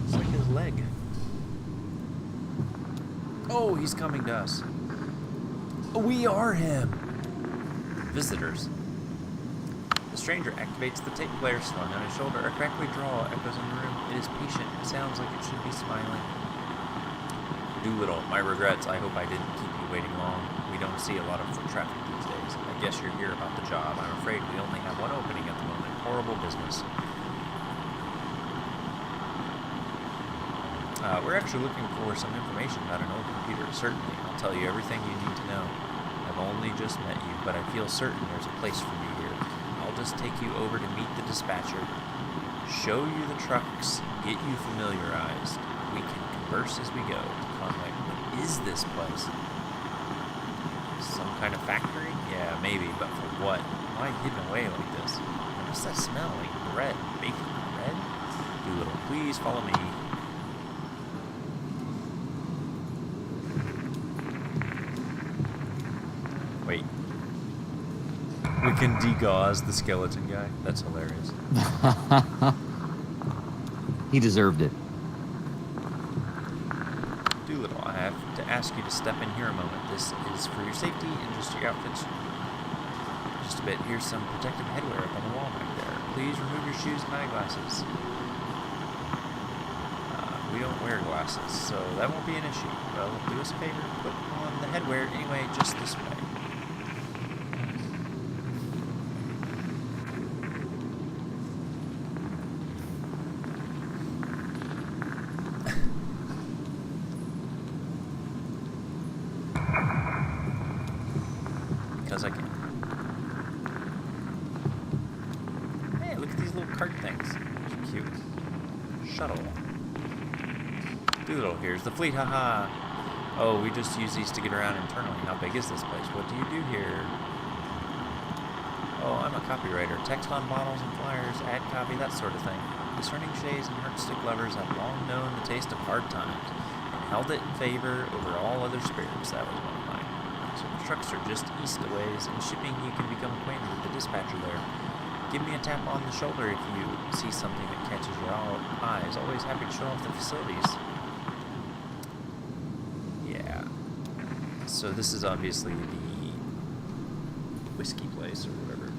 It's like his leg. Oh, he's coming to us. We are him. Visitors. The stranger activates the tape player slung on his shoulder. A crackly drawl echoes in the room. It is patient. It sounds like it should be smiling. Doolittle, my regrets. I hope I didn't keep you waiting long. We don't see a lot of foot traffic these days. I guess you're here about the job. I'm afraid we only have one opening at the moment. Horrible business. We're actually looking for some information about an old computer. Certainly, I'll tell you everything you need to know. I've only just met you, but I feel certain there's a place for you here. I'll just take you over to meet the dispatcher, show you the trucks, get you familiarized. We can converse as we go. Conway, what is this place? Some kind of factory? Yeah, maybe, but for what? Why hidden away like this? What's that smell? Like bread? Baking bread? Doolittle, please follow me. Wait. We can degauze the skeleton guy? That's hilarious. He deserved it. Doolittle, I have to ask you to step in here a moment. This is for your safety and just your outfits. Just a bit. Here's some protective headwear up on the wall back there. Please remove your shoes and eyeglasses. We don't wear glasses, so that won't be an issue. Well, do us a favor. Put on the headwear anyway, just this way. Because I can. Hey, look at these little cart things. They're cute. Shuttle. Doolittle, here's the fleet, haha. Oh, we just use these to get around internally. How big is this place? What do you do here? Oh, I'm a copywriter. Text on bottles and flyers, ad copy, that sort of thing. Discerning shades and heartstick lovers have long known the taste of hard times and held it in favor over all other spirits. That was one of mine. So the trucks are just east a ways. In shipping, you can become acquainted with the dispatcher there. Give me a tap on the shoulder if you see something that catches your eyes. Always happy to show off the facilities. Yeah. So this is obviously the whiskey place or whatever.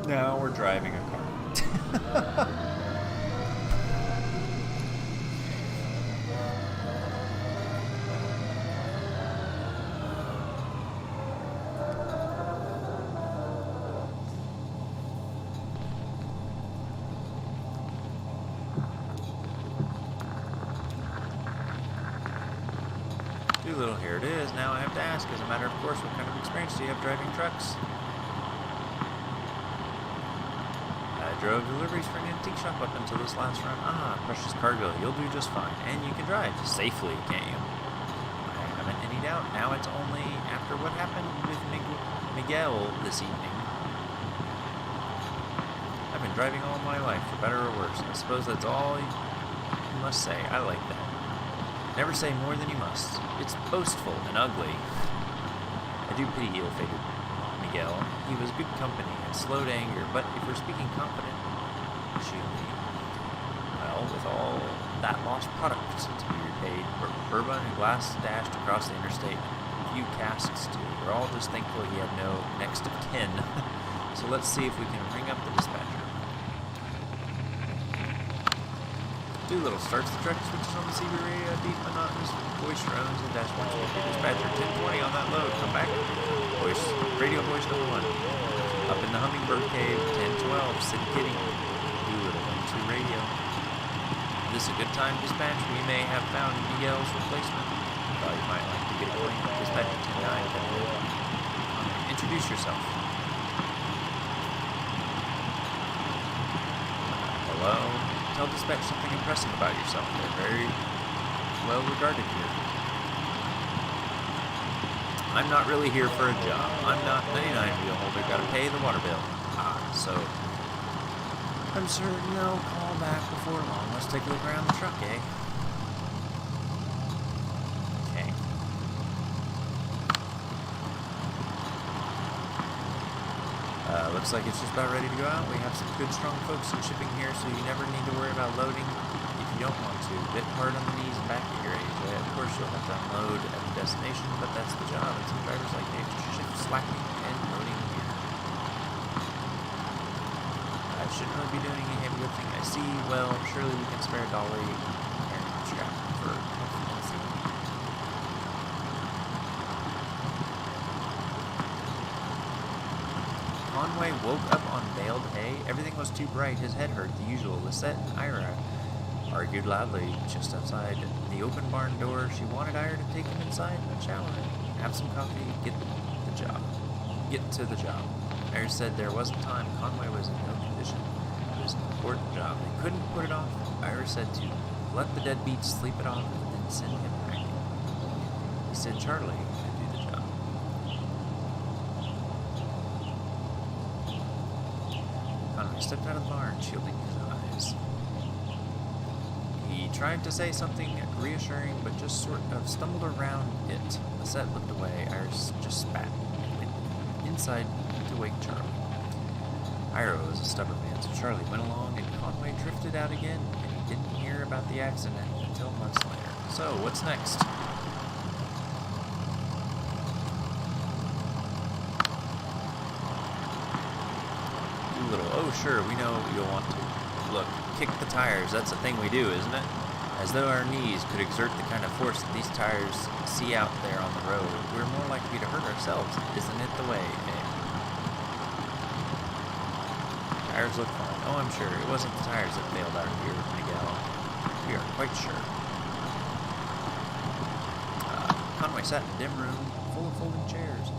Now we're driving a car. Doolittle, here it is. Now I have to ask, as a matter of course, what kind of experience do you have driving trucks? I drove deliveries for an antique shop up until this last run. Ah, precious cargo. You'll do just fine. And you can drive safely, can't you? I haven't any doubt. Now it's only after what happened with Miguel this evening. I've been driving all my life, for better or worse. I suppose that's all you must say. I like that. Never say more than you must. It's boastful and ugly. I do pity ill-fated Miguel. He was good company and slow to anger, but if we're speaking confidentially, well, with all that lost product to be repaid, bourbon and glass dashed across the interstate, a few casks too. We're all just thankful he had no next of kin. So let's see if we can ring up the dispatcher. Doolittle starts the truck, switches on the CB radio, a deep, monotonous voice drones and dashboard. Dispatcher, 1020 on that load, come back. Voice, radio voice number 1. Up in the Hummingbird Cave, 1012, City Kitty. Doolittle into radio. this a good time, dispatch? We may have found Miguel's replacement. Thought you might like to get acquainted. Dispatch 29. Introduce yourself. Hello. Tell dispatch something impressive about yourself. They're very well regarded here. I'm not really here for a job. I'm not 99 wheel holder. Gotta pay the water bill. So I'm certain they'll call back before long. Let's take a look around the truck, eh? Okay. Looks like it's just about ready to go out. We have some good, strong folks in shipping here, so you never need to worry about loading if you don't want to. A bit hard on the knees and back at your age. Of course, you'll have to unload at the destination, but that's the job. And some drivers like Dave to shift slacking and loading here. I shouldn't really be doing any heavy lifting. I see. Well, surely we can spare a dolly and strap for comfort. Conway woke up on baled hay. Everything was too bright. His head hurt. The usual. Lisette and Ira argued loudly just outside the open barn door. She wanted Ira to take him inside and shower, have some coffee, get to the job. Ira said there wasn't time. Conway was in no condition. It was an important job. They couldn't put it off. Ira said to let the deadbeat sleep it off and then send him packing. He said Charlie could do the job. Conway stepped out of the barn, shielding his eyes. He tried to say something reassuring, but just sort of stumbled around it. Lisette looked away. Iris just spat and went inside to wake Charlie. Ira was a stubborn man, so Charlie went along, and Conway drifted out again, and he didn't hear about the accident until months later. So, what's next? Oh, sure, we know you'll want to. Look, kick the tires. That's a thing we do, isn't it? As though our knees could exert the kind of force that these tires see out there on the road. We're more likely to hurt ourselves. Isn't it the way, eh? Tires look fine. Oh, I'm sure. It wasn't the tires that failed out here, Miguel. We are quite sure. Conway sat in a dim room full of folding chairs.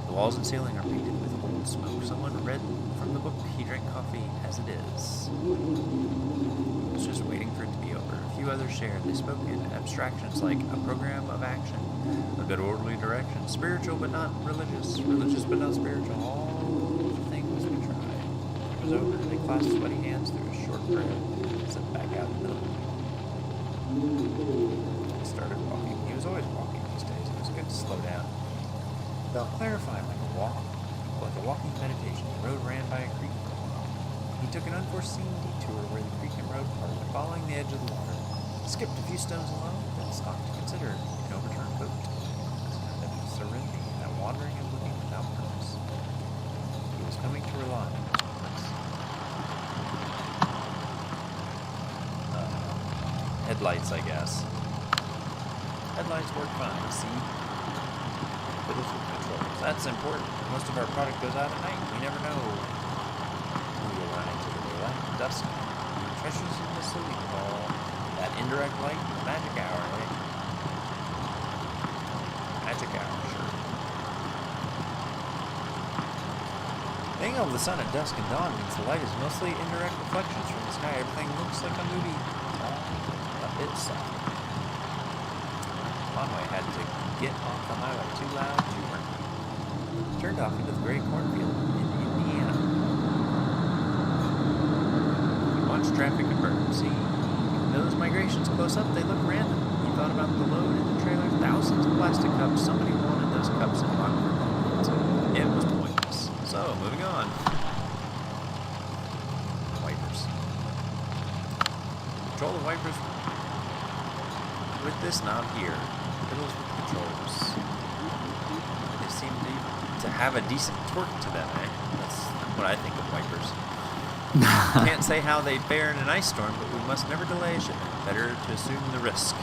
The walls and ceiling are painted with old smoke. Someone read from the book. He drank coffee as it is. He was just waiting for it to be over. A few others shared. They spoke in abstractions like a program of action, a good orderly direction, spiritual but not religious, religious but not spiritual. All the things we tried. It was over. They clasped sweaty hands through a short prayer and set back out in the middle. He started walking. He was always walking these days. It was good to slow down. Felt clarifying like a walking meditation. The road ran by a creek. He took an unforeseen detour where the creek and road parted, following the edge of the water. Skipped a few stones along, then stopped to consider an overturned boat. Then surrendering that wandering and looking without purpose. He was coming to rely on his purpose. Headlights, I guess. Headlights work fine, see? Fiddles with controls. That's important. Most of our product goes out at night. We never know who will run into the daylight. Dusk. Treasures in the sleeping ball. That indirect light. Magic hour, eh? Magic hour, sure. Being able to sun at dusk and dawn means the light is mostly indirect reflections from the sky. Everything looks like a movie. A bit soft. Conway had to get off the highway too loud, too murky. Turned off into the gray cornfield in Indiana. He watched traffic convert. See, those migrations close up, they look random. He thought about the load in the trailer. Thousands of plastic cups. Somebody wanted those cups in Rockford. So it was pointless. So, moving on. Wipers. Control the wipers with this knob here. Fiddles with controls. They seem to have a decent torque to them, eh? That's what I think of wipers. Can't say how they'd fare in an ice storm, but we must never delay a shipment. Better to assume the risk.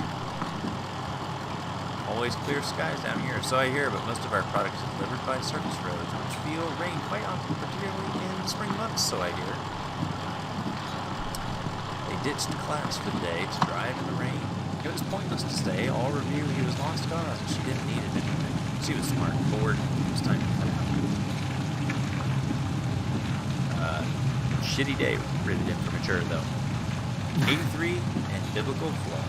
Always clear skies down here, so I hear, but most of our products are delivered by surface roads, which feel rain quite often, particularly in the spring months, so I hear. They ditched class for the day to drive in the rain. It was pointless to stay. All review he was lost cause, and she didn't need it anyway. She was smart and bored. It was time to cut out. Shitty day, rated him for mature, though. 83 and biblical flow.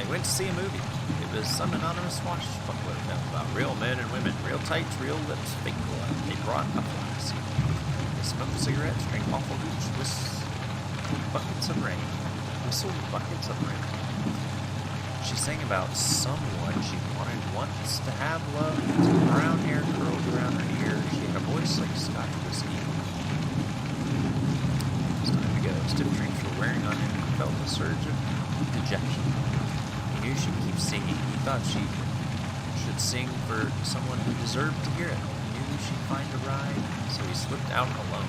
They went to see a movie. It was some anonymous swashbuckler film about real men and women, real tights, real lips, fake blood. They brought a flask. They smoked cigarettes, drank awful hooch, whistled buckets of rain. She sang about someone she wanted once to have loved. Brown hair curled around her ear. She had a voice like Scotch whiskey. It's time to go. Stiff drinks were wearing on him. He felt a surge of dejection. He knew she'd keep singing. He thought she should sing for someone who deserved to hear it. He knew she'd find a ride, so he slipped out alone.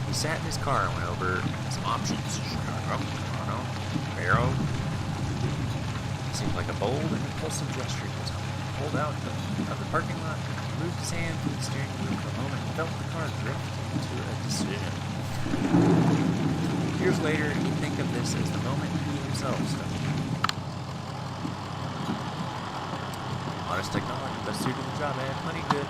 He sat in his car and went over some options. Chicago, Toronto, Barrow. It seemed like a bold and impulsive gesture to him. He pulled out of the parking lot, moved his hand through the steering wheel for a moment, and felt the car drift into a decision. Years later, he'd think of this as the moment he himself studied. Honest technology, best suited the job, man. Plenty good.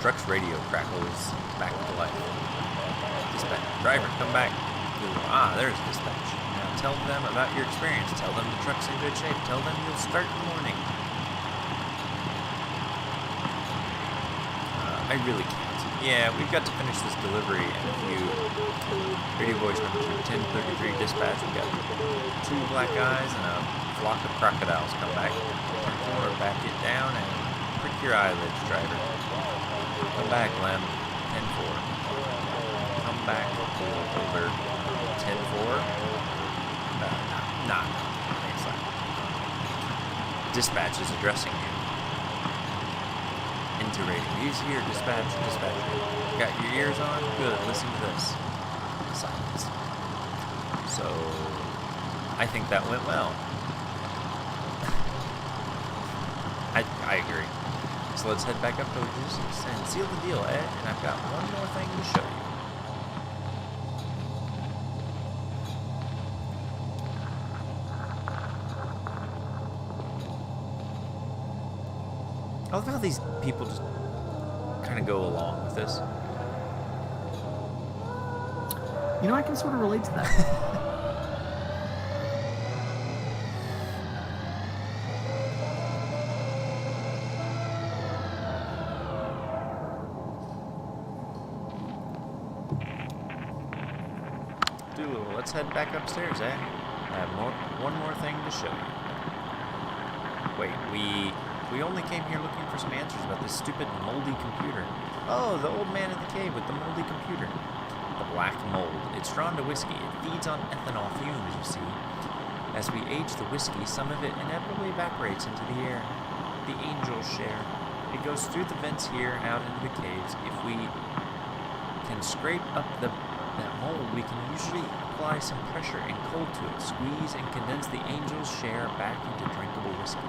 Truck's radio crackles back to life. Dispatch. Driver, come back. There's dispatch. Now tell them about your experience. Tell them the truck's in good shape. Tell them you'll start in the morning. I really can't. Yeah, we've got to finish this delivery in a few. Radio voice number 1033 dispatch. We've got 2 black eyes and a flock of crocodiles come back. 10-4, back it down and prick your eyelids, driver. Come back, Lem. 10-4. Come back, pull over. 10-4. Nah. Thanks, Lem. Dispatch is addressing you. Into radio. Use here, dispatch. Got your ears on? Good. Listen to this. Silence. So, I think that went well. I agree. So let's head back up to logistics and seal the deal, Ed. And I've got one more thing to show you. I love how these people just kind of go along with this. You know, I can sort of relate to that. Let's head back upstairs, eh? I have one more thing to show you. Wait, we only came here looking for some answers about this stupid moldy computer. Oh, the old man in the cave with the moldy computer. The black mold. It's drawn to whiskey. It feeds on ethanol fumes, you see. As we age the whiskey, some of it inevitably evaporates into the air. The angels share. It goes through the vents here and out into the caves. If we can scrape up that mold, we can usually apply some pressure and cold to it, squeeze and condense the angel's share back into drinkable whiskey.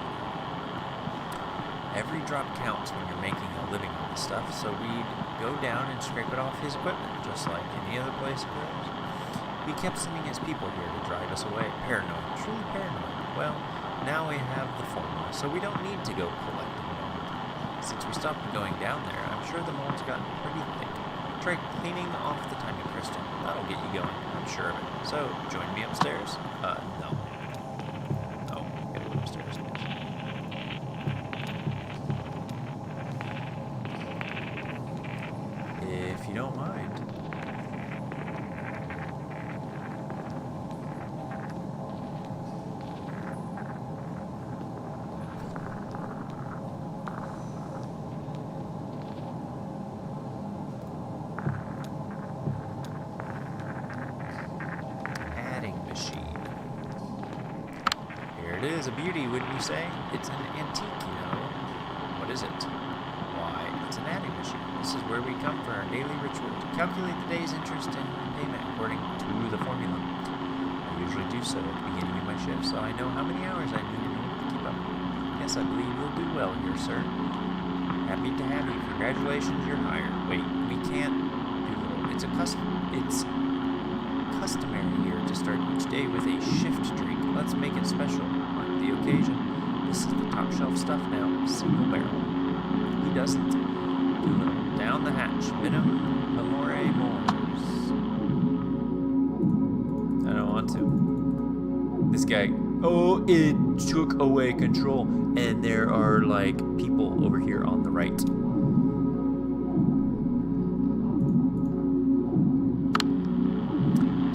Every drop counts when you're making a living on this stuff, so we'd go down and scrape it off his equipment, just like any other place goes. We kept sending his people here to drive us away. Paranoid, truly paranoid. Well, now we have the formula, so we don't need to go collect the mold. Since we stopped going down there, I'm sure the mold's gotten pretty thick. Try cleaning off the tiny crystal. That'll get you going, I'm sure of it. So, join me upstairs. No. Oh, gotta go upstairs. If you don't mind. It is a beauty, wouldn't you say? It's an antique, you know. What is it? Why, it's an adding machine. This is where we come for our daily ritual to calculate the day's interest and payment according to the formula. I usually do so at the beginning of my shift, so I know how many hours I need in order to keep up. Yes, I believe you'll do well here, sir. Happy to have you. Congratulations, you're hired. Wait, we can't do it. It's customary here to start each day with a shift drink. Let's make it special. Mark the occasion. This is the top shelf stuff now. Single barrel. He doesn't. Doolittle. Down the hatch. Minimum memore mores. I don't want to. This guy. Oh, it took away control. And there are, like, people over here on the right.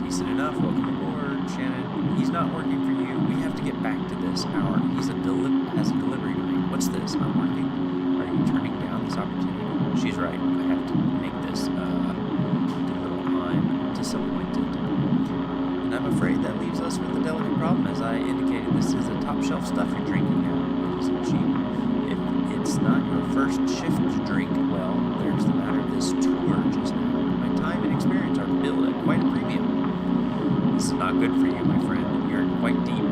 Decent enough. Welcome aboard, Shannon. He's not working for you. We have to get back to this hour. He's has a delivery to make. What's this? Not working? Are you turning down this opportunity? She's right. I have to make this. I'm disappointed. And I'm afraid that leaves us with a delicate problem. As I indicated, this is the top shelf stuff you're drinking now. It isn't cheap. If it's not your first shift drink, well, there's the matter of this tour just now. My time and experience are billed at quite a premium. This is not good for you, my friend. You're quite deep.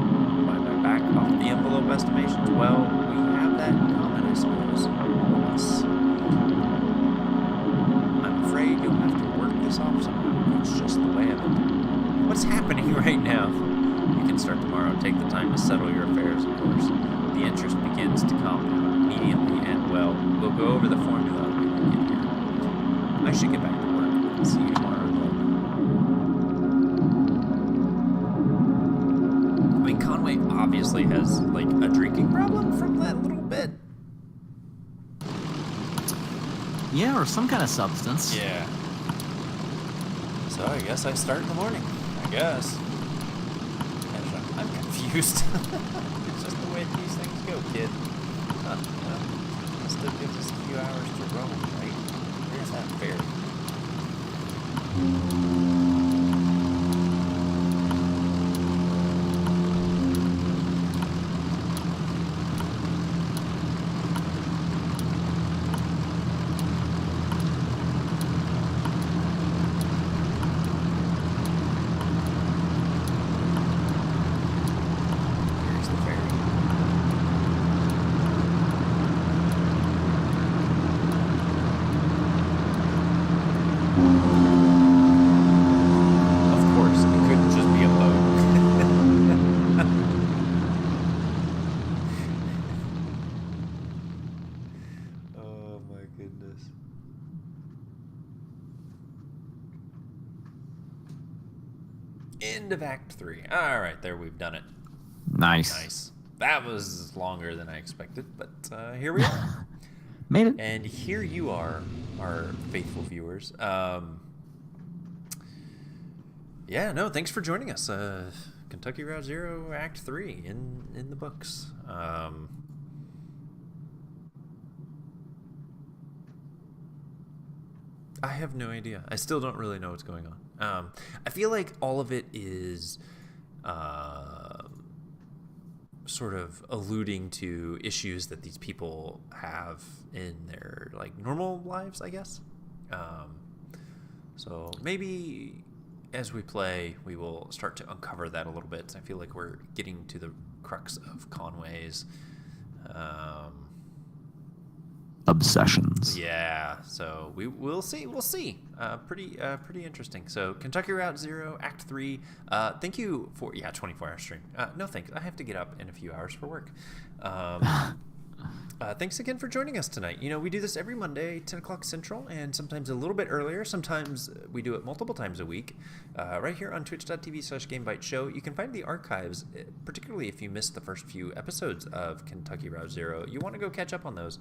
By my back off the envelope estimations, well, we have that in common, I suppose. Us. I'm afraid you'll have to work this off somehow. It's just the way of it. What's happening right now? You can start tomorrow. Take the time to settle your affairs, of course. The interest begins to compound immediately, and, well, we'll go over the formula when we get here. I should get back to work. See you tomorrow, then. I mean, Conway obviously has, like, a drinking problem from that little bit. Yeah, or some kind of substance. Yeah. So I guess I start in the morning. I guess. I'm confused. It's just the way these things go, kid. It still gives us a few hours to roam, right? Where's that ferry? End of Act 3. All right, there, we've done it. Nice. That was longer than I expected, but here we are. Made it. And here you are, our faithful viewers. Yeah, no, thanks for joining us. Kentucky Route Zero Act 3 in the books. I have no idea. I still don't really know what's going on. I feel like all of it is sort of alluding to issues that these people have in their, like, normal lives, I guess. So maybe as we play, we will start to uncover that a little bit. I feel like we're getting to the crux of Conway's obsessions. Yeah, so we'll see. Pretty interesting. So Kentucky Route Zero Act 3. Thank you for 24-hour stream. No thanks. I have to get up in a few hours for work. Thanks again for joining us tonight. You know, we do this every Monday, 10 o'clock Central, and sometimes a little bit earlier. Sometimes we do it multiple times a week, right here on twitch.tv/GameBytes. You can find the archives, particularly if you missed the first few episodes of Kentucky Route Zero. You want to go catch up on those.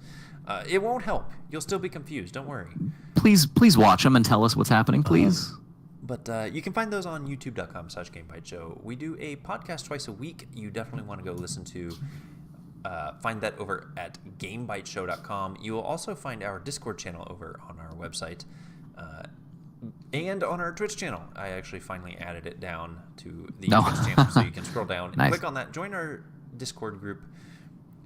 It won't help. You'll still be confused. Don't worry. Please watch them and tell us what's happening, please. But you can find those on youtube.com/GameBytesShow. We do a podcast twice a week. You definitely want to go listen to. Find that over at GameBytesShow.com. You will also find our Discord channel over on our website and on our Twitch channel. I actually finally added it down to the Twitch channel, so you can scroll down and click on that, join our Discord group,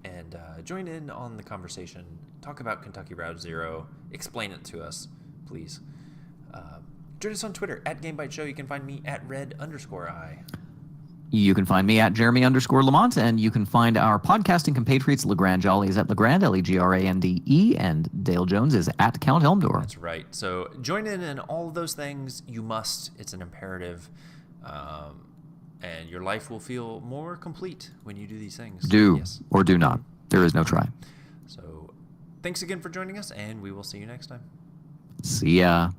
and join in on the conversation. Talk about Kentucky Route Zero. Explain it to us, please. Join us on Twitter at GameBytesShow. You can find me at red_I. You can find me at Jeremy_Lamont, and you can find our podcasting compatriots Legrand Jolly is at Legrand, Legrande, and Dale Jones is at Count Helmdor. That's right. So join in all of those things. You must. It's an imperative. And your life will feel more complete when you do these things. Do yes. or do not. There is no try. So thanks again for joining us, and we will see you next time. See ya.